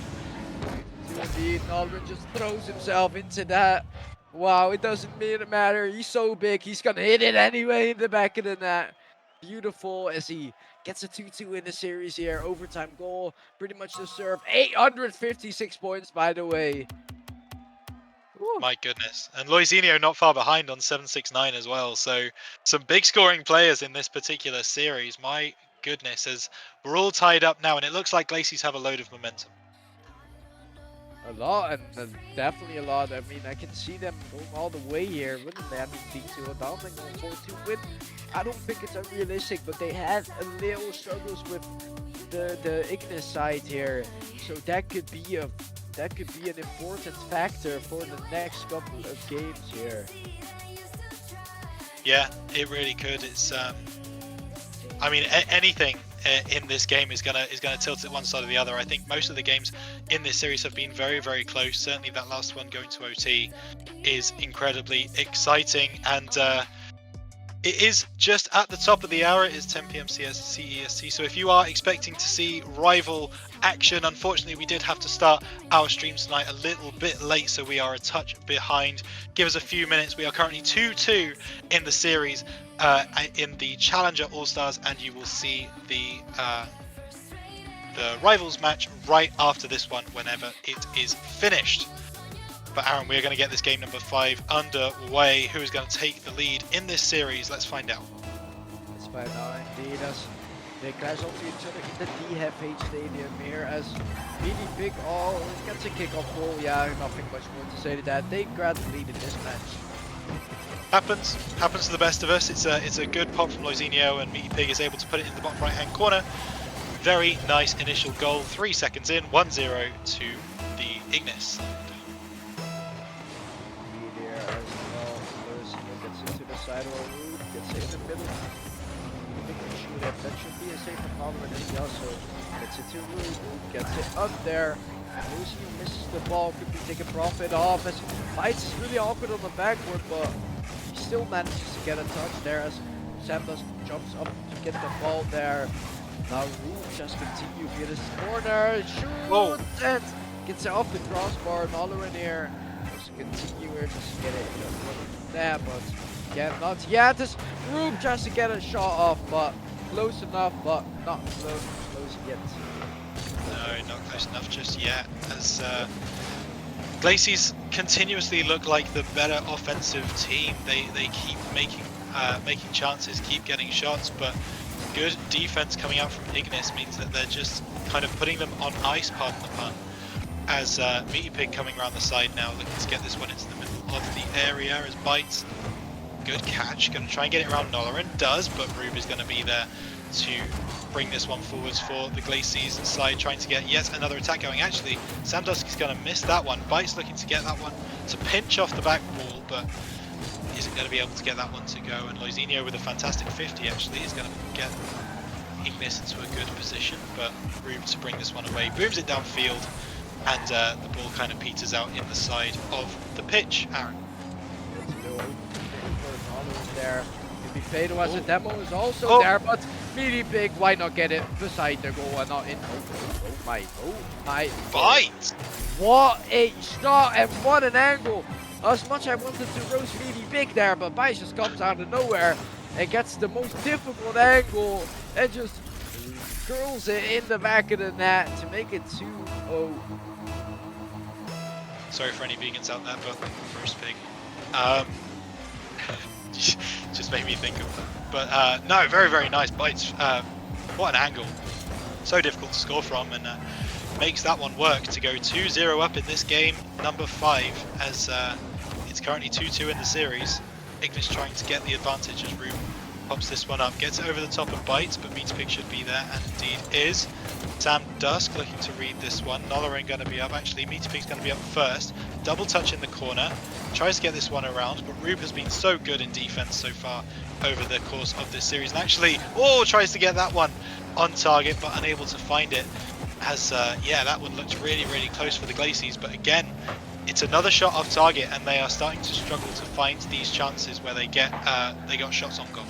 Speaker 3: Indeed, Nolleran just throws himself into that. Wow, it doesn't matter. He's so big, he's gonna hit it anyway in the back of the net. Beautiful as he gets a 2-2 in the series here. Overtime goal, pretty much deserved. 856 points, by the way. Woo.
Speaker 4: My goodness. And Loizinho not far behind on 769 as well. So some big scoring players in this particular series. My goodness, as we're all tied up now, and it looks like Glacies have a load of momentum.
Speaker 3: A lot, and definitely a lot. I mean, I can see them going all the way here. Wouldn't they? I mean, D2 down and going 4-2 win. I don't think it's unrealistic, but they had a little struggles with the Ignis side here, so that could be an important factor for the next couple of games here.
Speaker 4: Yeah, it really could. It's I mean, anything in this game is gonna tilt it one side or the other. I think most of the games in this series have been very, very close. Certainly, that last one going to OT is incredibly exciting, and it is just at the top of the hour. It is 10 p.m. CEST. So if you are expecting to see rival action, unfortunately, we did have to start our stream tonight a little bit late, so we are a touch behind. Give us a few minutes. We are currently 2-2 in the series in the Challenger All-Stars, and you will see the rivals match right after this one whenever it is finished. But Aaron, we're going to get this game number 5 underway. Who is going to take the lead in this series? Let's find out.
Speaker 3: Let's find out indeed as they clash onto each other in the DFH Stadium here as Really Big gets a kickoff goal. Yeah, nothing much more to say to that. They grab the lead in this match.
Speaker 4: Happens to the best of us. It's a good pop from Loizinho, and Meaty Pig is able to put it in the bottom right hand corner. Very nice initial goal. 3 seconds in, 1-0 to the Ignis.
Speaker 3: Gets into the sidewall route, gets it in the middle. That should be a safer problem, and he also gets it to Root, gets it up there. Lucio misses the ball, could be taking profit off as Bites is really awkward on the backward, but he still manages to get a touch there as Sambas jumps up to get the ball there. Now Root just continue via this corner, shoots and gets it off the crossbar. Noller in here. Just continue here, just get it there, but cannot yet. This Room just to get a shot off, but close enough, but not close yet.
Speaker 4: No, not close enough just yet, as Glacies continuously look like the better offensive team. They keep making chances, keep getting shots, but good defense coming out from Ignis means that they're just kind of putting them on ice, pardon the pun, as Meaty Pig coming around the side now, looking to get this one into the middle of the area as Bites. Good catch, going to try and get it around Noller, and does, but Rube is going to be there to bring this one forwards for the Glacies side, trying to get yet another attack going. Actually, Samdusk is going to miss that one. Bites looking to get that one to pinch off the back wall, but isn't going to be able to get that one to go. And Loizinho with a fantastic 50 actually is going to get Ignis into a good position, but Rube to bring this one away. Booms it downfield, and the ball kind of peters out in the side of the pitch. Aaron.
Speaker 3: There. Fado as a demo is also there, but Meaty Pig, why not get it beside the goal and not in? Oh my.
Speaker 4: Bite!
Speaker 3: What a shot and what an angle! As much I wanted to roast Meaty Pig there, but Bite just comes out of nowhere and gets the most difficult angle and just curls it in the back of the net to make it 2-0.
Speaker 4: Sorry for any vegans out there, but roast pig. Just made me think of that. But no, very, very nice Bites. What an angle. So difficult to score from, and makes that one work to go 2-0 up in this game, number 5, as it's currently 2-2 in the series. Ignis trying to get the advantage as Rube pops this one up, gets it over the top of Bites, but Meaty Pig should be there, and indeed is. Sam Dusk looking to read this one. Noller ain't going to be up. Actually, Meaty Pig's going to be up first. Double touch in the corner. Tries to get this one around, but Rube has been so good in defense so far over the course of this series. And actually, tries to get that one on target, but unable to find it. As, yeah, that one looked really, really close for the Glacies. But again, it's another shot off target, and they are starting to struggle to find these chances where they got shots on goal.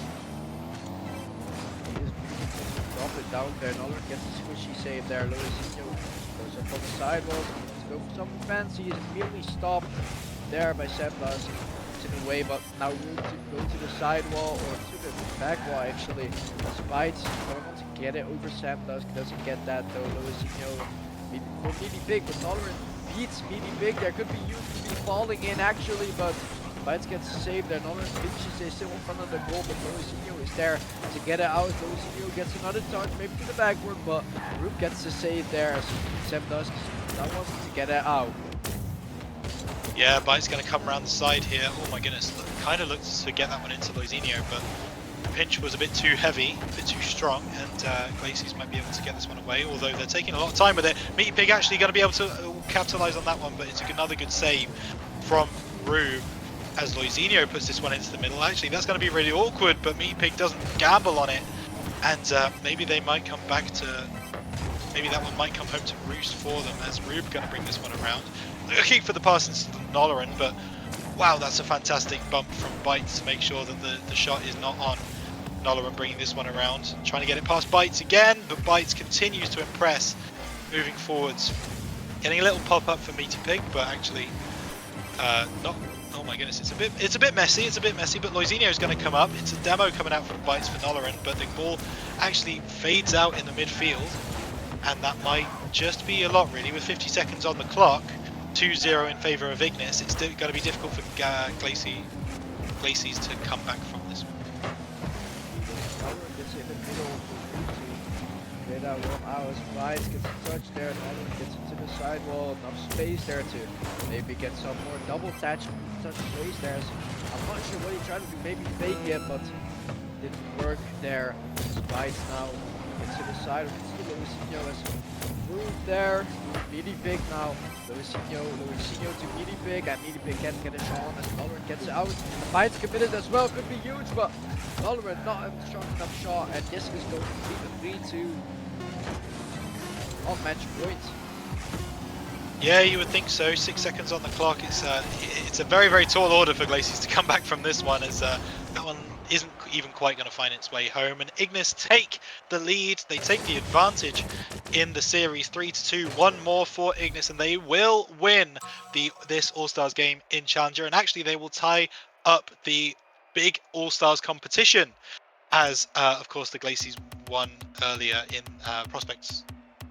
Speaker 3: Drop it down there, Noller gets a squishy save there. Loizinho goes up on the sidewalk, let's go for something fancy. He's immediately stopped there by Seblas. It's in the way, but now Root to go to the sidewall or to the back wall actually. Spites going on to get it over Seblas, doesn't get that though. Loizinho for Meaty Pig, but Noller beats Meaty Pig. There could be used to be falling in actually, but Bites gets saved there. Noller pinches is still in front of the goal, but Loizinho is there to get it out. Loizinho gets another touch, maybe to the backward, but Roop gets the save there as Sam Dusk That wants to get it out.
Speaker 4: Yeah, Bite's going to come around the side here. Oh my goodness, kind of looks to get that one into Loisinho, but the pinch was a bit too heavy, a bit too strong, and Glacies might be able to get this one away, although they're taking a lot of time with it. Meaty Pig actually going to be able to capitalize on that one, but it's another good save from Rube as Loisinho puts this one into the middle. Actually, that's going to be really awkward, but Meaty Pig doesn't gamble on it, and maybe they might come back to... Maybe that one might come home to roost for them, as Rube going to bring this one around. Looking for the pass into Nolaran, but wow, that's a fantastic bump from Bites to make sure that the shot is not on. Nolaran bringing this one around, trying to get it past Bites again, but Bites continues to impress, moving forwards. Getting a little pop-up for Meaty Pig, but actually not... Oh my goodness, it's a bit messy, but Loisinho is going to come up. It's a demo coming out from Bites for Nolaran, but the ball actually fades out in the midfield. And that might just be a lot, really, with 50 seconds on the clock. 2-0 in favour of Ignis. It's going to be difficult for Glacies to come back from this one.
Speaker 3: Gets in the middle get out 1 hour's Bites, gets a touch there, Nolaran gets into the sidewall, enough space there to maybe get some more double touch space there. So I'm not sure what he tried to do, maybe fake it, but didn't work there. Bites now gets to the side of Loisinho has moved there. Meaty Pig now. Loisinho to Meaty Pig, and Meaty Pig can't get a shot on as Nolaran gets it out. The Bites committed as well, could be huge, but Nolaran not a strong enough shot, and this is going to be the 3-2 on match point.
Speaker 4: Yeah, you would think so. 6 seconds on the clock. It's a very, very tall order for Glacies to come back from this one, as that one isn't even quite going to find its way home. And Ignis take the lead. They take the advantage in the series 3-2. One more for Ignis, and they will win this All-Stars game in Challenger. And actually, they will tie up the big All-Stars competition, as of course the Glacies won earlier in Prospects.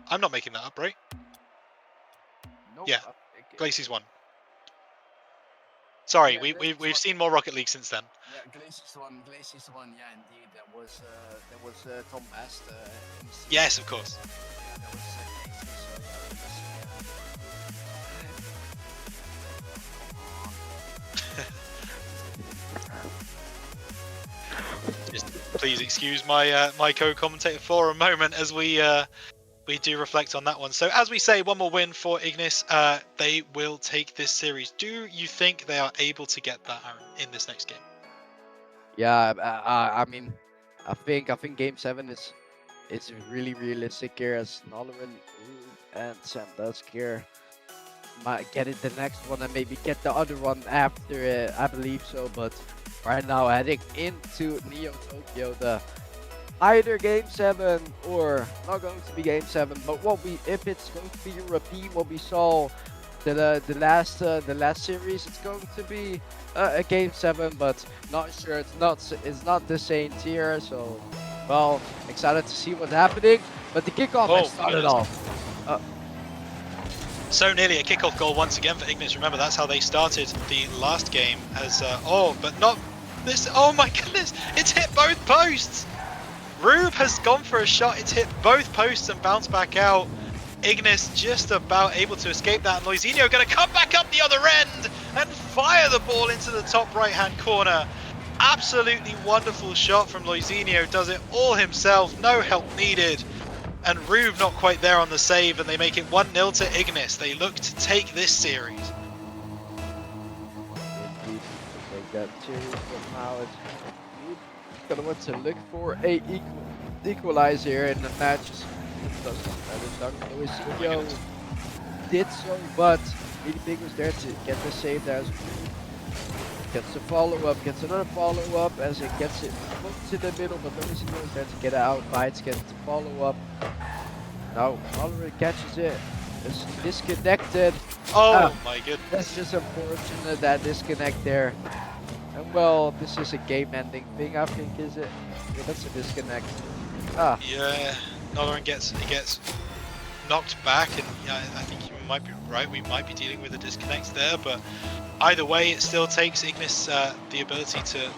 Speaker 4: I'm not making that up, right?
Speaker 3: No,
Speaker 4: Yeah, Glacies won. Sorry,
Speaker 5: Yeah,
Speaker 4: we've seen more Rocket League since then.
Speaker 5: Yeah, Glacies won. Yeah, indeed. That was Tom Best.
Speaker 4: Yes, of course.
Speaker 5: Yeah, that was
Speaker 4: Just please excuse my my co-commentator for a moment as we do reflect on that one. So as we say, one more win for Ignis. They will take this series. Do you think they are able to get that, Aaron, in this next game?
Speaker 3: Yeah, I mean, I think Game 7 is really realistic here, as Nolaran and Sandusk here might get it the next one and maybe get the other one after it. I believe so, but right now heading into Neo Tokyo, the either Game 7 or not going to be Game 7, but if it's going to be a repeat what we saw the last series, it's going to be a Game 7, but not sure. It's not the same tier, so well, excited to see what's happening. But the kickoff has started off.
Speaker 4: So nearly a kickoff goal once again for Ignis. Remember, that's how they started the last game. As but not this. Oh my goodness! It's hit both posts. Rube has gone for a shot. It's hit both posts and bounced back out. Ignis just about able to escape that. And Loisinho going to come back up the other end and fire the ball into the top right-hand corner. Absolutely wonderful shot from Loisinho. Does it all himself. No help needed. And Rube not quite there on the save, and they make it 1-0 to Ignis. They look to take this series.
Speaker 3: Indeed, take that series, but now it's gonna want to look for a equalize here in the matches. Loisinho did so, but Meaty Pig was there to get the save there. Gets a follow-up, gets another follow-up as it gets it close to the middle, but Loisinho is there to get it out. Bites gets the follow-up. Now Nolaran catches it. It's disconnected.
Speaker 4: Oh my goodness.
Speaker 3: That's just unfortunate, that disconnect there. And well, this is a game-ending thing, I think, is it? Yeah, that's a disconnect.
Speaker 4: Yeah, Nolaran gets knocked back, and yeah, I think you might be right. We might be dealing with a disconnect there, but either way, it still takes Ignis the ability to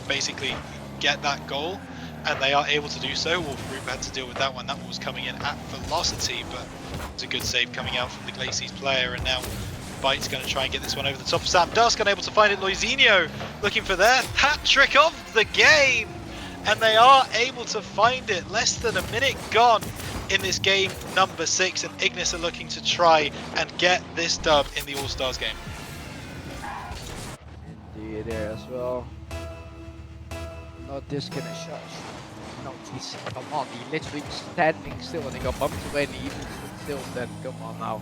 Speaker 4: basically get that goal, and they are able to do so. Well, Rube had to deal with that one. That one was coming in at velocity, but It's a good save coming out from the Glaciers player, and now Bite's going to try and get this one over the top of Sam Dusk, unable to find it. Loizinho looking for their hat trick of the game, and they are able to find it. Less than a minute gone in this game number 6, and Ignis are looking to try and get this dub in the All-Stars game.
Speaker 3: Indeed, there as well. Not disconnect shot. No, he's, come on, he literally was standing still and he got bumped away and he even stood still then. Come on now.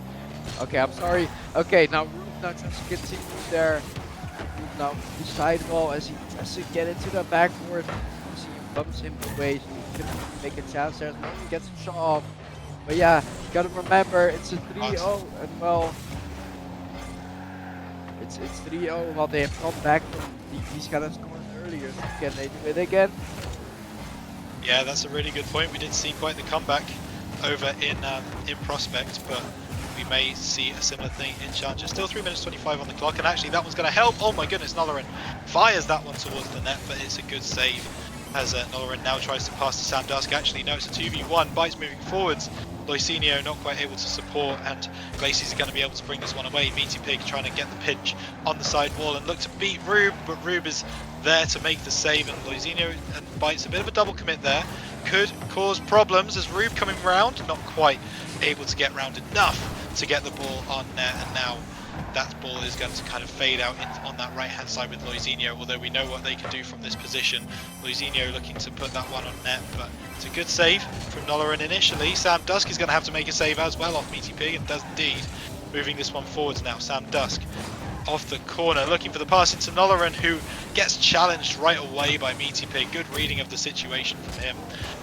Speaker 3: Okay, I'm sorry. Okay, now Rube now just continues there. Rube now beside wall as he tries to get into the backboard. You see him bumps him away, so he can make a chance there. No, he gets a shot off. But yeah, you gotta remember it's a 3-0 and well, it's 3-0 while they have come back from these kind of scores earlier. So can they do it again?
Speaker 4: Yeah, that's a really good point. We did see quite the comeback over in Prospect, but we may see a similar thing in Challenger. Still 3 minutes 25 on the clock, and actually that one's going to help. Oh my goodness, Nolorin fires that one towards the net, but it's a good save as Nolorin now tries to pass to Sam Dusk. Actually, no, it's a 2v1. Bites moving forwards. Loizinho not quite able to support, and Glaciers are going to be able to bring this one away. Meaty Pig trying to get the pinch on the side wall and look to beat Rube, but Rube is there to make the save, and Loizinho and Bites a bit of a double commit there. Could cause problems as Rube coming round, not quite able to get round enough to get the ball on net, and now that ball is going to kind of fade out on that right hand side with Loizinho, although we know what they can do from this position. Loizinho looking to put that one on net, but it's a good save from Nolorin initially. Sam Dusk is going to have to make a save as well off Meaty Pig, and does indeed. Moving this one forwards now, Sam Dusk off the corner, looking for the pass into Nolorin, who gets challenged right away by Meaty Pig. Good reading of the situation from him.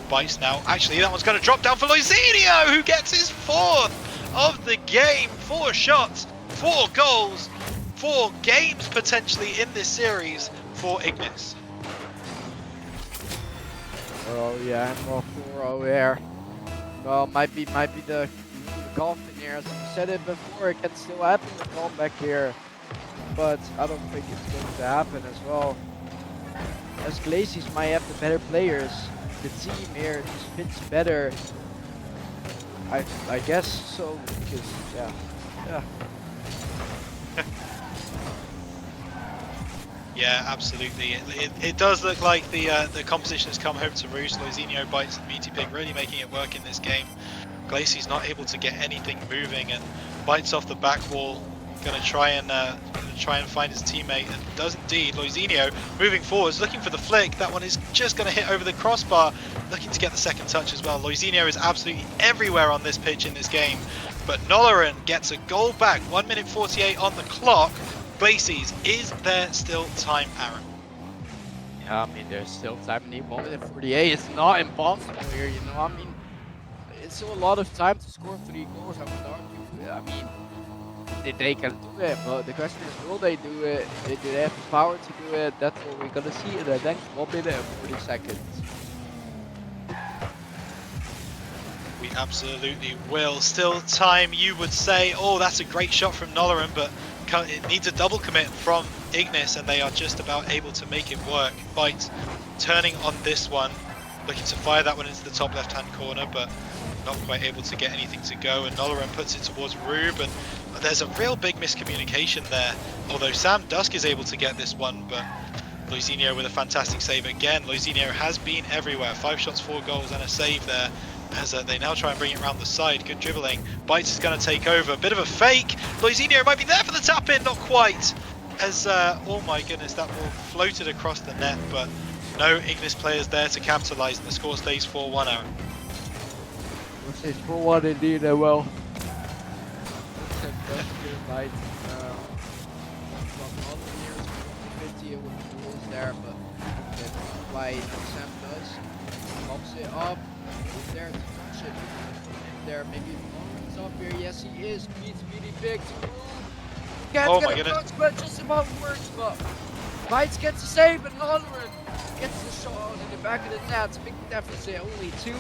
Speaker 4: Bites now. Actually, that one's going to drop down for Loizinho, who gets his 4th of the game. 4 shots, 4 goals, 4 games potentially in this series for Ignis.
Speaker 3: Oh yeah, and well 4-0 there. Well, might be the golf in here. As I said it before, it can still happen with comeback here, but I don't think it's going to happen as well. As Glaciers might have the better players, the team here just fits better. I guess so, because yeah.
Speaker 4: Yeah, absolutely. It does look like the composition has come home to roost. Loizinho, Bites, and Meaty Pig really making it work in this game. Glacier's not able to get anything moving, and Bites off the back wall, gonna try and find his teammate, and does indeed. Loizinho moving forwards, looking for the flick. That one is just gonna hit over the crossbar, looking to get the second touch as well. Loizinho is absolutely everywhere on this pitch in this game, but Nolorin gets a goal back. 1 minute 48 on the clock. Glaciers, is there still time, Aaron?
Speaker 3: Yeah, I mean, there's still time. 1 minute 48. It's not impossible here, you know. I mean, it's still a lot of time to score 3 goals. I would argue. I mean, they can do it, but the question is, will they do it? Do they have the power to do it? That's what we're gonna see in the next 1 minute and 40 seconds.
Speaker 4: We absolutely will. Still time, you would say. Oh, that's a great shot from Nolorin, but it needs a double commit from Ignis, and they are just about able to make it work. Bite turning on this one, looking to fire that one into the top left hand corner, but not quite able to get anything to go, and Nolorin puts it towards Rube, and there's a real big miscommunication there, although Sam Dusk is able to get this one, but Loizinho with a fantastic save again. Loizinho has been everywhere. 5 shots, 4 goals, and a save there, as they now try and bring it around the side. Good dribbling. Bites is going to take over. Bit of a fake. Loizinho might be there for the tap in, not quite. As oh my goodness, that ball floated across the net, but no Ignis players there to capitalise, and the score stays 4-1, Aaron.
Speaker 3: It's 4-1 indeed, well. Right. It was there, but that's why Sam does. Pops it up. He's there to touch it. There, maybe Nolorin's up here. Yes, he is. Beats Meaty Pig. Can't get a touch, but just about works. But Bites gets a save, and Nolorin gets the shot in the back of the net. Big deficit, only 2.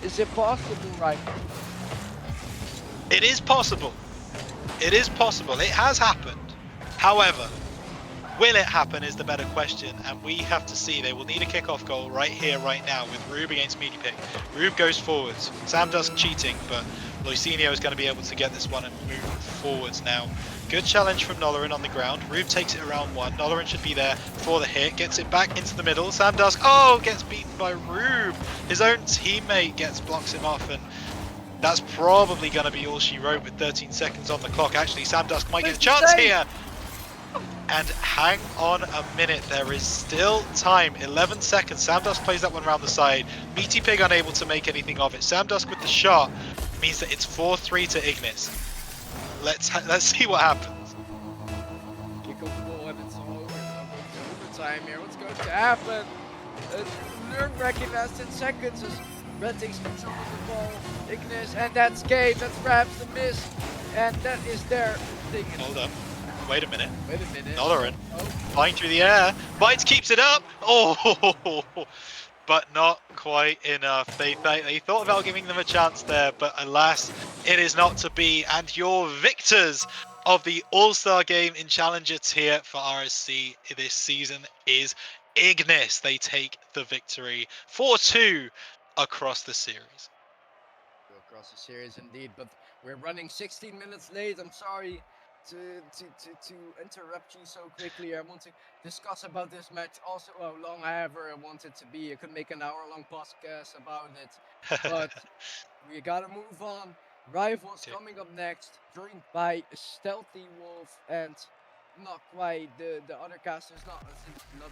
Speaker 3: Is it possible, right?
Speaker 4: It is possible. It is possible. It has happened. However, will it happen is the better question, and we have to see. They will need a kickoff goal right here, right now, with Rube against Meaty Pig. Rube goes forwards. Sam Dusk cheating, but Luisinho is going to be able to get this one and move forwards now. Good challenge from Nolorin on the ground. Rube takes it around one. Nolorin should be there for the hit. Gets it back into the middle. Sam Dusk, oh, gets beaten by Rube. His own teammate blocks him off, and that's probably going to be all she wrote with 13 seconds on the clock. Actually, Sam Dusk might get a chance here. And hang on a minute, there is still time. 11 seconds. Sam Dusk plays that one around the side. Meaty Pig unable to make anything of it. Sam Dusk with the shot means that it's 4-3 to Ignis. Let's see what happens.
Speaker 3: Kick off goal and it's all over. Now going to overtime here. What's going to happen? Nerve-wracking last 10 seconds as Red takes control of the ball. Ignis, and that's Gabe. That's perhaps the miss. And that is their thing.
Speaker 4: Hold up. Wait a minute.
Speaker 3: Wait a minute.
Speaker 4: Nolorin
Speaker 3: Oh.
Speaker 4: flying through the air. Bites keeps it up. Oh, but not quite enough. They thought about giving them a chance there, but alas, it is not to be. And your victors of the All-Star game in Challenger tier for RSC this season is Ignis. They take the victory 4-2 across the series.
Speaker 3: Across the series indeed, but we're running 16 minutes late. I'm sorry to interrupt you so quickly. I want to discuss about this match also how long I ever want it to be. I could make an hour-long podcast about it, but we gotta move on. Rivals coming up next, joined by Stealthy Wolf and not quite the other cast is not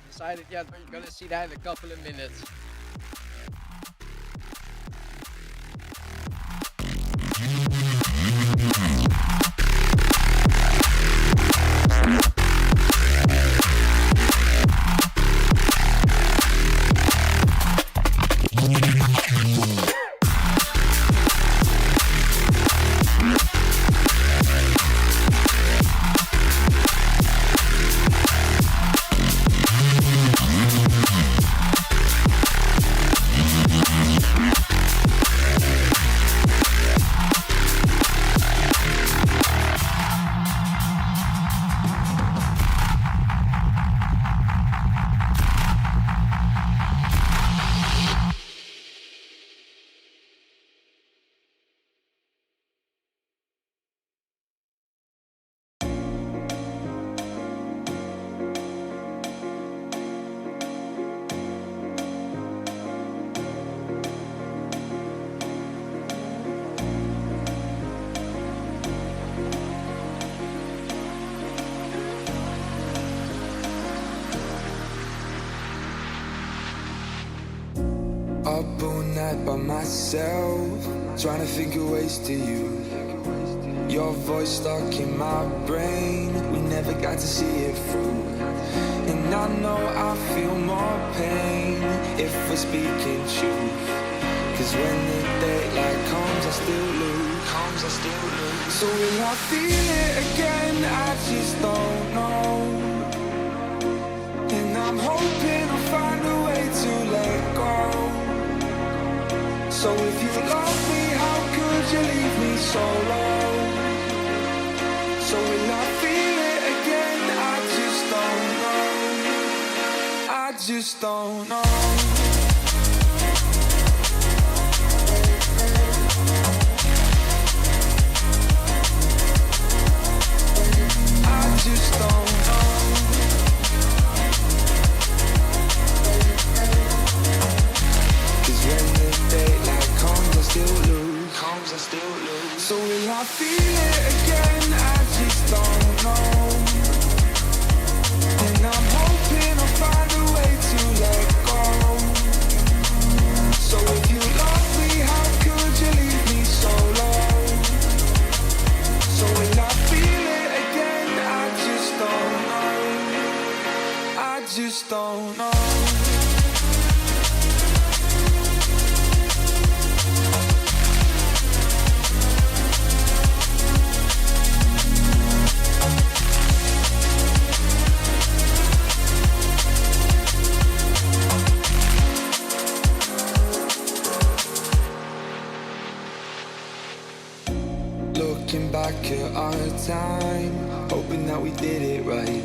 Speaker 3: decided yet, but you're gonna see that in a couple of minutes.
Speaker 1: Up all night by myself, trying to think of ways to you. Your voice stuck in my brain, we never got to see it through. And I know I feel more pain if we're speaking truth. Cause when the daylight comes I still lose, So will I feel it again? I just don't know. And I'm hoping I'll find a way to let go. So if you love me, how could you leave me so low? So will I feel it again? I just don't know. I just don't know. I just don't know. Cause when the daylight comes I still lose, So will I feel it again? I just don't know. And I'm hoping I'll find a way to let go. So if you love me, how could you leave me so low? So will I feel it again? I just don't know. I just don't know. Looking back at our time, hoping that we did it right.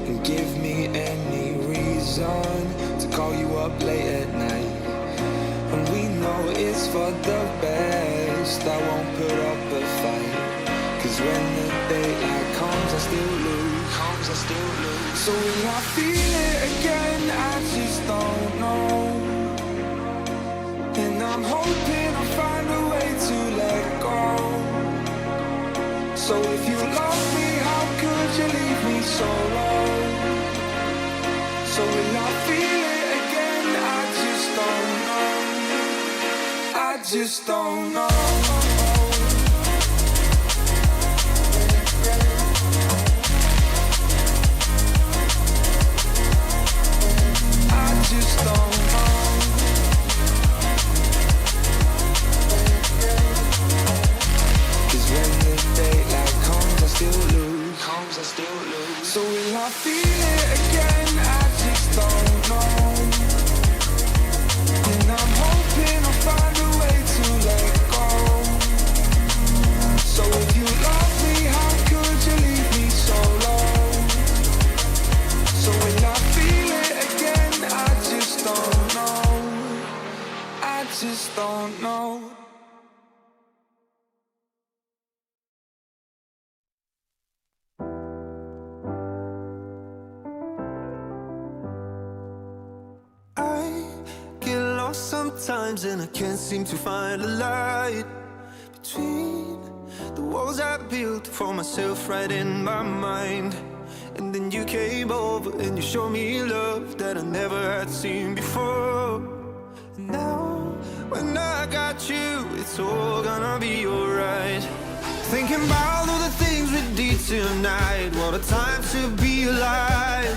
Speaker 1: And give me any reason to call you up late at night. And we know it's for the best. ghost, I won't put up a fight. Cause when the daylight comes, I still lose. So will I feel it again? I just don't know. And I'm hoping I'll find a way to let go. So if you love me, how could you leave me so low? So will I feel it again? I just don't know. I just don't know. I just don't know. Cause when the daylight comes, I still lose. So will I feel it again? I just don't know. And I'm hoping I'll find a way to let go. So if you love me, how could you leave me so low? So will I feel it again? I just don't know. I just don't know.
Speaker 6: I get lost sometimes and I can't seem to find a light between the walls I built for myself right in my mind. And then you came over and you showed me love that I never had seen before. And now when I got you, it's all gonna be alright. Thinking about all the things we did tonight. What a time to be alive.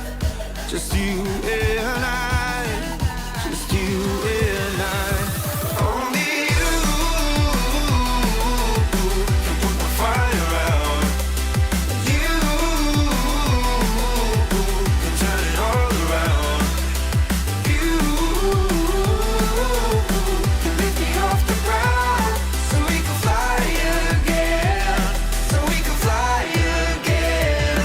Speaker 6: Just you and I. Just you and I. Only you can put my fire out. You can turn it all around. You can lift me off the ground, so we can fly again. So we can fly again.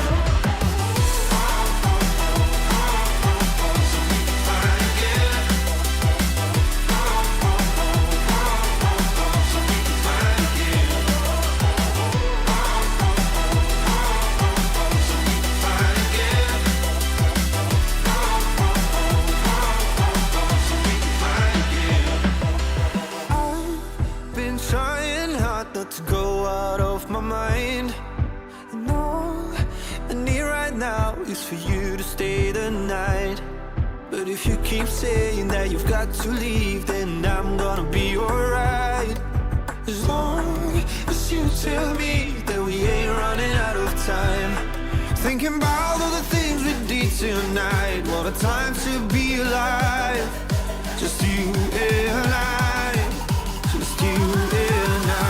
Speaker 6: I've been trying hard not to go out of my mind. And all I need right now is for you to stay the night. But if you keep saying that you've got to leave, then I'm gonna be alright. As long as you tell me that we ain't running out of time. Thinking about all the things we did tonight. What a time to be alive. Just you and I. Just you and I.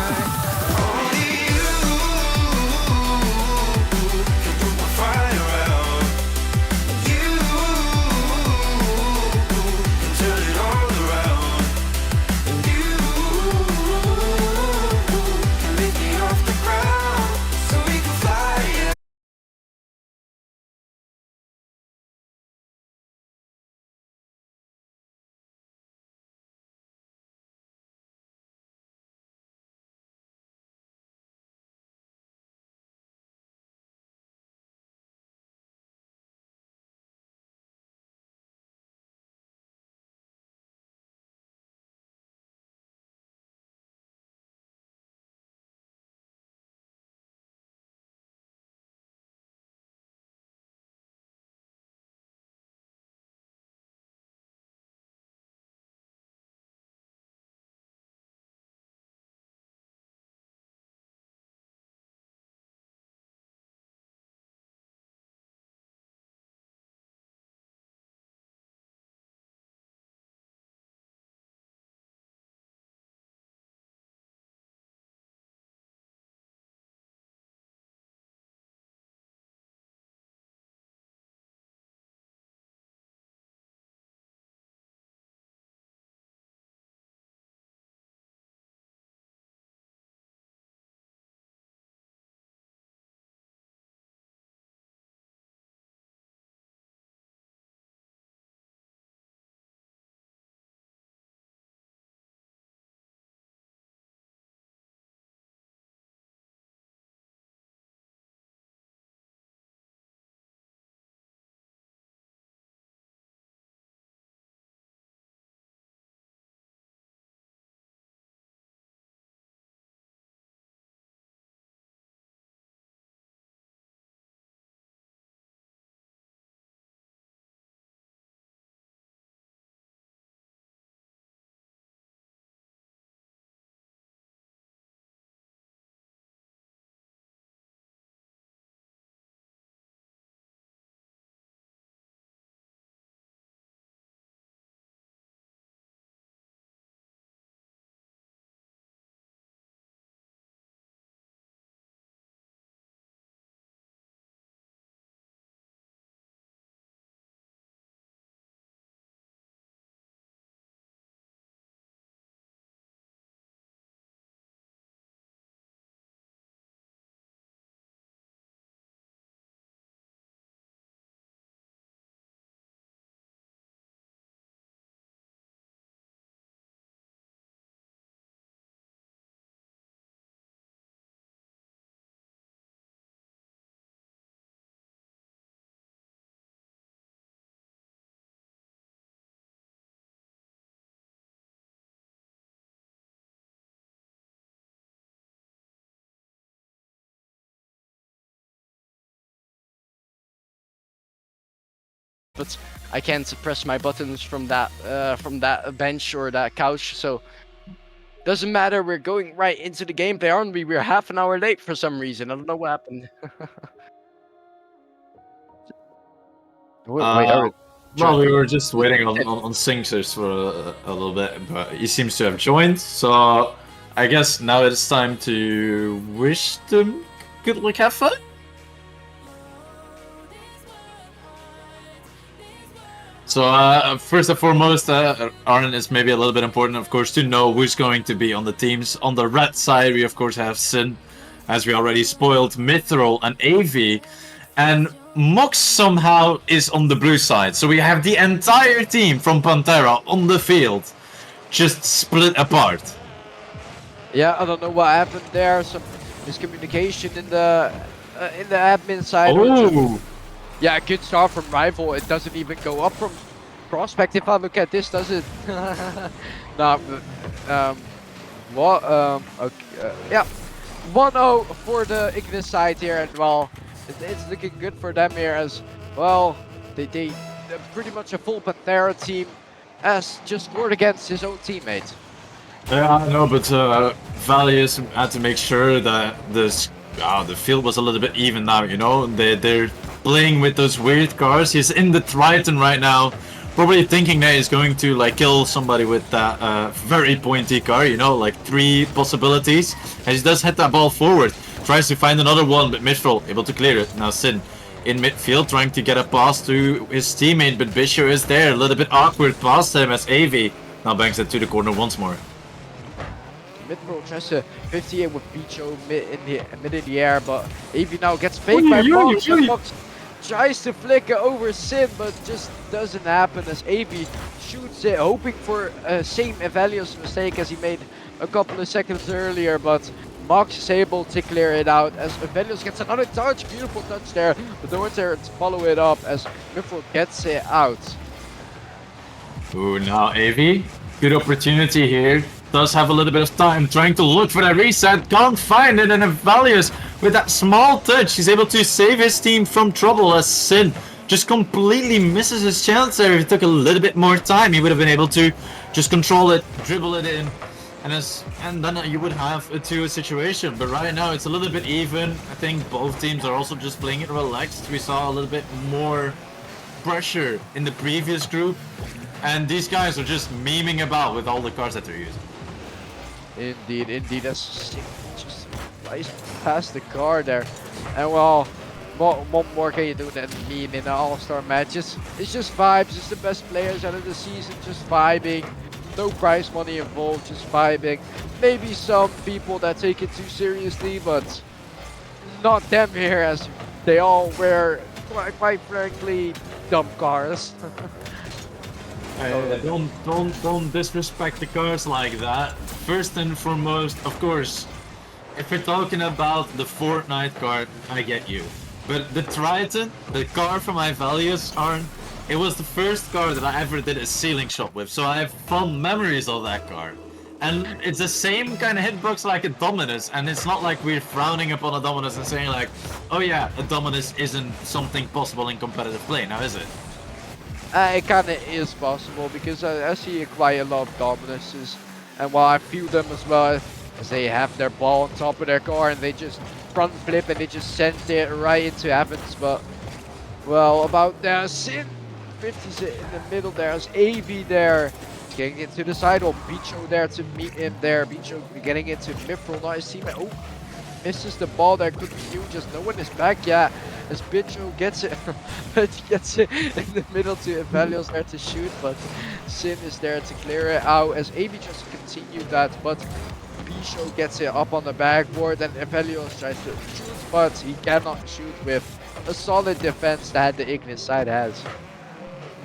Speaker 3: but I can't press my buttons from that bench or that couch. So doesn't matter. We're going right into the gameplay, aren't we? We're half an hour late for some reason. I don't know what happened. Wait,
Speaker 7: Uh, well, we
Speaker 3: traffic.
Speaker 7: were just waiting on Singsters for a little bit, but he seems to have joined. So I guess now it's time to wish them good luck, have fun. So first and foremost, Arnon, is maybe a little bit important, of course, to know who's going to be on the teams. On the red side, we of course have Sin, as we already spoiled, Mithril and AV, and Mox somehow is on the blue side. So we have the entire team from Pantera on the field, just split apart.
Speaker 3: Yeah, I don't know what happened there. Some miscommunication in the admin side.
Speaker 7: Oh,
Speaker 3: Yeah, good start from Rival. It doesn't even go up from Prospect. If I look at this, does it? No. What? Okay, yeah. 1-0 for the Ignis side here, and well, it's looking good for them here as well. They're pretty much a full Pantera team has just scored against his own teammate.
Speaker 7: yeah, I know, but Valius had to make sure that the field was a little bit even now. You know, they're playing with those weird cars. He's in the Triton right now, probably thinking that he's going to like kill somebody with that very pointy car. You know, like 3 possibilities. And he does hit that ball forward, tries to find another one, but Mithril able to clear it. Now Sin in midfield trying to get a pass to his teammate, but Bisho is there, a little bit awkward past him as AV now banks it to the corner once more.
Speaker 3: Mithril tries to 58 with Bicho mid in the air, but AV now gets faked by Fox. And Fox tries to flicker over Sin, but just doesn't happen as AV shoots it, hoping for same Evelios mistake as he made a couple of seconds earlier, but Mox is able to clear it out as Evelios gets another touch. Beautiful touch there, but no one's there to follow it up as Mithril gets it out.
Speaker 7: Ooh, now AV, good opportunity here. Does have a little bit of time, trying to look for that reset, can't find it, and Evelios with that small touch, he's able to save his team from trouble as Sin just completely misses his chance there. If he took a little bit more time, he would have been able to just control it, dribble it in, and then you would have a 2 situation. But right now it's a little bit even. I think both teams are also just playing it relaxed. We saw a little bit more pressure in the previous group, and these guys are just memeing about with all the cars that they're using.
Speaker 3: Indeed, that's just flies past the car there. And well, what more can you do than meme in an all-star match? It's just vibes, it's the best players out of the season, just vibing. No prize money involved, just vibing. Maybe some people that take it too seriously, but not them here, as they all wear, quite frankly, dumb cars.
Speaker 7: Don't disrespect the cars like that. First and foremost, of course, if we're talking about the Fortnite car, I get you. But the Triton, the car for my values, it was the first car that I ever did a ceiling shot with, so I have fond memories of that car. And it's the same kind of hitbox like a Dominus, and it's not like we're frowning upon a Dominus and saying like, oh yeah, a Dominus isn't something possible in competitive play, now is it?
Speaker 3: It kinda is possible, because I see quite a lot of Dominuses, and while I feel them as well, as they have their ball on top of their car and they just front flip and they just send it right into heavens. But well, about there, Sin 50's in the middle, there's AV there, getting it to the side, or Bicho there to meet him there. Bicho getting it to Mithril, not his teammate. Oh, misses the ball there, could be you, just no one is back yet. As Bicho gets it, but gets it in the middle to Evelios there to shoot, but Sin is there to clear it out as AV just continued that, but Bicho gets it up on the backboard and Evelios tries to shoot, but he cannot shoot with a solid defense that the Ignis side has.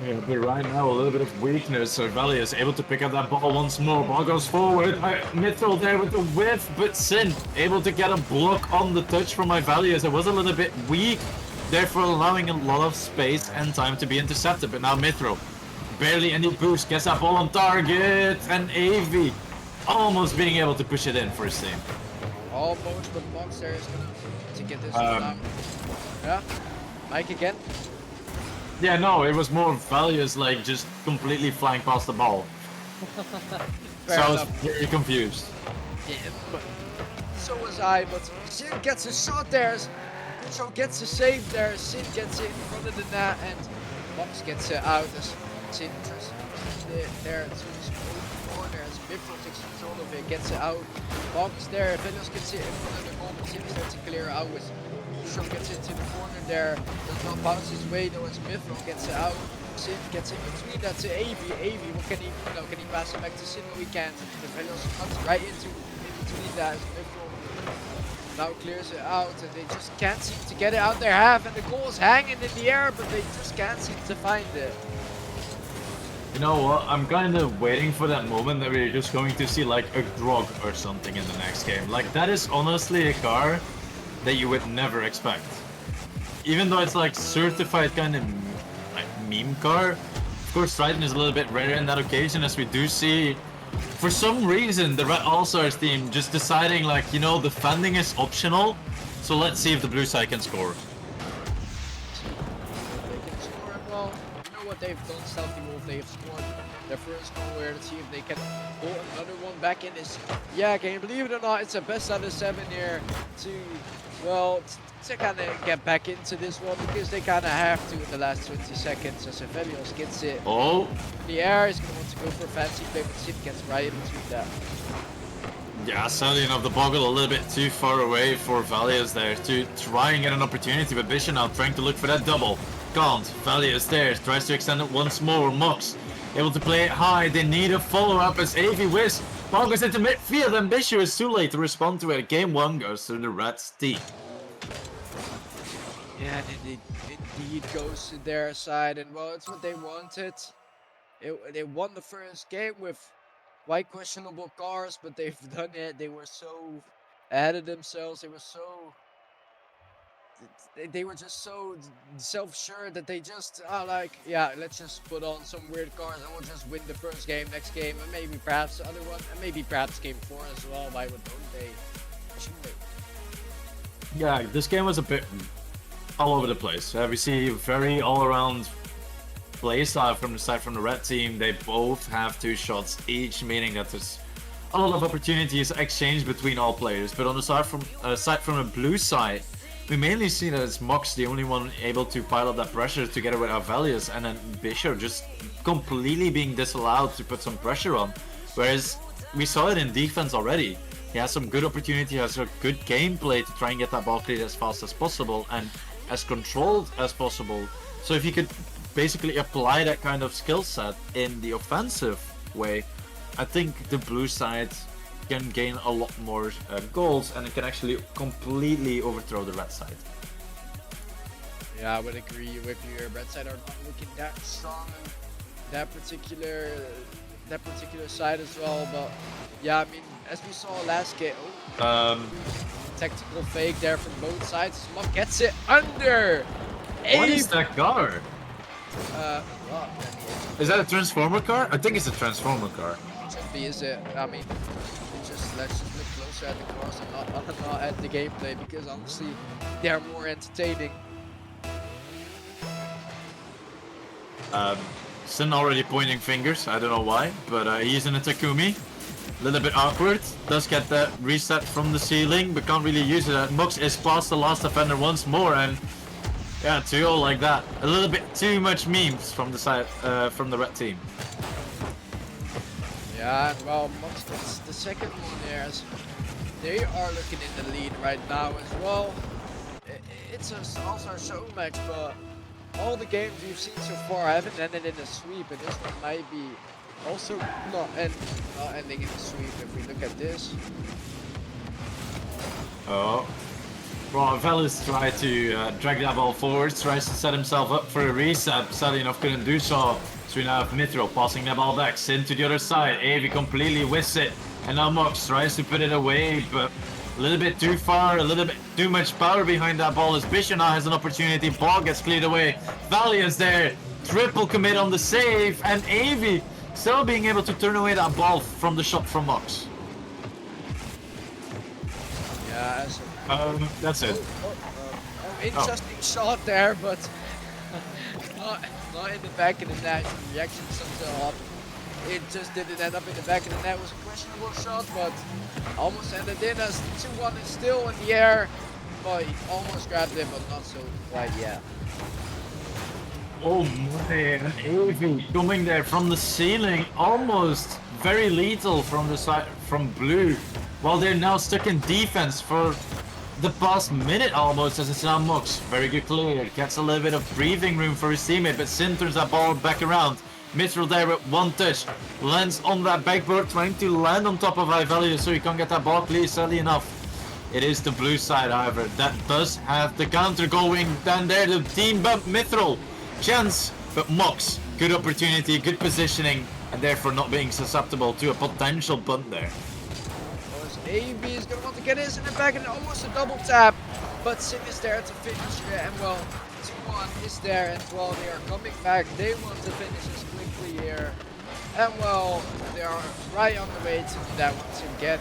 Speaker 7: Yeah, but right now a little bit of weakness. Valley is able to pick up that ball once more. Ball goes forward. Mithril there with the whiff, but Sin able to get a block on the touch from my Valius. It was a little bit weak, therefore allowing a lot of space and time to be intercepted. But now Mithril, barely any boost, gets that ball on target, and AV almost being able to push it in for his team.
Speaker 3: Almost, but Monster is gonna to get this one out. Yeah, Mike again.
Speaker 7: Yeah, no, it was more values like just completely flying past the ball.
Speaker 3: Fair
Speaker 7: So I was
Speaker 3: enough.
Speaker 7: very confused.
Speaker 3: Yeah, but so was I, but Sin gets a shot there. Mitchell gets a save there. Sin gets it in front of the net, and Box gets it out as Sin just there to the small corner as Mitchell takes control of it, gets it out. Box there, Velos gets it in front of the goal, but Sin is there to clear out with Mitchell gets it to the corner there. Does not bounce his way though as Mitchell gets it out. Sin gets in between that to Avi. Avi, what can he, can he pass it back to Sin? No, he can't. The Velos comes right in between that as Mitchell now clears it out, and they just can't seem to get it out their half, and the goal is hanging in the air, but they just can't seem to find it.
Speaker 7: You know what? I'm kind of waiting for that moment that we're just going to see like a grog or something in the next game. Like that is honestly a car that you would never expect. Even though it's like certified kind of like meme car. Of course, Triton is a little bit rare in that occasion, as we do see. For some reason, the Red All-Stars team just deciding like, defending is optional. So let's see if the blue side can score.
Speaker 3: They can score it well. You know what they've done, Stealthy Wolf? They have scored their first goal here. Let's see if they can pull another one back in this. Yeah, can you believe it or not? It's a best out of 7 here to kind of get back into this one, because they kind of have to in the last 20 seconds as Velios gets it
Speaker 7: Oh,
Speaker 3: in the air. He's going to want to go for a fancy play, but Sid gets right in between that.
Speaker 7: yeah, sadly enough, the boggle a little bit too far away for Valius there to try and get an opportunity, but Bishop now trying to look for that double. Can't. Valius there, tries to extend it once more. Mox able to play it high. They need a follow-up as Avi Wiz ball goes into midfield, and Bishop is too late to respond to it. Game 1 goes to the Reds team.
Speaker 3: Yeah, and indeed goes to their side, and well, it's what they wanted. They won the first game with quite questionable cars, but they've done it. They were so ahead of themselves. They were just so self-sure that they just let's just put on some weird cars and we'll just win the first game, next game, and maybe perhaps the other one, and maybe perhaps game 4 as well. Why don't they? Shouldn't they?
Speaker 7: Yeah, this game was a bit all over the place. We see very all-around play style from the red team. They both have 2 shots each, meaning that there's a lot of opportunities exchanged between all players. But on the side from the blue side, we mainly see that it's Mox the only one able to pile up that pressure together with Avelius, and then Bishop just completely being disallowed to put some pressure on. Whereas we saw it in defense already. He has some good opportunity, has a good gameplay to try and get that ball cleared as fast as possible and as controlled as possible. So if you could basically apply that kind of skill set in the offensive way, I think the blue side can gain a lot more goals, and it can actually completely overthrow the red side.
Speaker 3: Yeah, I would agree with you. Red side are not looking that strong in that particular side as well. But yeah, I mean, as we saw last game, tactical fake there from both sides. Smok gets it under.
Speaker 7: What is that car?
Speaker 3: Well,
Speaker 7: Is that a transformer car? I think it's a transformer car.
Speaker 3: should be, is it? I mean, let's just look closer at the cars and not at the gameplay, because honestly, they are more entertaining.
Speaker 7: Sin already pointing fingers, I don't know why, but he's in a Takumi. A little bit awkward, does get that reset from the ceiling, but can't really use it. Mux is past the last defender once more, and yeah, 2-0 like that. A little bit too much memes from the side, from the red team.
Speaker 3: Yeah, and well, Mux gets the second one there, as they are looking in the lead right now as well. It's also a show match, but all the games we've seen so far haven't ended in a sweep, and this one might be also not ending in a sweep if we look at this.
Speaker 7: Oh. Well, Velis tried to drag that ball forward, tries to set himself up for a reset. Sadly enough, couldn't do so. So we now have Mitro passing the ball back. Sin to the other side. Avi completely whisks it. And now Mox tries to put it away, but a little bit too far, a little bit too much power behind that ball as Bishop now has an opportunity. Ball gets cleared away. Valiant's there. Triple commit on the save. And Avi still being able to turn away that ball from the shot from Mox.
Speaker 3: Yeah,
Speaker 7: That's it.
Speaker 3: interesting shot there, but not in the back of the net. Reaction until up. It just didn't end up in the back of the net. It was a questionable shot, but almost ended in as 2-1 is still in the air. But he almost grabbed it, but not so quite yet.
Speaker 7: Oh man, Avy coming there from the ceiling, almost very lethal from the side from blue, while they're now stuck in defense for the past minute almost, as it's now Mux. Very good clear, gets a little bit of breathing room for his teammate, but Sin turns that ball back around. Mithril there with one touch, lands on that backboard, trying to land on top of Ivalio so he can't get that ball clear early enough. It is the blue side, however, that does have the counter going down there, the team bump Mithril. Chance, but Mox, good opportunity, good positioning, and therefore not being susceptible to a potential bunt there.
Speaker 3: AB is going to want to get his in the back and almost a double tap, but Sim is there to finish here, and well, 2-1 is there, and while they are coming back, they want to finish this quickly here, and well, they are right on the way to do that once again.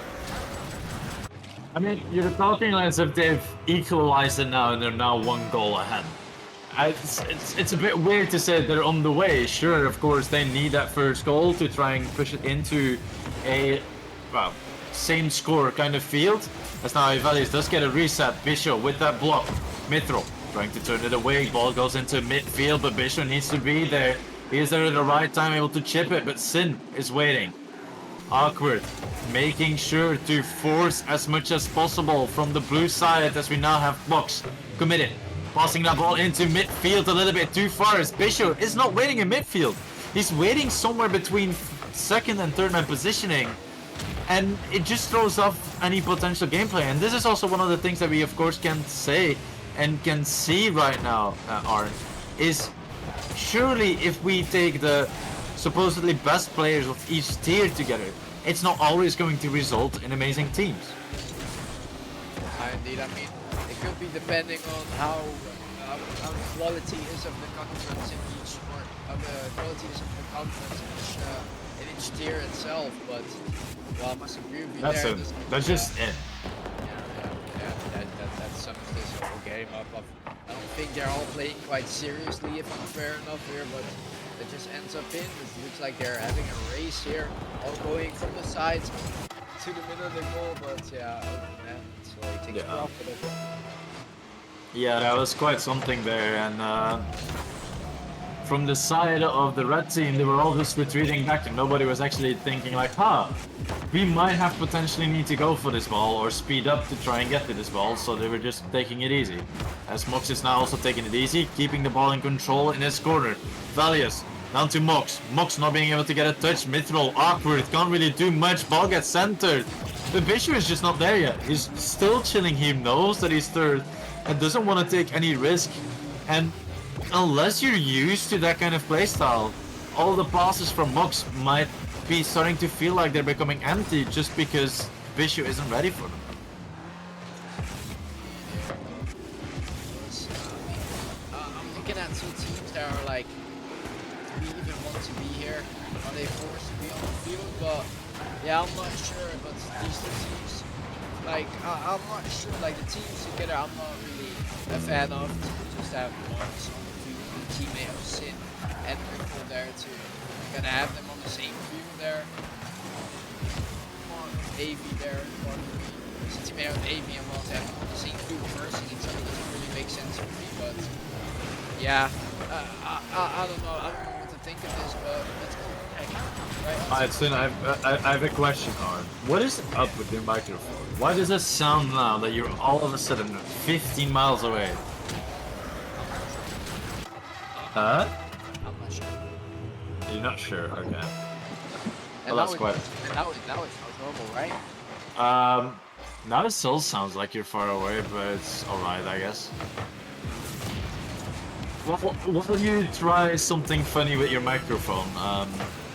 Speaker 7: I mean, you're talking as if they've equalized it now and they're now 1 goal ahead. It's a bit weird to say they're on the way. Sure, of course, they need that first goal to try and push it into a, well, same score kind of field. As now Ivalius does get a reset. Bishop with that block. Mithril trying to turn it away. Ball goes into midfield, but Bishop needs to be there. He is there at the right time, able to chip it, but Sin is waiting. Awkward, making sure to force as much as possible from the blue side as we now have Box committed. Passing that ball into midfield a little bit too far as Bishop is not waiting in midfield. He's waiting somewhere between second and third man positioning. And it just throws off any potential gameplay. And this is also one of the things that we of course can say and can see right now, Arn, is surely if we take the supposedly best players of each tier together, it's not always going to result in amazing teams.
Speaker 3: Indeed, I mean, it could be depending on how the quality is of the conference in each, or the qualities of the conference in each tier itself. But well, I must agree with you there.
Speaker 7: That's just it.
Speaker 3: That sums this whole game up. I don't think they're all playing quite seriously, if I'm fair enough here, but it just ends up in. It looks like they're having a race here, all going from the sides to the middle of the goal, but yeah, so he takes profit of it.
Speaker 7: Yeah, that was quite something there, and from the side of the red team, they were all just retreating back, and nobody was actually thinking like, we might have potentially need to go for this ball or speed up to try and get to this ball, so they were just taking it easy. As Mox is now also taking it easy, keeping the ball in control in his corner. Valius down to Mox. Mox not being able to get a touch. Mithril awkward, can't really do much. Ball gets centered. The Bishop is just not there yet. He's still chilling. He knows that he's third and doesn't want to take any risk. And unless you're used to that kind of playstyle, all the passes from Mox might be starting to feel like they're becoming empty just because Bishop isn't ready for them.
Speaker 3: I'm looking at two teams that are like, do we even want to be here? Are they forced to be on the field? But yeah, I'm not sure. But these two teams, like, I'm not sure. Like the teams together, I'm not really a fan of. Just have one on the field, a teammate of Sin and Rickle there too. We're gonna have them on the same field there. One AV there, one teammate of AV and one have on the same field versus each other. Doesn't really make sense for me, but yeah, I don't know. I don't know what to think of this, but let's go. Right,
Speaker 7: Alright, Sin, I have a question, Arn. What is up with your microphone? Why does it sound now that you're all of a sudden 15 miles away? Huh?
Speaker 3: I'm not sure.
Speaker 7: You're not sure, okay.
Speaker 3: And
Speaker 7: Well, that's quite...
Speaker 3: now it's normal, right?
Speaker 7: Now it still sounds like you're far away, but it's alright, I guess. Will you try something funny with your microphone?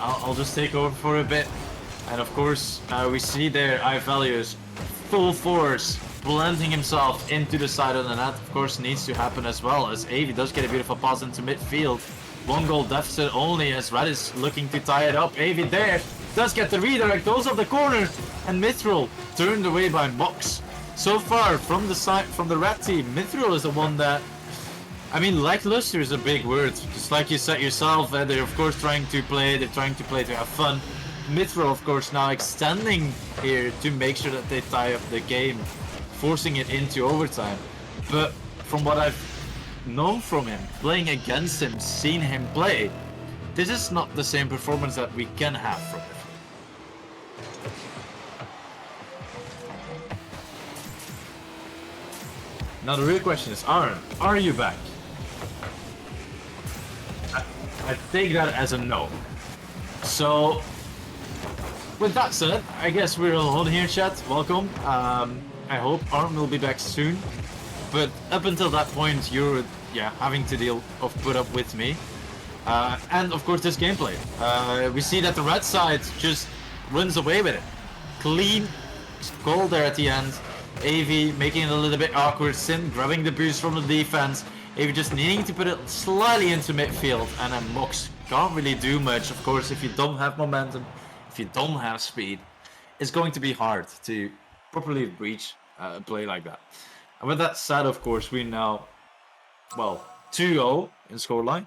Speaker 7: I'll just take over for a bit. And of course, we see there Ivalius full force blending himself into the side of the net. Of course, needs to happen as well, as Avi does get a beautiful pass into midfield. 1 goal deficit only as Red is looking to tie it up. Avi there does get the redirect, goes off the corner, and Mithril turned away by Mox. So far from the side, from the Red team, Mithril is the one that I mean, lackluster is a big word. Just like you said yourself, they're of course trying to play. They're trying to play to have fun. Mithril, of course, now extending here to make sure that they tie up the game, forcing it into overtime. But from what I've known from him, playing against him, seen him play, this is not the same performance that we can have from him. Now the real question is, Aaron, are you back? I take that as a no. So, with that said, I guess we're all on here, chat. Welcome. I hope Aaron will be back soon. But up until that point, you're having to put up with me. And of course this gameplay. We see that the red side just runs away with it. Clean goal there at the end. AV making it a little bit awkward. Sin grabbing the boost from the defense. AV just needing to put it slightly into midfield. And then Mox can't really do much. Of course, if you don't have momentum, if you don't have speed, it's going to be hard to properly reach a play like that. And with that said, of course, we now, well, 2-0 in scoreline.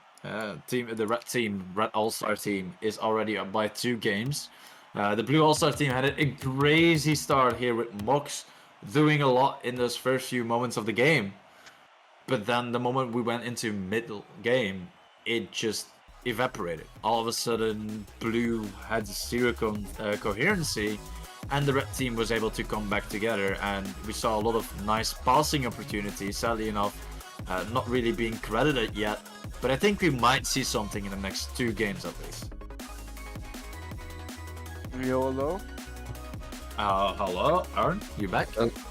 Speaker 7: The Red All-Star team, is already up by 2 games. The Blue All-Star team had a crazy start here with Mox doing a lot in those first few moments of the game. But then the moment we went into middle game, it just evaporated. All of a sudden, Blue had zero coherency, and the Red team was able to come back together, and we saw a lot of nice passing opportunities, sadly enough, not really being credited yet. But I think we might see something in the next 2 games at least.
Speaker 3: YOLO?
Speaker 7: Hello, Aaron? You back?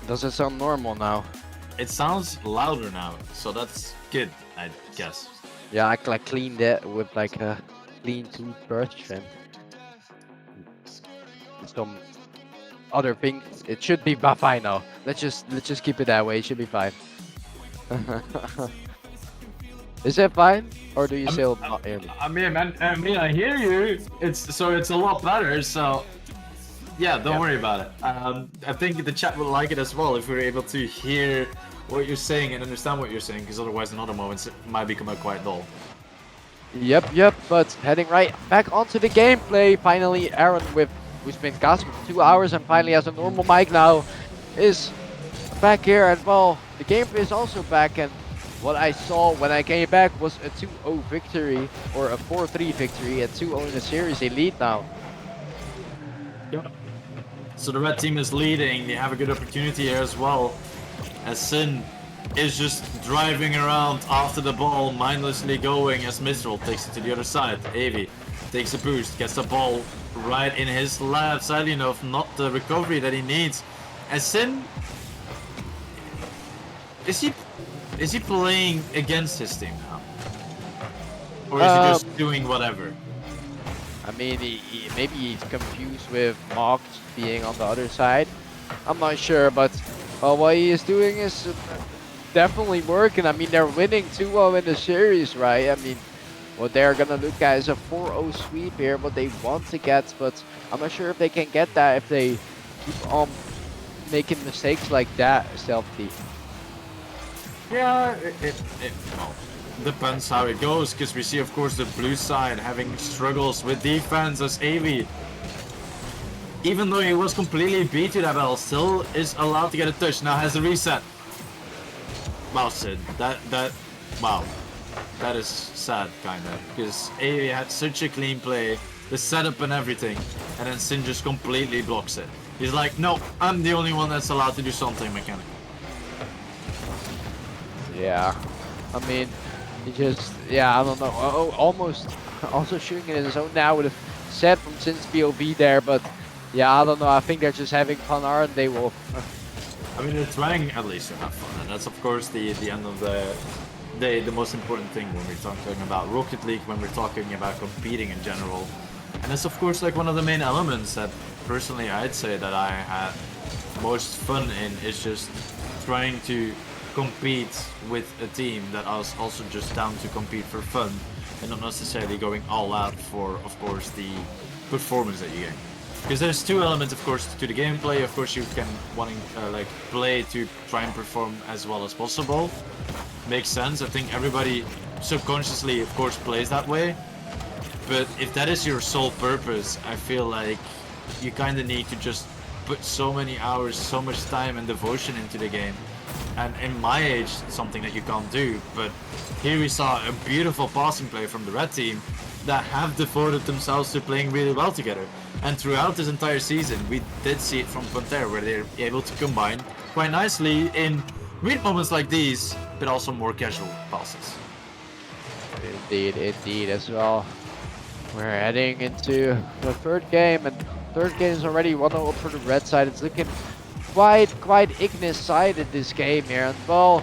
Speaker 3: Does it sound normal now?
Speaker 7: It sounds louder now, so that's good, I guess.
Speaker 3: Yeah, I like cleaned it with like a clean toothbrush and some other things. It should be fine now. Let's just keep it that way. It should be fine. Is it fine, or do you still not hear me?
Speaker 7: I mean, I hear you. It's a lot better. So yeah, don't worry about it. I think the chat will like it as well if we're able to hear what you're saying and understand what you're saying, because otherwise in other moments it might become quite dull.
Speaker 3: Yep. But heading right back onto the gameplay. Finally, Aaron, who's been casting for 2 hours and finally has a normal mic now, is back here, and well, the gameplay is also back. And what I saw when I came back was a 2-0 victory, or a 4-3 victory, a 2-0 in the series. They lead now.
Speaker 7: Yeah. So the red team is leading. They have a good opportunity here as well, as Sin is just driving around after the ball, mindlessly going as Mithril takes it to the other side. Avi takes a boost, gets the ball right in his lap. Sadly enough, not the recovery that he needs. As Sin, is he playing against his team now, or is he just doing whatever?
Speaker 3: I mean, maybe he's confused with Mox being on the other side. I'm not sure, but what he is doing is definitely working. I mean, they're winning 2-0 in the series, right? I mean, what they're gonna look at is a 4-0 sweep here, what they want to get, but I'm not sure if they can get that if they keep on making mistakes like that, Selfie.
Speaker 7: Yeah, it depends how it goes, because we see, of course, the blue side having struggles with defense as AV, even though he was completely beat to that ball, still is allowed to get a touch. Now has a reset. Wow, Sid, wow, that is sad, kinda, because AV had such a clean play, the setup and everything, and then Sin just completely blocks it. He's like, no, I'm the only one that's allowed to do something mechanical.
Speaker 3: Yeah, I mean, he just, I don't know, almost also shooting in his own now would have said from Sin's POV there, but yeah, I don't know, I think they're just having fun, aren't they, Wolf?
Speaker 7: I mean, they're trying at least to have fun, and that's of course the end of the day, the most important thing when we're talking about Rocket League, when we're talking about competing in general. And that's of course like one of the main elements that personally I'd say that I had most fun in, is just trying to compete with a team that is also just down to compete for fun and not necessarily going all out for, of course, the performance that you get. Because there's 2 elements, of course, to the gameplay. Of course, you can play to try and perform as well as possible, makes sense. I think everybody subconsciously, of course, plays that way. But if that is your sole purpose, I feel like you kind of need to just put so many hours, so much time and devotion into the game. And in my age, something that you can't do. But here we saw a beautiful passing play from the red team that have devoted themselves to playing really well together. And throughout this entire season, we did see it from Panther, where they're able to combine quite nicely in weird moments like these, but also more casual passes.
Speaker 3: Indeed, as well. We're heading into the third game, and third game is already 1-0 up for the red side. It's looking quite Ignis-sided this game here, and well,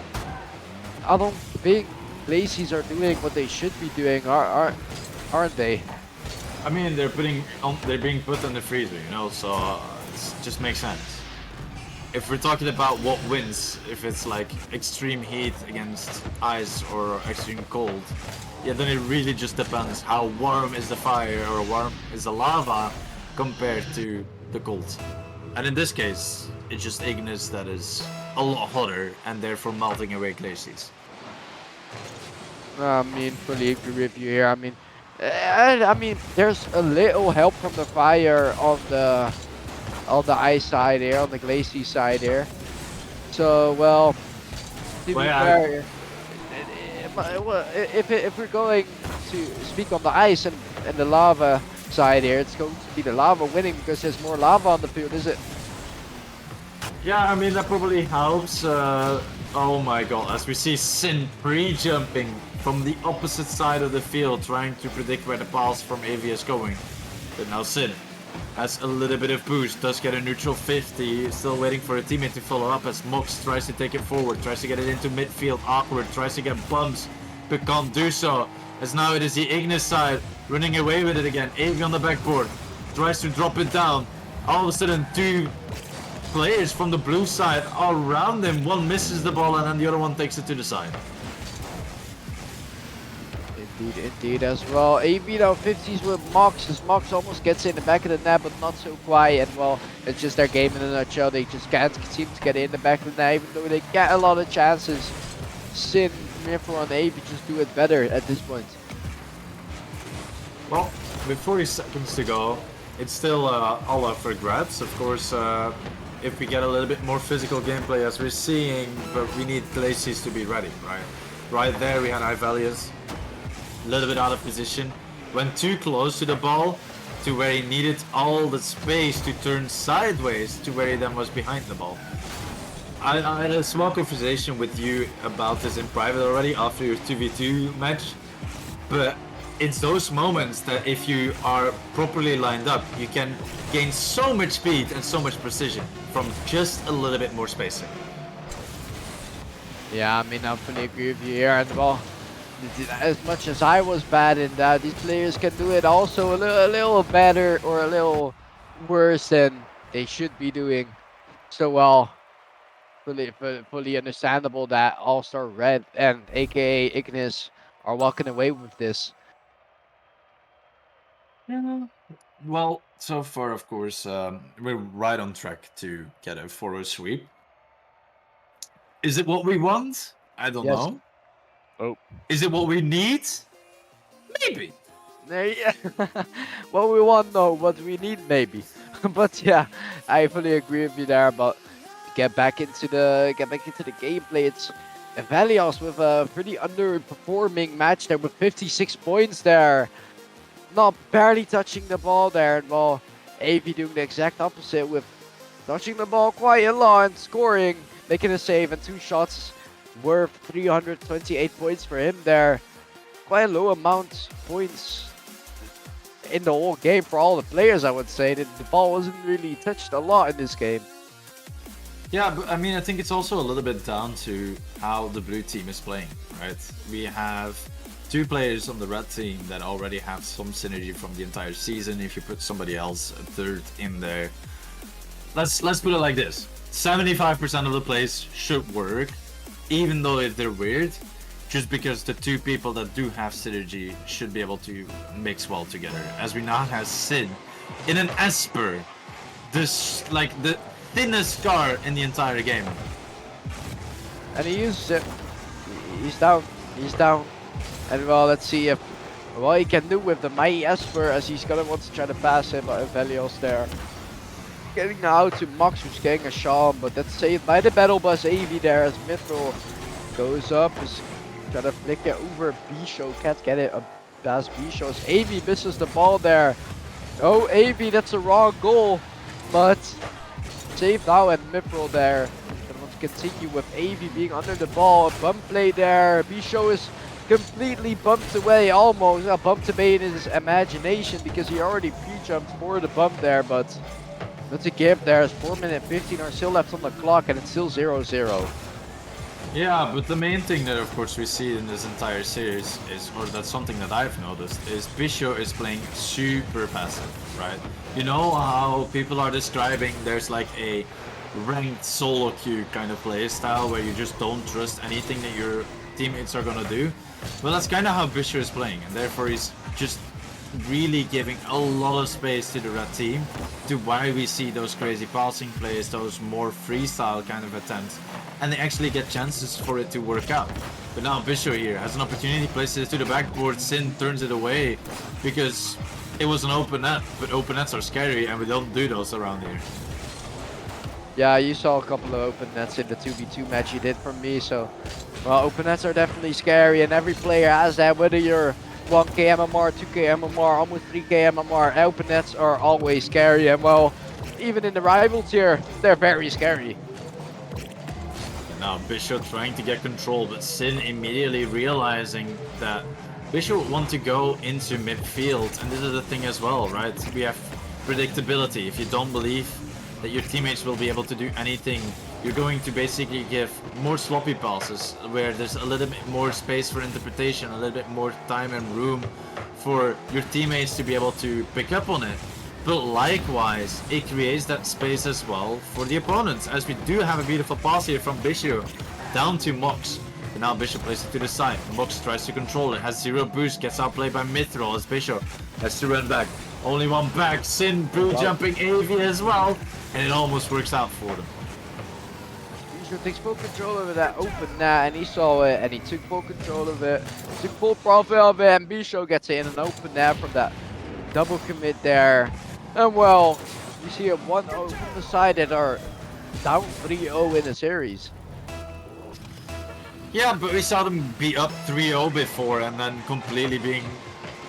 Speaker 3: I don't think Glacies are doing what they should be doing, aren't they?
Speaker 7: I mean, they're being put on the freezer, you know, so it just makes sense. If we're talking about what wins, if it's like extreme heat against ice or extreme cold, yeah, then it really just depends how warm is the fire or warm is the lava compared to the cold. And in this case, it's just Ignis that is a lot hotter and therefore melting away glaciers.
Speaker 3: I mean, fully agree with you here. I mean, there's a little help from the fire on the ice side here, on the glacier side here. So, well, to be fair, if we're going to speak on the ice and the lava side here, it's going to be the lava winning because there's more lava on the field, is it?
Speaker 7: Yeah, I mean, that probably helps. Oh my god, as we see Sin pre-jumping from the opposite side of the field, trying to predict where the pass from AV is going. But now Sin has a little bit of boost, does get a neutral 50, still waiting for a teammate to follow up as Mox tries to take it forward, tries to get it into midfield, awkward, tries to get bumps, but can't do so. As now it is the Ignis side running away with it again. AV on the backboard, tries to drop it down. All of a sudden, two players from the blue side are around him. One misses the ball and then the other one takes it to the side.
Speaker 3: Indeed as well. AV now 50s with Mox, as Mox almost gets in the back of the net, but not so quiet. And well, it's just their game in a nutshell. They just can't seem to get in the back of the net, even though they get a lot of chances. Sin, Mirfor, and AV just do it better at this point.
Speaker 7: Well, with 40 seconds to go, it's still all up for grabs. Of course, if we get a little bit more physical gameplay as we're seeing, but we need Glacies to be ready, right? Right there we had Ivalius, a little bit out of position, went too close to the ball to where he needed all the space to turn sideways to where he then was behind the ball. I had a small conversation with you about this in private already after your 2v2 match, but it's those moments that if you are properly lined up, you can gain so much speed and so much precision from just a little bit more spacing.
Speaker 3: Yeah, I mean, I fully agree with you here. And well, as much as I was bad in that, these players can do it also a little better or a little worse than they should be doing. So well, fully understandable that All-Star Red and aka Ignis are walking away with this.
Speaker 7: Yeah. Well, so far, of course, we're right on track to get a 4-0 sweep. Is it what we want? I don't
Speaker 3: Yes.
Speaker 7: know.
Speaker 3: Oh.
Speaker 7: Is it what we need? Maybe.
Speaker 3: Yeah. What we want, no. What we need, maybe. But yeah, I fully agree with you there. But get back into the gameplay. It's Valios with a pretty underperforming match there with 56 points there. Not barely touching the ball there. And well, AV doing the exact opposite with touching the ball quite a lot and scoring, making a save, and 2 shots worth 328 points for him there. Quite a low amount of points in the whole game for all the players, I would say. The ball wasn't really touched a lot in this game.
Speaker 7: Yeah, but I mean, I think it's also a little bit down to how the blue team is playing, right? We have 2 players on the red team that already have some synergy from the entire season. If you put somebody else, a third, in there, let's put it like this: 75% of the plays should work, even though if they're weird, just because the 2 people that do have synergy should be able to mix well together. As we now have Sid in an Esper, this like the thinnest car in the entire game.
Speaker 3: And he uses it. He's down. He's down. And well, let's see if what he can do with the mighty Esper, as he's gonna want to try to pass him, but Velios there. Getting out to Mox, who's getting a shot, but that's saved by the battle bus AV there as Mithril goes up, is trying to flick it over B-Show, can't get it past B-Show as AV misses the ball there. Oh, AV, that's a wrong goal, but saved now, and Mithril there. Gonna want to continue with AV being under the ball, a bump play there, B-Show is completely bumped away, almost, bumped away in his imagination because he already pre-jumped for the bump there, but that's a give there, as 4 minutes 15 are still left on the clock and it's still 0-0.
Speaker 7: Yeah, but the main thing that of course we see in this entire series is, or that's something that I've noticed, is Bisho is playing super passive, right? You know how people are describing there's like a ranked solo queue kind of play style where you just don't trust anything that your teammates are gonna do? Well, that's kind of how Bisho is playing, and therefore he's just really giving a lot of space to the red team, to why we see those crazy passing plays, those more freestyle kind of attempts, and they actually get chances for it to work out. But now Bisho here has an opportunity, places it to the backboard, Sin turns it away because it was an open net, but open nets are scary and we don't do those around here.
Speaker 3: Yeah, you saw a couple of open nets in the 2v2 match you did from me, so well, open nets are definitely scary and every player has that, whether you're 1k MMR, 2k MMR, almost 3k MMR, open nets are always scary, and well, even in the rival tier, they're very scary.
Speaker 7: And now Bisho trying to get control, but Sin immediately realizing that Bisho want to go into midfield, and this is the thing as well, right? We have predictability. If you don't believe that your teammates will be able to do anything, you're going to basically give more sloppy passes where there's a little bit more space for interpretation, a little bit more time and room for your teammates to be able to pick up on it. But likewise, it creates that space as well for the opponents, as we do have a beautiful pass here from Bisho down to Mox. But now Bisho plays it to the side. Mox tries to control it, has 0 boost, gets outplayed by Mithril as Bisho has to run back. Only one back, Sin blue jumping AV as well, and it almost works out for them.
Speaker 3: Bisho takes full control over that open net, and he saw it, and he took full control of it, took full profit of it, and Bisho gets it in an open net from that double commit there. And well, you see a 1-0 from the side that are down 3-0 in the series.
Speaker 7: Yeah, but we saw them be up 3-0 before and then completely being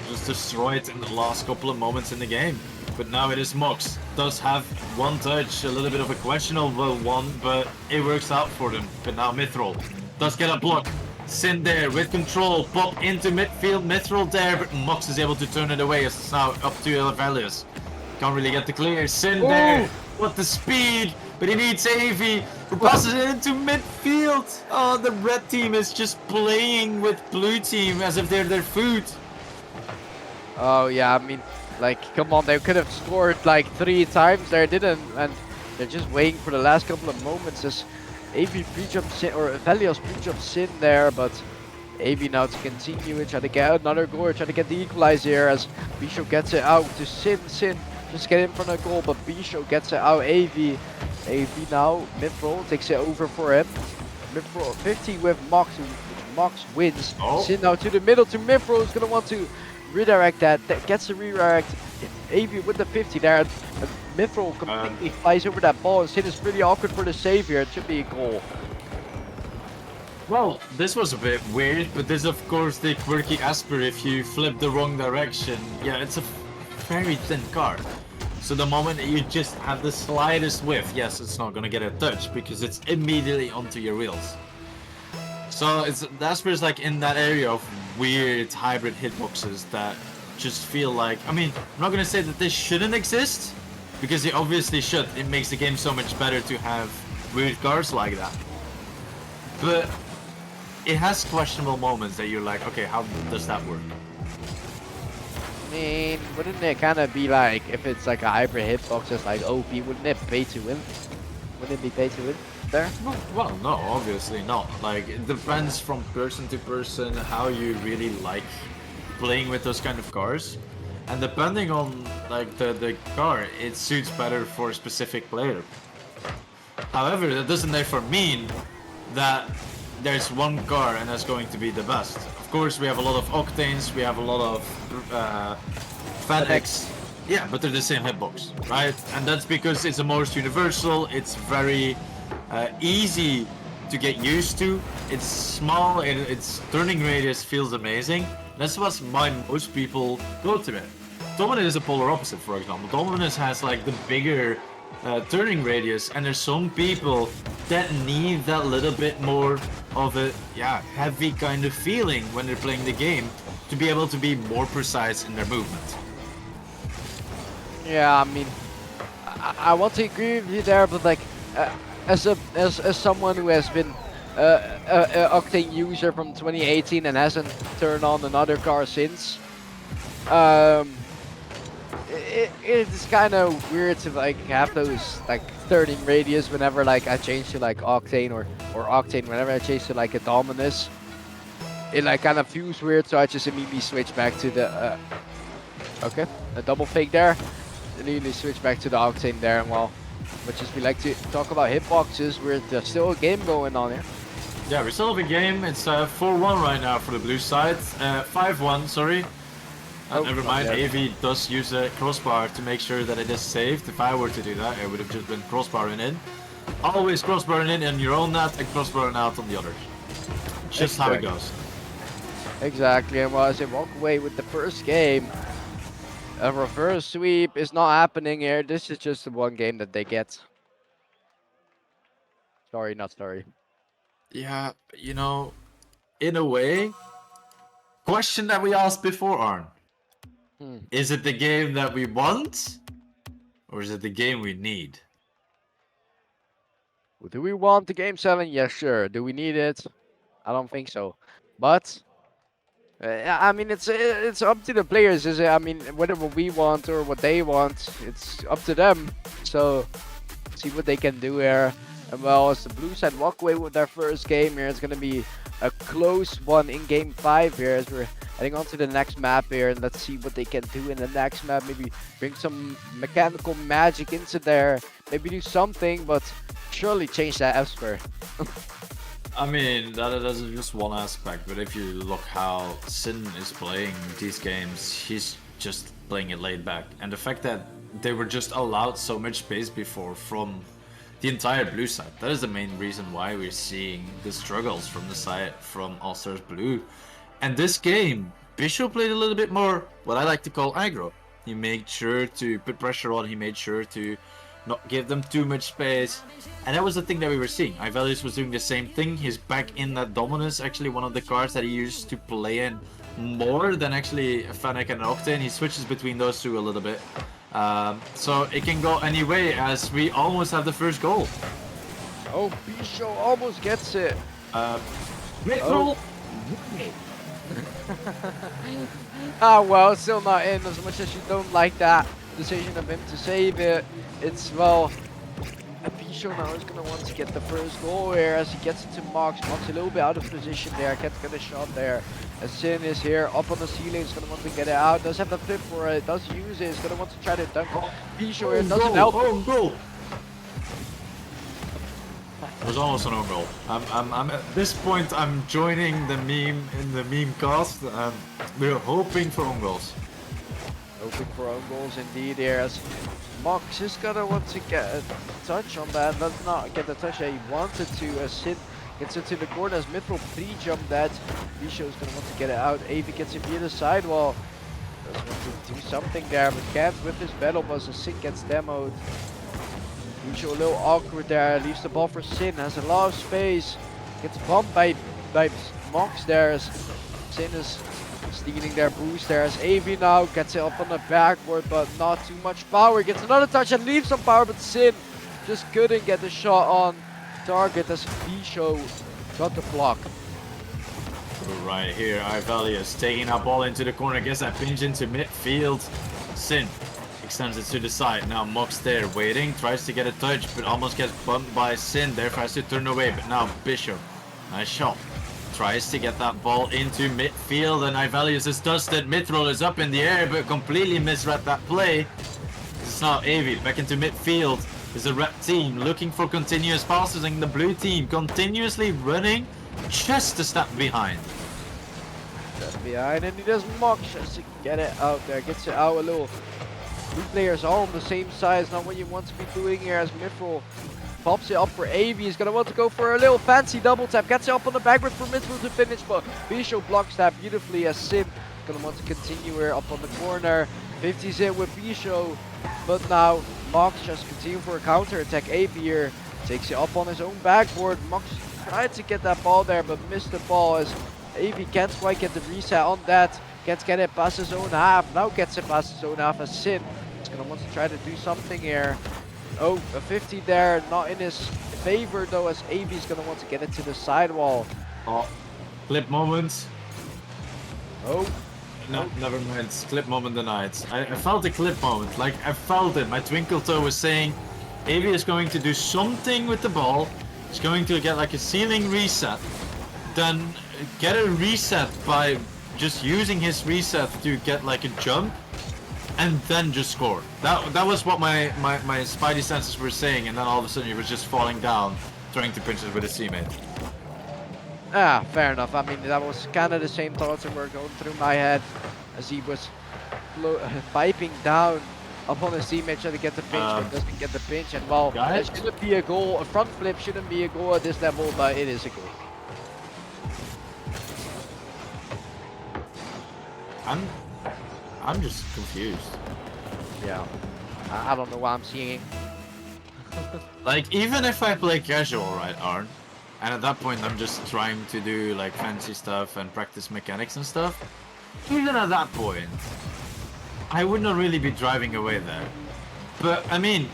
Speaker 7: just destroyed in the last couple of moments in the game. But now it is Mox. Does have one touch, a little bit of a questionable one, but it works out for them. But now Mithril does get a block. Sin there with control, pop into midfield, Mithril there, but Mox is able to turn it away as it's now up to Elevalius. Can't really get the clear. Sin there, what the speed, but he needs AV, who passes it into midfield. Oh, the red team is just playing with blue team as if they're their food.
Speaker 3: Oh yeah, I mean, like, come on, they could have scored like 3 times there, didn't, and they're just waiting for the last couple of moments as AV pre-jump Sin, or Velios pre-jump Sin there, but AV now to continue and try to get another goal, try to get the equalizer here as Bisho gets it out to Sin, just get in front of goal, but Bisho gets it out, AV now, Mithril takes it over for him, Mithril 50 with Mox, which Mox wins, Sin now to the middle to Mithril, who's gonna want to redirect that gets a redirect, AV with the 50 there, and Mithril completely flies over that ball, and Sin is pretty awkward for the save here, it should be a goal.
Speaker 7: Well, this was a bit weird, but this of course the quirky Asper, if you flip the wrong direction, yeah, it's a very thin car. So the moment that you just have the slightest whiff, yes, it's not gonna get a touch because it's immediately onto your wheels. So the Asper is like in that area of weird hybrid hitboxes that just feel like, I mean, I'm not gonna say that they shouldn't exist, because they obviously should. It makes the game so much better to have weird cars like that. But it has questionable moments that you're like, okay, how does that work?
Speaker 3: I mean, wouldn't it kind of be like, if it's like a hybrid hitbox that's like OP, wouldn't it pay to win? Wouldn't it be pay to win there?
Speaker 7: Well, no, obviously not. Like, it depends from person to person how you really like playing with those kind of cars. And depending on like the car, it suits better for a specific player. However, that doesn't therefore mean that there's one car and that's going to be the best. Of course, we have a lot of Octanes, we have a lot of Fenix. Yeah, but they're the same hitbox, right? And that's because it's the most universal, it's very easy to get used to. It's small, and its turning radius feels amazing. That's why most people go to it. Dominus is a polar opposite, for example. Dominus has like the bigger turning radius, and there's some people that need that little bit more of a heavy kind of feeling when they're playing the game to be able to be more precise in their movement.
Speaker 3: Yeah, I mean, I want to agree with you there, but like, as someone who has been a Octane user from 2018 and hasn't turned on another car since, it's kind of weird to like have those like turning radius whenever like I change to like Octane or Octane whenever I change to like a Dominus. It like kind of feels weird, so I just immediately switch back to the okay, a double fake there. Immediately switch back to the Octane there, and well, much as we like to talk about hitboxes, there's still a game going on here.
Speaker 7: Yeah, we still have a game. It's 4-1 right now for the blue side. 5-1, sorry. Never mind, AV does use a crossbar to make sure that it is saved. If I were to do that, it would have just been crossbarring in. Always crossbarring in on your own net and crossbarring out on the others. Just how it goes.
Speaker 3: Exactly, and well, as they walk away with the first game, a reverse sweep is not happening here. This is just the one game that they get. Sorry, not sorry.
Speaker 7: Yeah, you know, in a way, question that we asked before, Arn. Is it the game that we want, or is it the game we need?
Speaker 3: Do we want the game 7? Yes, sure. Do we need it? I don't think so. But I mean, it's up to the players. Is it? I mean, whether what we want or what they want, it's up to them. So see what they can do here. And well, as the blue side walk away with their first game here, it's gonna be a close one in game 5 here as we're heading on to the next map here, and let's see what they can do in the next map. Maybe bring some mechanical magic into there. Maybe do something, but surely change that F-square.
Speaker 7: I mean, that is just one aspect, but if you look how Sin is playing these games, he's just playing it laid back. And the fact that they were just allowed so much space before from the entire blue side, that is the main reason why we're seeing the struggles from the side from All Stars Blue. And this game, Bishop played a little bit more what I like to call aggro. He made sure to put pressure on, he made sure to not give them too much space, and that was the thing that we were seeing. Ivelius was doing the same thing. He's back in that Dominus, actually one of the cards that he used to play in more than actually a Fennec and an Octane. He switches between those two a little bit. So it can go any way as we almost have the first goal.
Speaker 3: Oh, Bisho almost gets it.
Speaker 7: Mithril!
Speaker 3: Well, still not in, as much as you don't like that decision of him to save it. It's, well, Bisho now is going to want to get the first goal here as he gets it to Mox. Mox a little bit out of position there, can't get a shot there. As Sin is here up on the ceiling, is going to want to get it out. Does have the flip for it, does use it, is going to want to try to dunk it. Bisho here doesn't help.
Speaker 7: Goal! It was almost an own goal. I'm at this point, I'm joining the meme in the meme cast, and we're hoping for own goals.
Speaker 3: Hoping for own goals indeed here as Mox is gonna want to get a touch on that. Does not get the touch that he wanted to as Sin gets into the corner as Mithril pre-jumped that. Bisho is gonna want to get it out. Avi gets it via the sidewall. Does want to do something there, but can't with his battle bus as Sin gets demoed. Bisho a little awkward there, leaves the ball for Sin, has a lot of space. Gets bumped by Mox there as Sin is stealing their boost there as AV now gets it up on the backboard, but not too much power. Gets another touch and leaves some power, but Sin just couldn't get the shot on target as Bisho got the block.
Speaker 7: Right here, Ivelius taking that ball into the corner, gets that pinch into midfield. Sin extends it to the side. Now Mox there waiting, tries to get a touch, but almost gets bumped by Sin. There tries to turn away, but now Bishop, nice shot. Tries to get that ball into midfield, and Ivelius is dusted. Mithril is up in the air, but completely misread that play. It's now Avi back into midfield. Is the red team looking for continuous passes, and the blue team continuously running just a step behind.
Speaker 3: Just behind, and he does mock just to get it out there. Gets it out a little. Two players all on the same size, not what you want to be doing here as Mithril pops it up for AV. He's gonna want to go for a little fancy double tap. Gets it up on the backward for Mithril to finish, but Bisho blocks that beautifully as Sin gonna want to continue here up on the corner. 50's in with Bisho, but now Mox just continue for a counter attack. AV here takes it up on his own backboard. Mox tried to get that ball there, but missed the ball as AV can't quite get the reset on that. Can't get it past his own half. Now gets it past his own half as Sin is gonna want to try to do something here. Oh, a 50 there, not in his favor though, as AV is gonna want to get it to the sidewall.
Speaker 7: Oh, clip moment.
Speaker 3: Oh,
Speaker 7: No, never mind. Clip moment denied. I felt the clip moment. Like, I felt it. My twinkle toe was saying AV is going to do something with the ball. He's going to get like a ceiling reset. Then get a reset by just using his reset to get like a jump. And then just score. That was what my spidey senses were saying. And then all of a sudden he was just falling down, trying to pinch it with his teammate.
Speaker 3: ah, fair enough. I mean, that was kind of the same thoughts that were going through my head as he was piping down upon his teammate trying to get the pinch, but doesn't get the pinch. And well,
Speaker 7: Guys?
Speaker 3: it shouldn't be a goal. A front flip shouldn't be a goal at this level, but it is a goal.
Speaker 7: I'm just confused.
Speaker 3: Yeah, I don't know what I'm seeing.
Speaker 7: Like, even if I play casual, right, Arn, and at that point I'm just trying to do like fancy stuff and practice mechanics and stuff, even at that point, I would not really be driving away there. But, I mean,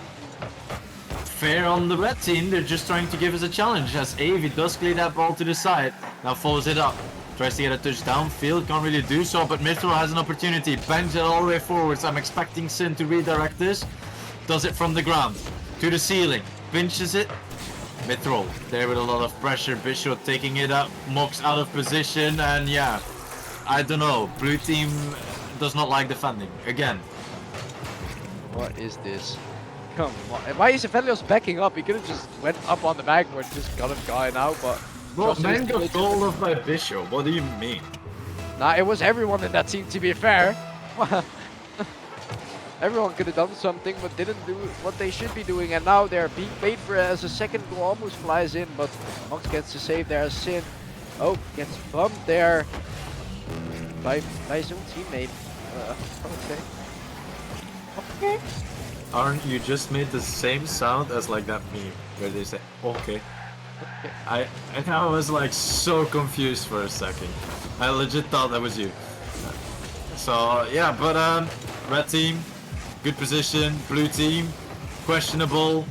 Speaker 7: fair on the red team, they're just trying to give us a challenge, as AV does clear that ball to the side, now follows it up. Tries to get a touch downfield, can't really do so, but Mithril has an opportunity. Bangs it all the way forwards. I'm expecting Sin to redirect this. Does it from the ground to the ceiling. Pinches it. Mithril there with a lot of pressure. Bishop taking it up. Mox out of position, and yeah, I don't know. Blue team does not like defending again.
Speaker 3: What is this? Come on. Why is Evelios backing up? He could have just went up on the backboard and just got him going out, but...
Speaker 7: Bro,
Speaker 3: Justin
Speaker 7: man
Speaker 3: is
Speaker 7: got
Speaker 3: glitching.
Speaker 7: goal off by Bishop. What do you mean?
Speaker 3: Nah, it was everyone in that team, to be fair. Everyone could have done something, but didn't do what they should be doing, and now they're being paid for it as a second goal almost flies in, but Mox gets to save there as Sin. Oh, gets bumped there by his own teammate. Okay. Okay.
Speaker 7: Arn, you just made the same sound as like that meme where they say, okay. I was like so confused for a second. I legit thought that was you. So yeah, but red team, good position. Blue team, questionable,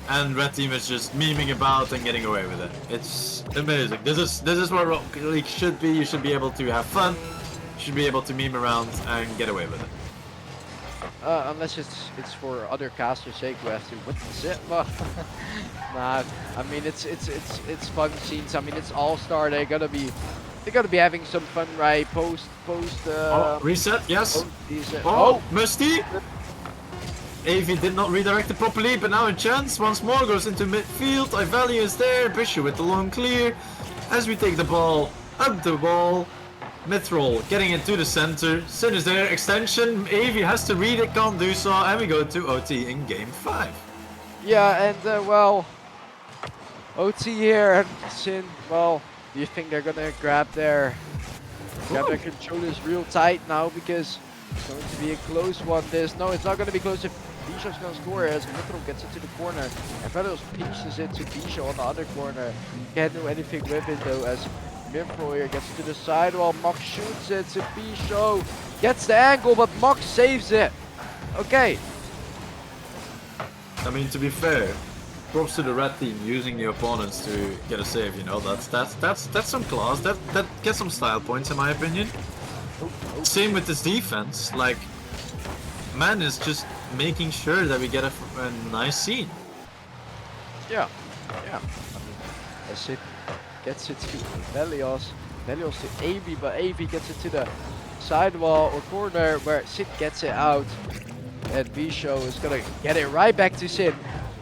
Speaker 7: and red team is just memeing about and getting away with it. It's amazing. This is what Rocket League should be. You should be able to have fun. You should be able to meme around and get away with it.
Speaker 3: Unless it's for other casters' sake who have to witness it, but nah. I mean it's fun scenes. I mean it's All-Star. They're gonna be having some fun, right? Post.
Speaker 7: Reset, yes.
Speaker 3: Oh,
Speaker 7: Musty. AV did not redirect it properly, but now a chance once more goes into midfield. Ivali is there. Bishop with the long clear. As we take the ball up the wall. Mithril getting into the center. Sin is there. Extension. AV has to read it, can't do so, and we go to OT in game 5.
Speaker 3: yeah, and well, OT here and Sin. Well, do you think they're gonna grab their controllers real tight now, because it's going to be a close one? It's not gonna be close if Bishop's gonna score as Mithril gets into the corner. And Velos pinches it to Bishop on the other corner. Can't do anything with it though, as Mithril here gets to the sidewall. Mox shoots it to Bishop. Gets the angle, but Mox saves it. Okay.
Speaker 7: I mean, to be fair, props to the red team using the opponents to get a save. You know, that's some class. That gets some style points in my opinion. Same with this defense. Like, man is just making sure that we get a nice scene.
Speaker 3: Yeah. I mean, as it gets it to Velios to AV, but AV gets it to the sidewall or corner where Sid gets it out. And Bisho is gonna get it right back to Sid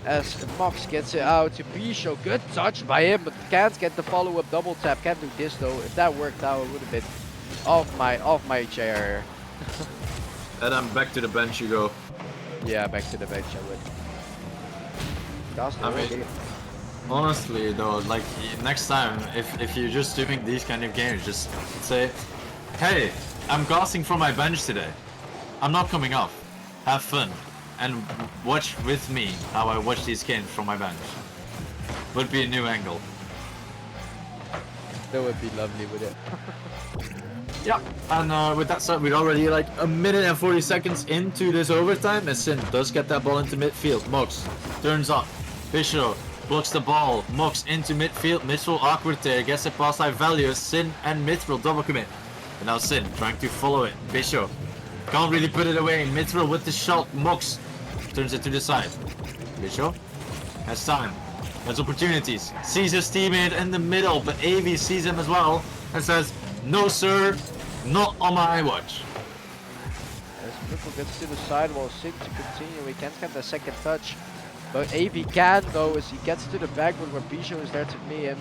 Speaker 3: as Mox gets it out to Bisho. Good touch by him, but can't get the follow-up double tap. Can't do this though. If that worked out, it would have been off my chair.
Speaker 7: And then back to the bench you go.
Speaker 3: Yeah, back to the bench I would. That's
Speaker 7: I mean, honestly though, like next time, if you're just doing these kind of games, just say, hey, I'm casting from my bench today. I'm not coming off. Have fun. And watch with me how I watch these games from my bench. Would be a new angle.
Speaker 3: that would be lovely with it.
Speaker 7: Yeah, and with that said, we're already like a minute and 40 seconds into this overtime, and Sin does get that ball into midfield. Mox turns up. Bishop blocks the ball. Mox into midfield. Mithril awkward there. Gets it past high value. Sin and Mithril double commit. And now Sin trying to follow it. Bishop can't really put it away. Mithril with the shot. Mox turns it to the side. Bishop has time. Has opportunities. Sees his teammate in the middle, but AV sees him as well and says, no sir, not on my watch.
Speaker 3: As Ripple gets to the side while Sin to continue. He can't get the second touch. But AV can though, as he gets to the backboard where Bisho is there to meet him.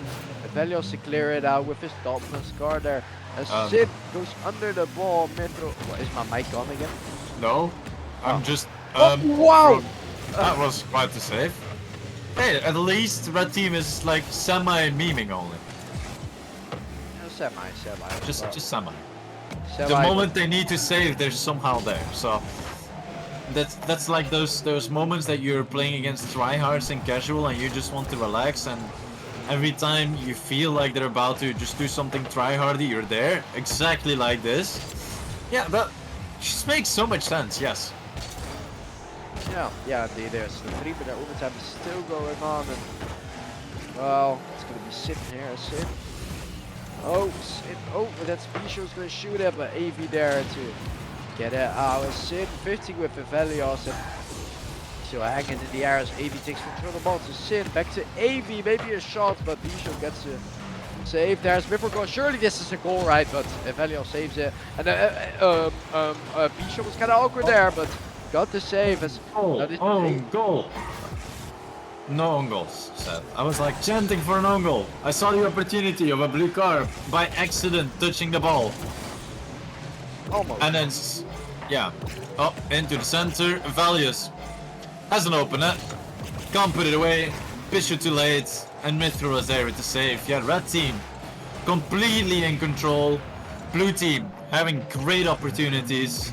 Speaker 3: Velios to clear it out with his Dolphin Scar there. As Sid goes under the ball. Mithril. What, is my mic on again?
Speaker 7: No, I'm just.
Speaker 3: Wow!
Speaker 7: That was quite the save. Hey, at least red team is like semi-memeing only.
Speaker 3: Semi.
Speaker 7: Just semi.
Speaker 3: Semi.
Speaker 7: The moment they need to save, they're somehow there. So that's like those moments that you're playing against tryhards and casual, and you just want to relax. And every time you feel like they're about to just do something tryhardy, you're there. Exactly like this. Yeah, that just makes so much sense. Yes.
Speaker 3: Yeah, indeed. There's the 3-minute overtime is still going on, and well, it's gonna be Sid here. Sid. Oh, Sid. Oh, that's Bisho's gonna shoot it, but AV there to get it out. Sid 50 with the Velios, and still hanging in the air as AV takes control of the ball to Sid. Back to AV, maybe a shot, but Bisho gets to save. There's Ripper goal. Surely this is a goal, right? But Velios saves it, and Bisho was kind of awkward there, but got the save as
Speaker 7: Goal. No own goals, said. I was like chanting for an own goal. I saw the opportunity of a blue car by accident touching the ball.
Speaker 3: almost.
Speaker 7: And then, yeah, up into the center. Valius has an open net. Can't put it away. Bishop too late. And Mithril was there with the save. Yeah, red team completely in control. Blue team having great opportunities.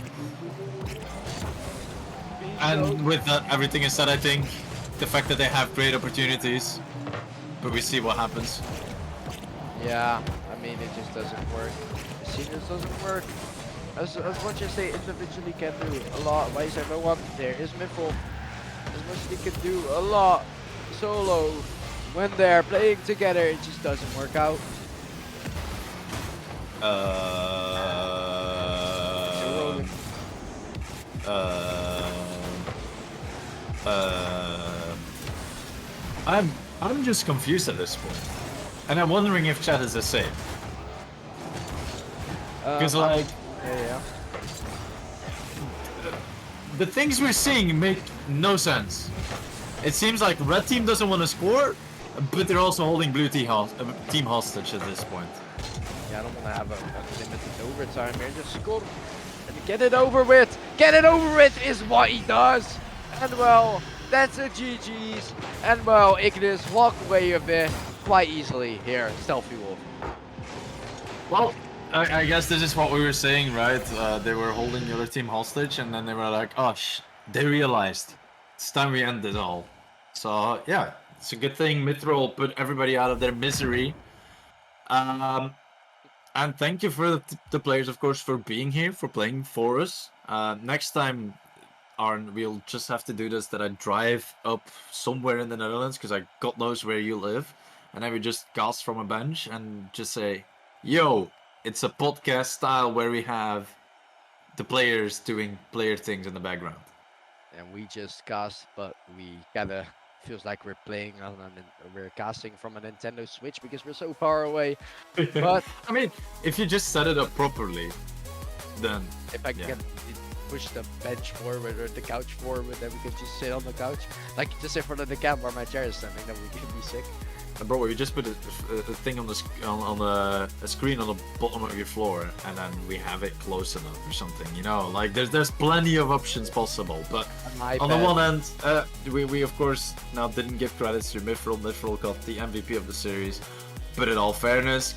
Speaker 7: And with that, everything is said, I think. The fact that they have great opportunities. But we see what happens.
Speaker 3: Yeah, I mean, it just doesn't work. The seniors doesn't work. As much as they individually can do a lot, why is everyone there? Is Mithril. As much as they can do a lot solo, when they're playing together, it just doesn't work out.
Speaker 7: I'm just confused at this point, and I'm wondering if chat is the same. Because like,
Speaker 3: yeah.
Speaker 7: the things we're seeing make no sense. It seems like red team doesn't want to score, but they're also holding blue team hostage at this point.
Speaker 3: Yeah, I don't want to have a limited overtime here. Just score and get it over with. Get it over with is what he does. And well, that's a GG's. And well, Ignis walk away a bit quite easily here. Stealthy Wolf.
Speaker 7: Well, I guess this is what we were saying, right? They were holding the other team hostage, and then they were like, oh, they realized it's time we end it all. So yeah, it's a good thing Mithril put everybody out of their misery. And thank you for the players, of course, for being here, for playing for us. Next time, Arn, we'll just have to do this, that I drive up somewhere in the Netherlands, because God knows where you live, and then we just cast from a bench and just say, yo, it's a podcast style where we have the players doing player things in the background.
Speaker 3: And we just cast, but we kinda feels like we're playing on we're casting from a Nintendo Switch because we're so far away. But
Speaker 7: I mean, if you just set it up properly, then
Speaker 3: if I
Speaker 7: yeah.
Speaker 3: can push the bench forward or the couch forward, then we can just sit on the couch. Like just in front of the camp where my chair is standing, then we can be sick.
Speaker 7: And bro, you just put a thing on the on a screen on the bottom of your floor, and then we have it close enough or something. You know, like there's plenty of options possible. But on the one hand, we of course now didn't give credits to Mithril. Mithril got the MVP of the series. But in all fairness,